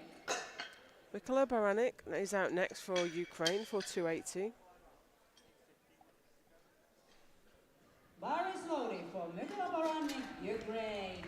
Mikola Baranek is out next for Ukraine for 280. Bar is loaded for Mikola Baranek, Ukraine.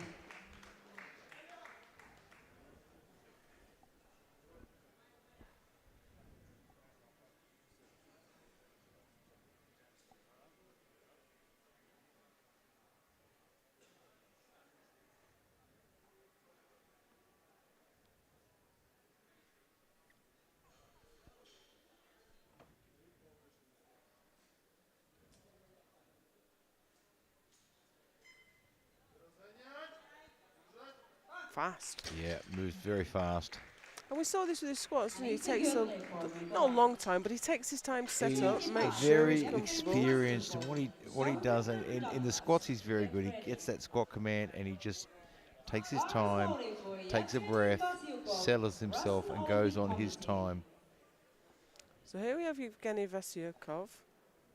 fast. Yeah, moves very fast. And we saw this with his squats, didn't he? He It's a takes good a, leg for me, not a boy. long time, but he takes his time to set up, He's make sure he's very comfortable. experienced, and what he does in the squats, he's very good. He gets that squat command, and he just takes his time, takes a breath, settles himself, and goes on his time. So here we have Evgeny Vasyukov.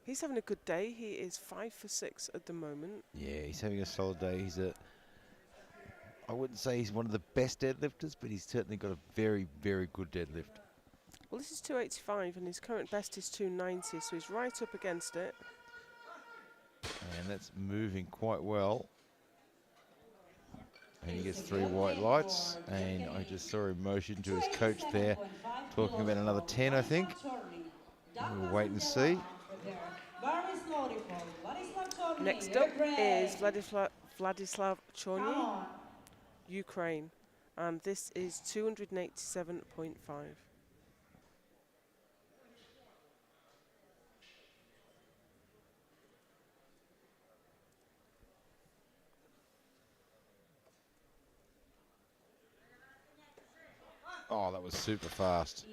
He's having a good day. He is 5 for 6 at the moment. Yeah, he's having a solid day. I wouldn't say he's one of the best deadlifters, but he's certainly got a very, very good deadlift. Well, this is 285, and his current best is 290, so he's right up against it. And that's moving quite well. And he gets 3 white lights, and I just saw him motion to his coach there, talking about another 10, I think. We'll wait and see. Next up is Vladislav Chorny, Ukraine, and this is 287.5. Oh, that was super fast.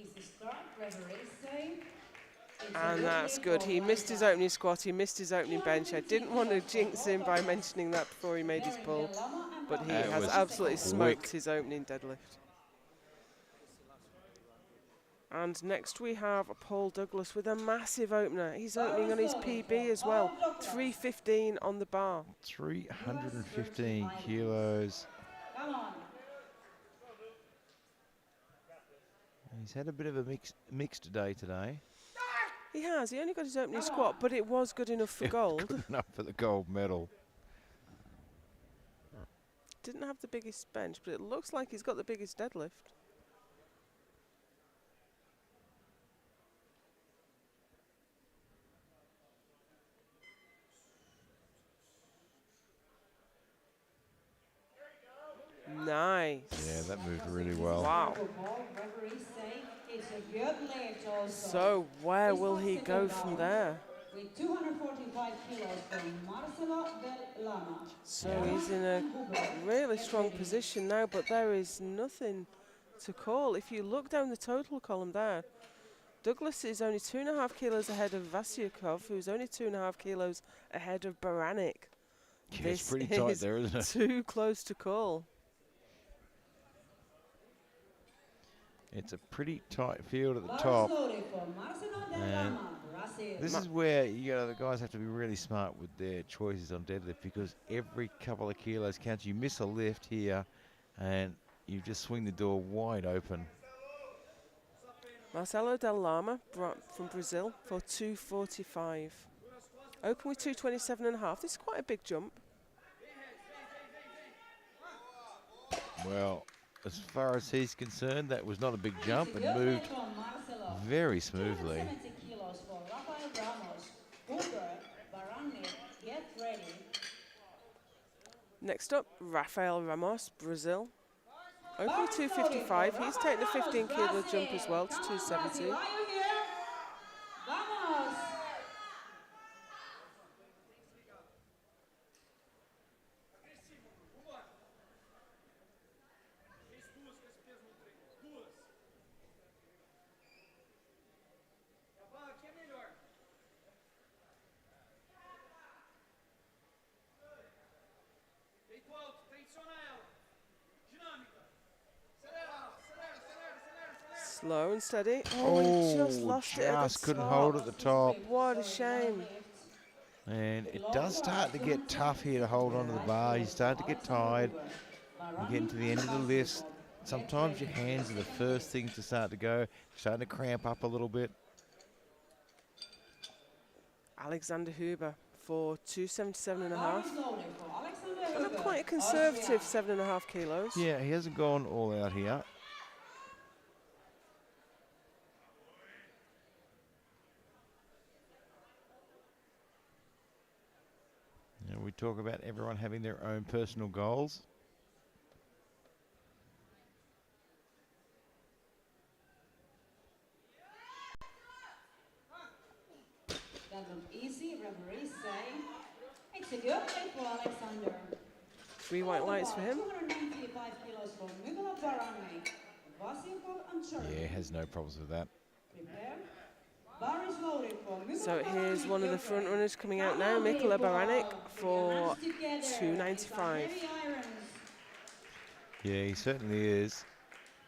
And that's good. He missed his opening squat, he missed his opening bench. I didn't want to jinx him by mentioning that before he made his pull, but he That has was absolutely smoked quick. his opening deadlift. And next we have Paul Douglas with a massive opener. He's opening on his PB as well. 315 on the bar. 315 kilos. Come on. He's had a bit of a mixed day today. He has. He only got his opening squat, but it was good enough for gold. Good enough for the gold medal. Didn't have the biggest bench, but it looks like he's got the biggest deadlift. Nice. Yeah, that moved really well. Wow. So where will he go from there? With 245 kilos from Marcelo del Lama. So he's in a really strong position now, but there is nothing to call. If you look down the total column there, Douglas is only 2.5 kilos ahead of Vasyukov, who's only 2.5 kilos ahead of Baranek. Yeah, it's pretty tight there, isn't it? Too close to call. It's a pretty tight field at the top. And this is where the guys have to be really smart with their choices on deadlift, because every couple of kilos counts. You miss a lift here and you just swing the door wide open. Marcelo del Lama from Brazil for 245. Open with 227.5. This is quite a big jump. Well, as far as he's concerned, that was not a big jump. It moved very smoothly. Next up, Rafael Ramos, Brazil. Open with 255. He's taken a 15 kilo jump as well to 270. Slow and steady. Oh, he just lost it at the couldn't top. hold at the top. What a shame. And it does start to get tough here to hold onto the bar. You start to get tired. You're getting to the end of the lifts. Sometimes your hands are the first thing to start to go. You're starting to cramp up a little bit. Alexander Huber for 277.5. And a quite a conservative 7.5 kilos. Yeah, he hasn't gone all out here. We talk about everyone having their own personal goals. That looked easy, referees say. It's a good play for Alexander. 3 white lights for him. 295 kilos for Mikola Barani, Vasilkov and Cherny. Yeah, has no problems with that. Prepare. Bar is loaded for Mikola So here's Barani, one of the get front ready. runners coming out Come now, on, Mikola people. Baranek Put your for hands together. 295. It's a heavy irons. Yeah, he certainly is.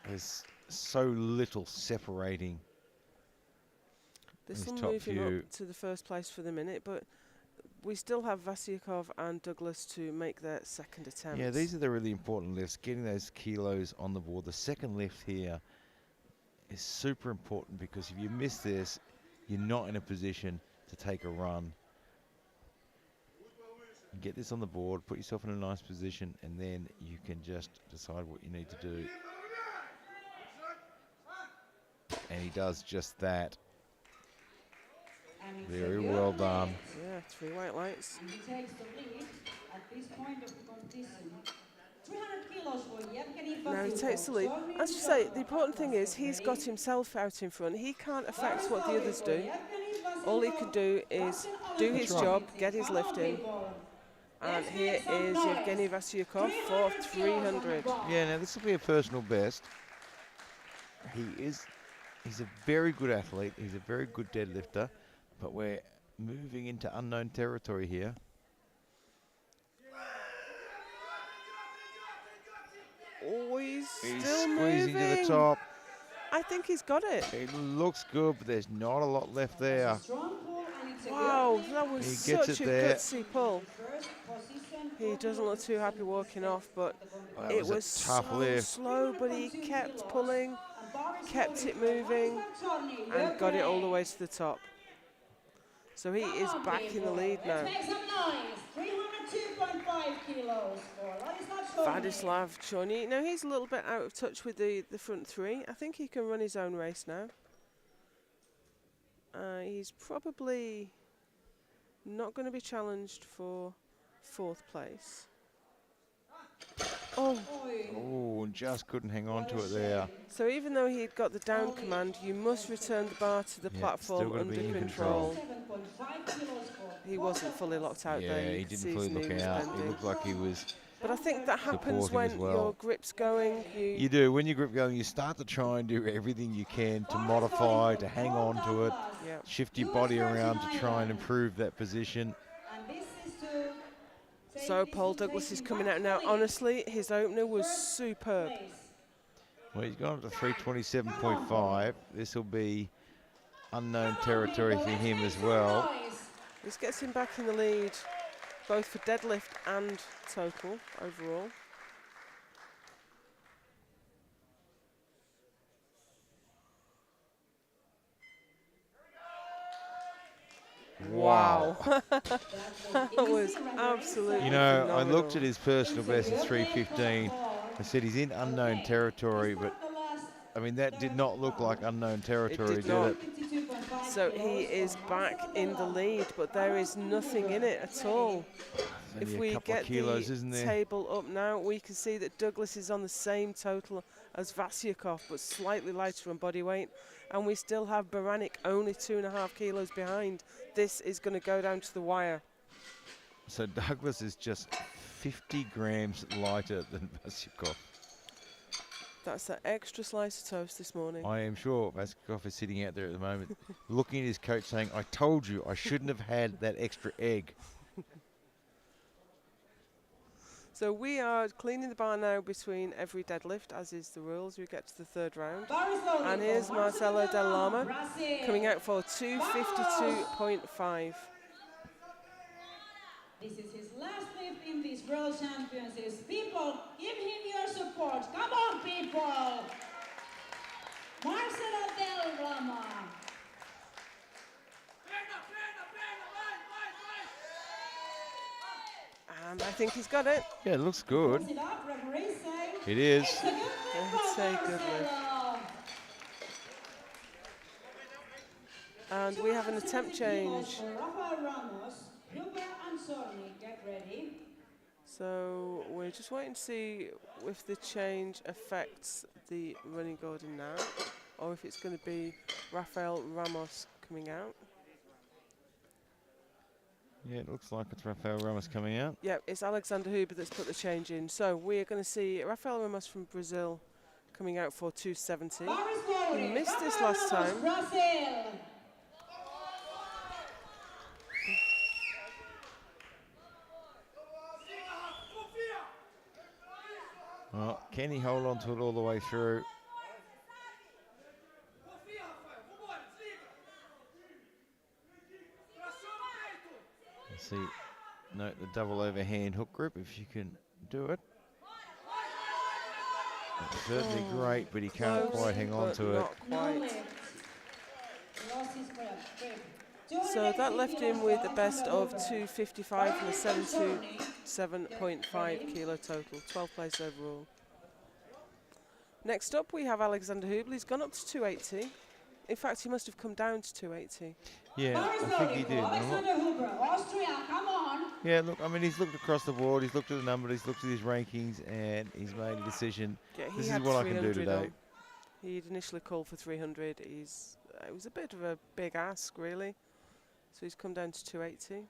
There's so little separating This his will top move him few. up to the first place for the minute, but we still have Vasyakov and Douglas to make their second attempt. Yeah, these are the really important lifts, getting those kilos on the board. The second lift here is super important because if you miss this, you're not in a position to take a run. You get this on the board, put yourself in a nice position, and then you can just decide what you need to do. And he does just that. And it's Very a good well lift. done. Yeah, 3 white lights. And he takes the lead at this point of the competition. 300 kilos for Yevgeny Now he Vasilkov. takes the lead. Sorry, As you say, the important thing is he's got himself out in front. He can't affect what the others do. All he can do is do his job, get his lift in. And here is Yevgeny Vasyakov for 300. Yeah, now this will be a personal best. He's a very good athlete. He's a very good deadlifter, but we're moving into unknown territory here. Oh, he's He's still squeezing moving. to the top. I think he's got it. It looks good, but there's not a lot left there. Wow, that was He gets such it a there. gutsy pull. He doesn't look too happy walking off, but That it was a was tough so lift. slow, but he kept pulling, kept it moving, and got it all the way to the top. So he is back in the lead now. Let's make some noise. 302.5 kilos for Ladislav Vladislav Chorny. Chorny. Now he's a little bit out of touch with the front three. I think he can run his own race now. He's probably not going to be challenged for 4th place. Oh, Oh, and just couldn't hang on to it there. so even though he'd got the down command, you must return the bar to the Yeah, platform still gotta be under in control. 7.5 kilos for He wasn't fully locked out there. Yeah, You he could didn't see fully his knee look was out. He bending. looked like he was. But I think that happens supporting when as well. your grip's going. You do. When you grip going, you start to try and do everything you can to modify, to hang on to it, Yeah. shift your body around to try and improve that position. And this is to take So this Paul to Douglas take is him coming back out to now. the lead. Honestly, his opener was superb. Place. Well, he's gone up to 327.5. This will be unknown territory for him as well. This gets him back in the lead, both for deadlift and total overall. Wow. That was absolutely You know, I phenomenal. looked at his personal best in 315. I said he's in unknown territory, but I mean, that did not look like unknown territory, did did not. it? So he is back in the lead, but there is nothing in it at all. There's If only a we couple of get kilos, the isn't there? table up now, we can see that Douglas is on the same total as Vasyakov, but slightly lighter on body weight. And we still have Baranik only 2.5 kilos behind. This is going to go down to the wire. So Douglas is just 50 grams lighter than Vasyakov. That's that extra slice of toast this morning. I am sure Vasyakov is sitting out there at the moment, looking at his coach saying, I told you I shouldn't have had that extra egg. So we are cleaning the bar now between every deadlift, as is the rules. We get to the 3rd round. And here's Marcelo Del Lama coming out for 252.5. This is his last lift in these World Championships. People, give him your support. Come on, people! Marcelo Del Lama. And I think he's got it. Yeah, it looks good. Pulls it up, referees say. It is. It's a good lift It's from a good lift. Marcelo. And we have an attempt 270 kilos change. for Rafael Ramos. Ruben and Sorny, get ready. So we're just waiting to see if the change affects the running Gordon now, or if it's going to be Rafael Ramos coming out. Yeah, it looks like it's Rafael Ramos coming out. Yeah, it's Alexander Huber that's put the change in. So we're going to see Rafael Ramos from Brazil coming out for 270. He missed this last time. Brazil. Well, can he hold on to it all the way through? Let's see. Note the double overhand hook grip if you can do it. It's certainly great, but he can't quite hang on to it. Not quite. So that left him with a best of 255 and a 7.5 kilo total, 12th place overall. Next up we have Alexander Hubel. He's gone up to 280. In fact, he must have come down to 280. Yeah, I think he did. Alexander Huber, Austria, come on. Yeah, look, I mean, he's looked across the board, he's looked at the numbers, he's looked at his rankings, and he's made a decision. Yeah, This is what I can do today. He'd initially called for 300. It was a bit of a big ask, really. So he's come down to 280.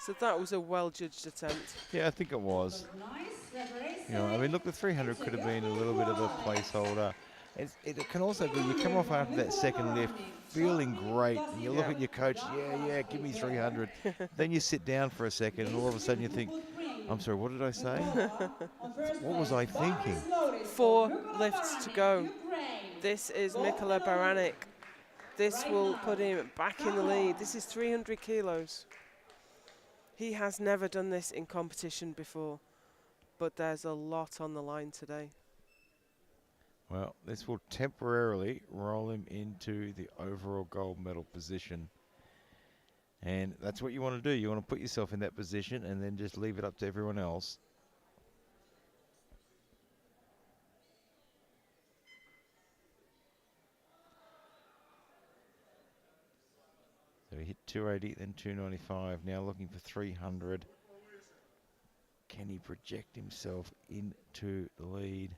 So that was a well-judged attempt. Yeah, I think it was. You know, I mean, look, the 300 could have been a little bit of a placeholder. It can also be you come off after that second lift feeling great, and you look at your coach, yeah, give me 300. Then you sit down for a second, and all of a sudden you think, I'm sorry, what did I say? What was I thinking? 4 lifts to go. This is Mikola Baranek. This will put him back in the lead. This is 300 kilos. He has never done this in competition before, but there's a lot on the line today. Well, this will temporarily roll him into the overall gold medal position. And that's what you want to do. You want to put yourself in that position and then just leave it up to everyone else. So he hit 280, then 295. Now looking for 300. Can he project himself into the lead?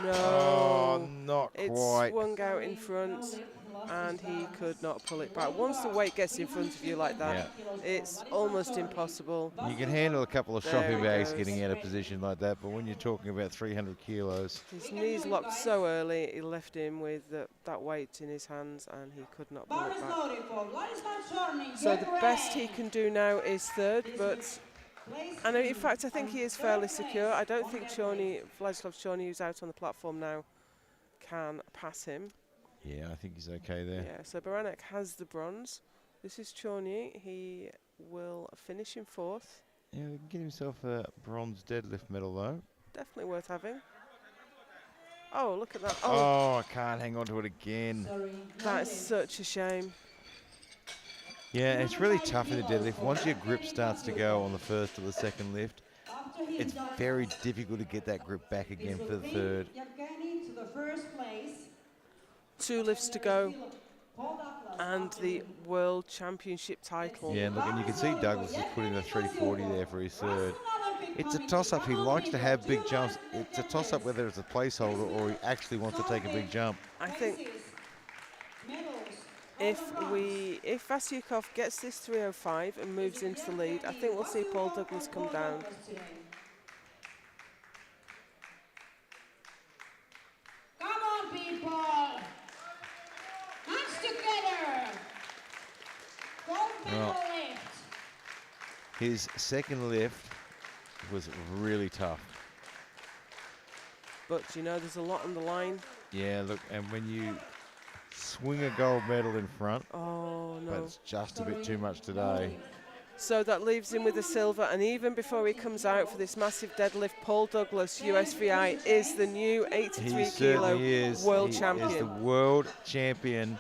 No, oh, not it quite. swung out in front and he could not pull it back. Once the weight gets in front of you like that, it's almost impossible. You can handle a couple of There shopping he bags goes. getting out of position like that, but when you're talking about 300 kilos, His knees locked so early, it left him with that weight in his hands and he could not pull it back. So the best he can do now is third, but and in fact I think he is fairly secure. I don't think Vladislav Chorny, who's out on the platform now, can pass him. yeah, I think he's okay there. Yeah, so Baranek has the bronze. This is Chorny. He will finish in 4th. Yeah, he can get himself a bronze deadlift medal though. Definitely worth having. Oh, look at that. Oh, I can't hang on to it again. That is such a shame. Yeah, it's really tough in the deadlift. Once your grip starts to go on the first or the second lift, it's very difficult to get that grip back again for the third. 2 lifts to go and the World Championship title. Yeah, look, and you can see Douglas is putting the 340 there for his third. It's a toss-up. He likes to have big jumps. It's a toss-up whether it's a placeholder or he actually wants to take a big jump. I think if Vasyukov gets this 305 and moves into the lead, I think we'll see Paul Douglas come down. Come on, people! Hands together! Gold medal lift! His second lift was really tough. But you know, there's a lot on the line. Yeah, look, and when you swing a gold medal in front, Oh but no. it's just a bit too much today. So that leaves him with a silver, and even before he comes out for this massive deadlift, Paul Douglas, USVI, is the new 83 He kilo certainly is. world He champion. is the world champion,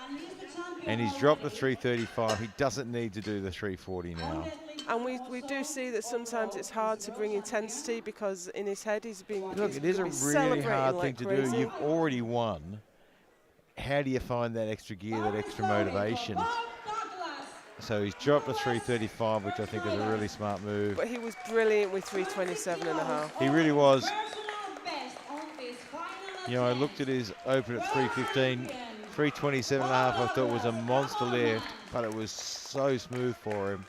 and he's dropped the 335. He doesn't need to do the 340 now. And we do see that sometimes it's hard to bring intensity because in his head he's being. Look, he's it is a gonna be really celebrating hard like thing to crazy. do. You've already won. How do you find that extra gear, that extra motivation? So he's dropped a 335, which I think is a really smart move. But he was brilliant with 327 and a half. He really was. Personal best on this final You know, I looked at his open at 315, 327 and a half. I thought was a monster lift, but it was so smooth for him.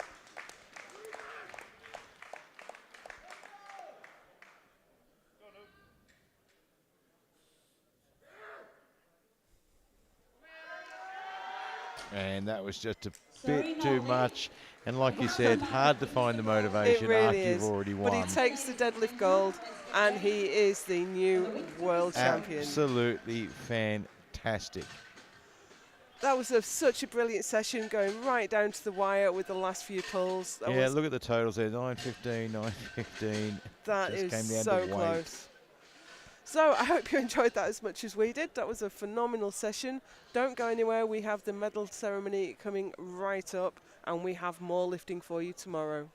And that was just a bit too much. And like you said, hard to find the motivation It really after is. you've already But won. he takes the deadlift gold, and he is the new world champion. Absolutely fantastic. That was such a brilliant session, going right down to the wire with the last few pulls. Yeah, look at the totals there, 9:15, 9:15. That Just is came down so to weight. close. So I hope you enjoyed that as much as we did. That was a phenomenal session. Don't go anywhere. We have the medal ceremony coming right up, and we have more lifting for you tomorrow.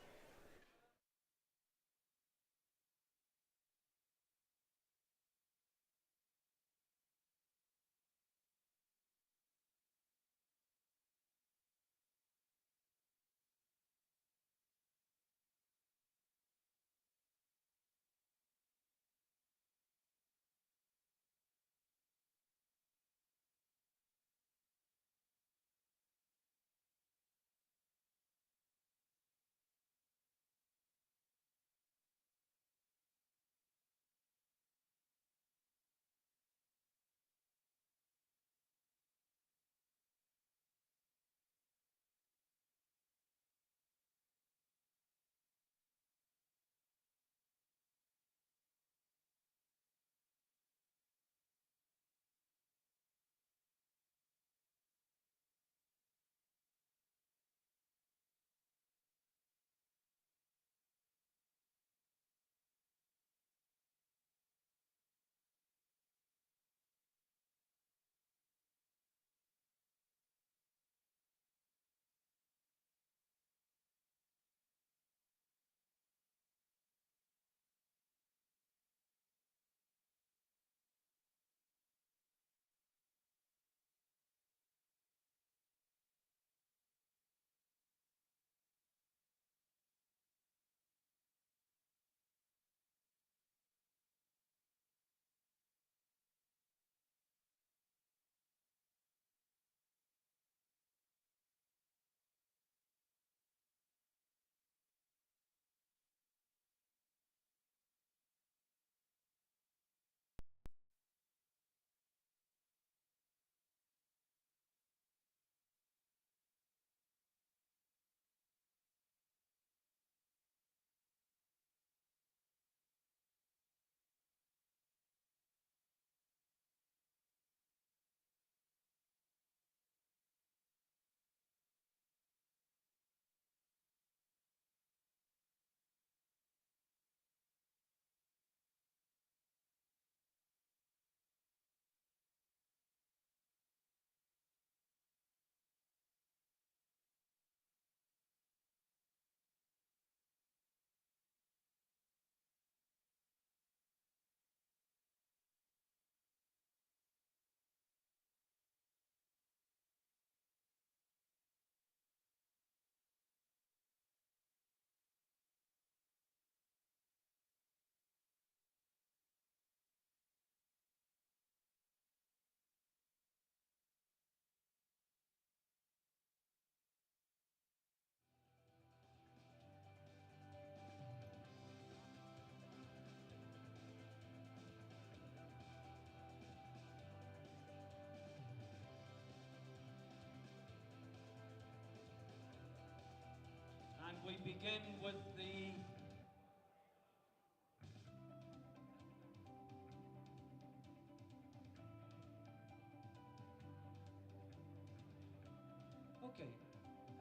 And we begin with the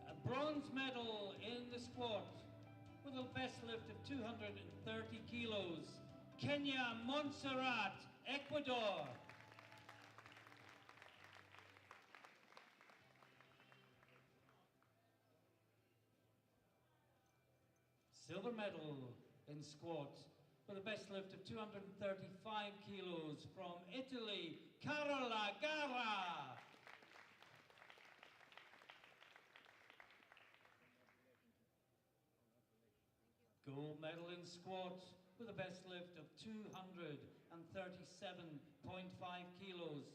a bronze medal in the squat with a best lift of 230 kilos. Kenya, Montserrat, Ecuador. Silver medal in squat with a best lift of 235 kilos from Italy, Carola Gara. Gold medal in squat with a best lift of 237.5 kilos.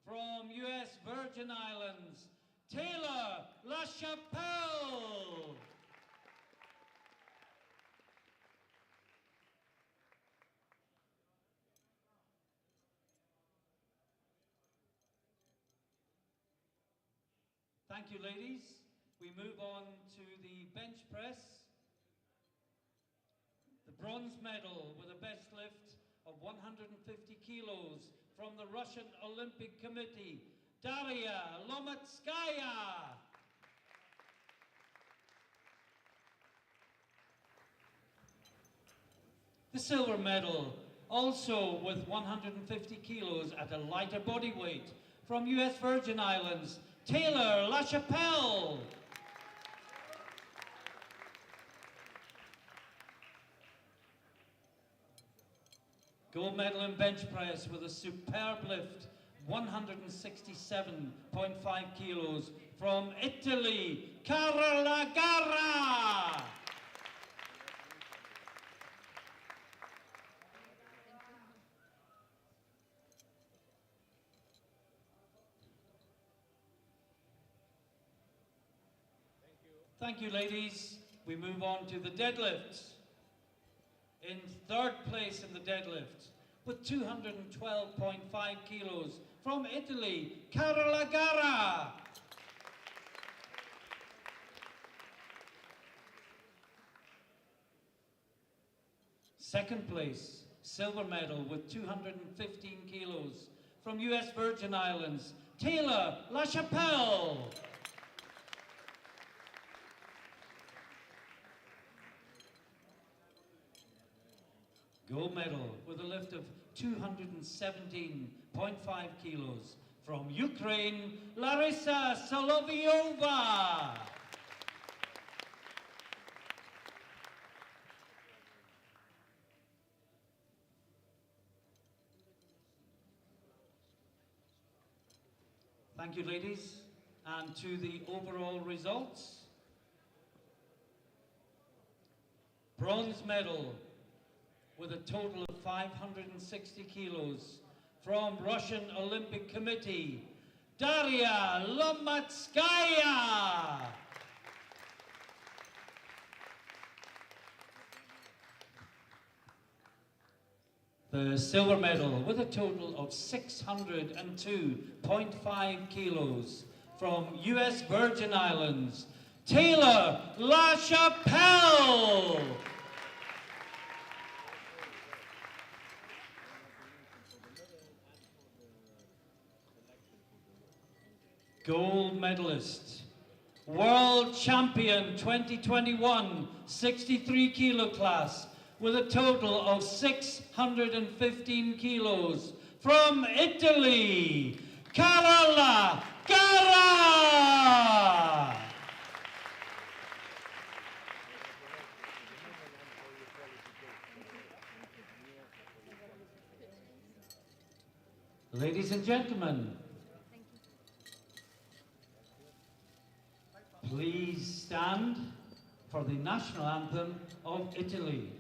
From US Virgin Islands, Taylor LaChapelle. Thank you, ladies. We move on to the bench press. The bronze medal with a best lift of 150 kilos from the Russian Olympic Committee, Daria Lomatskaya. The silver medal, also with 150 kilos at a lighter body weight, from US Virgin Islands, Taylor LaChapelle. Gold medal in bench press with a superb lift, 167.5 kilos, from Italy, Carola Garra. Thank you, ladies. We move on to the deadlift. In third place in the deadlift, with 212.5 kilos, from Italy, Carola Garra. Second place, silver medal with 215 kilos, from US Virgin Islands, Taylor LaChapelle. Gold medal with a lift of 217.5 kilos, from Ukraine, Larissa Solovyova. Thank you, ladies. And to the overall results. Bronze medal with a total of 560 kilos, from Russian Olympic Committee, Daria Lomatskaya. The silver medal with a total of 602.5 kilos, from US Virgin Islands, Taylor LaChapelle. Gold medalist, world champion 2021, 63 kilo class, with a total of 615 kilos, from Italy, Carola Garra. Ladies and gentlemen, please stand for the national anthem of Italy.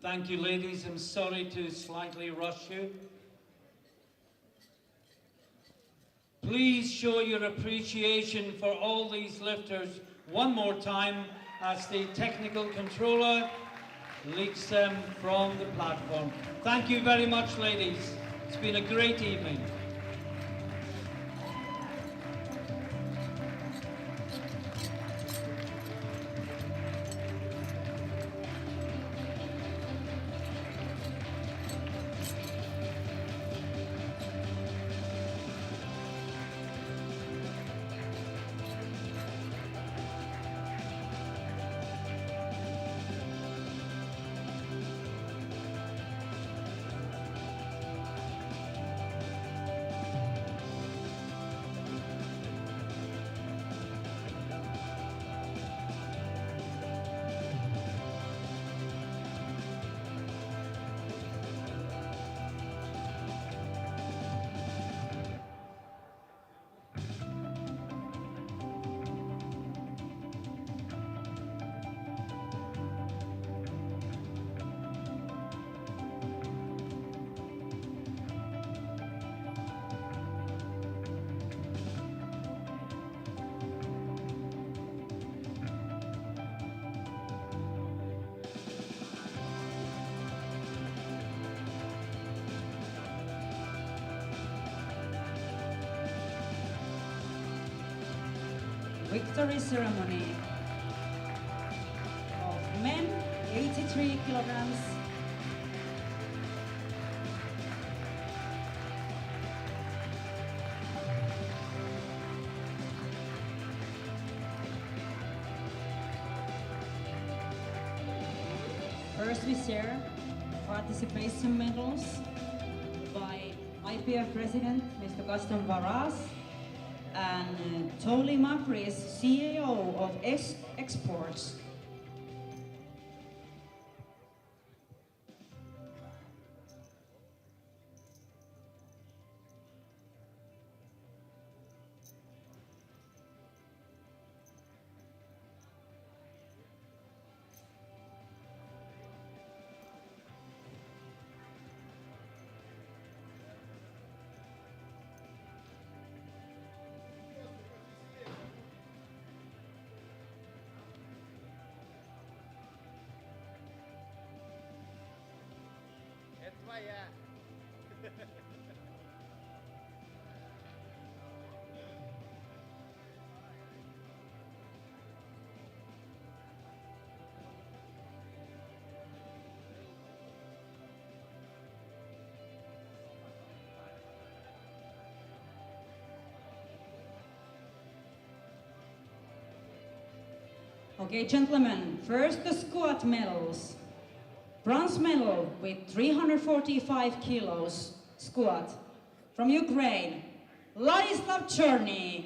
Thank you, ladies. I'm sorry to slightly rush you. Please show your appreciation for all these lifters one more time as the technical controller leads them from the platform. Thank you very much, ladies. It's been a great evening. Victory ceremony of men 83 kilograms. First we share participation medals by IPF President Mr. Gaston Varas and Toli Macris, CEO of Exports. Okay, gentlemen, first the squat medals. Bronze medal with 345 kilos squat from Ukraine, Ladislav Cherny.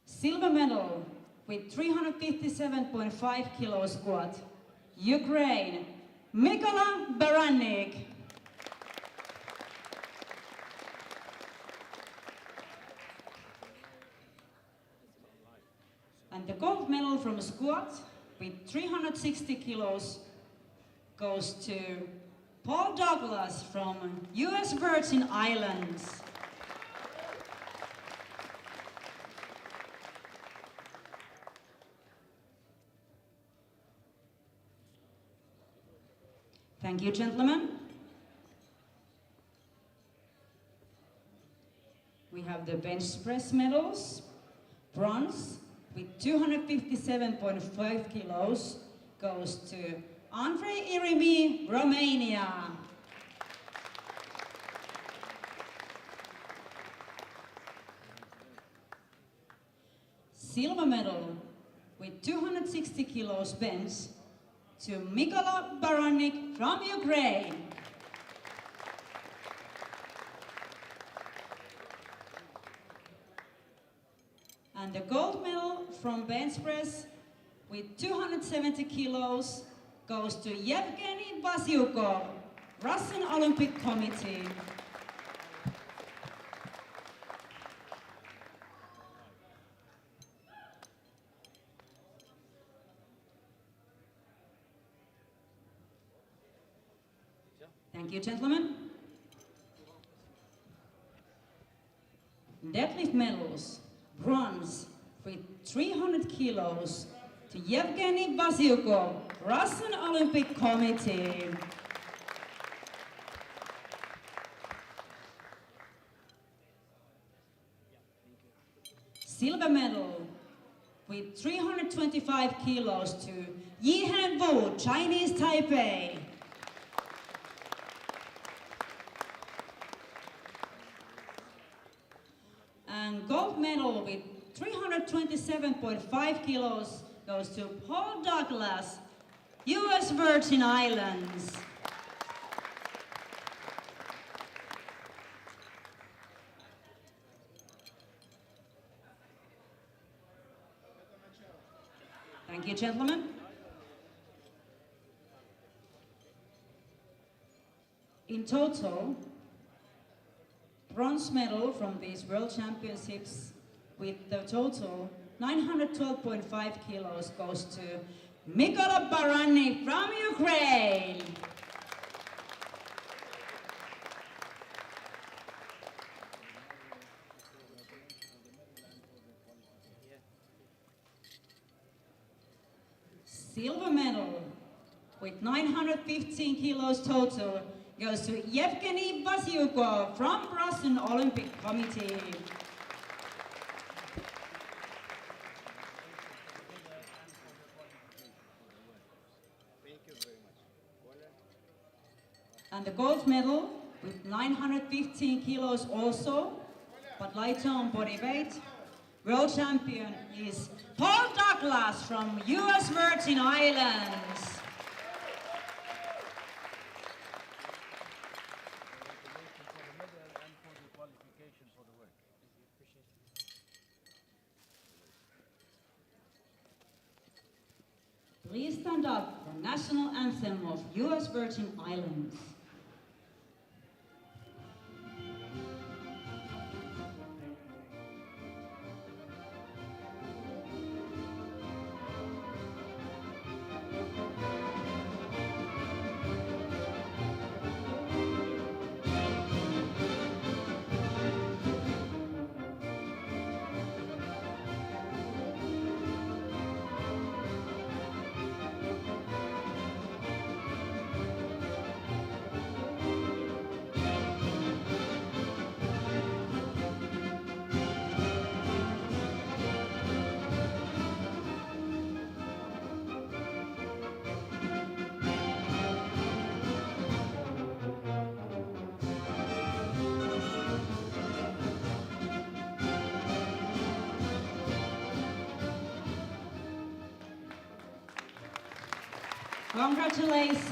Silver medal with 357.5 kilos squat, Ukraine, Mykola Barannik. And the gold medal from squat with 360 kilos goes to Paul Douglas from US Virgin Islands. Thank you, gentlemen. We have the bench press medals. Bronze with 257.5 kilos goes to Andrei Irimi, Romania. Silver medal with 260 kilos bench to Mykola Barannik from Ukraine. And the gold medal from bench press with 270 kilos goes to Yevgeny Vasyukov, Russian Olympic Committee. Thank you, gentlemen. Deadlift medals, bronze with 300 kilos to Yevgeny Vasyukov, Russian Olympic Committee. Silver medal with 325 kilos to Yihan Wu, Chinese Taipei. And gold medal with 327.5 kilos goes to Paul Douglas, US Virgin Islands. Thank you, gentlemen. In total, bronze medal from these World Championships with the total 912.5 kilos goes to Mykola Barannik from Ukraine. Silver medal with 915 kilos total goes to Yevgeny Vasyukov from Russian Olympic Committee. And the gold medal with 915 kilos also, but lighter on body weight. World champion is Paul Douglas from US Virgin Islands. Please stand up for national anthem of US Virgin Islands. Congratulations.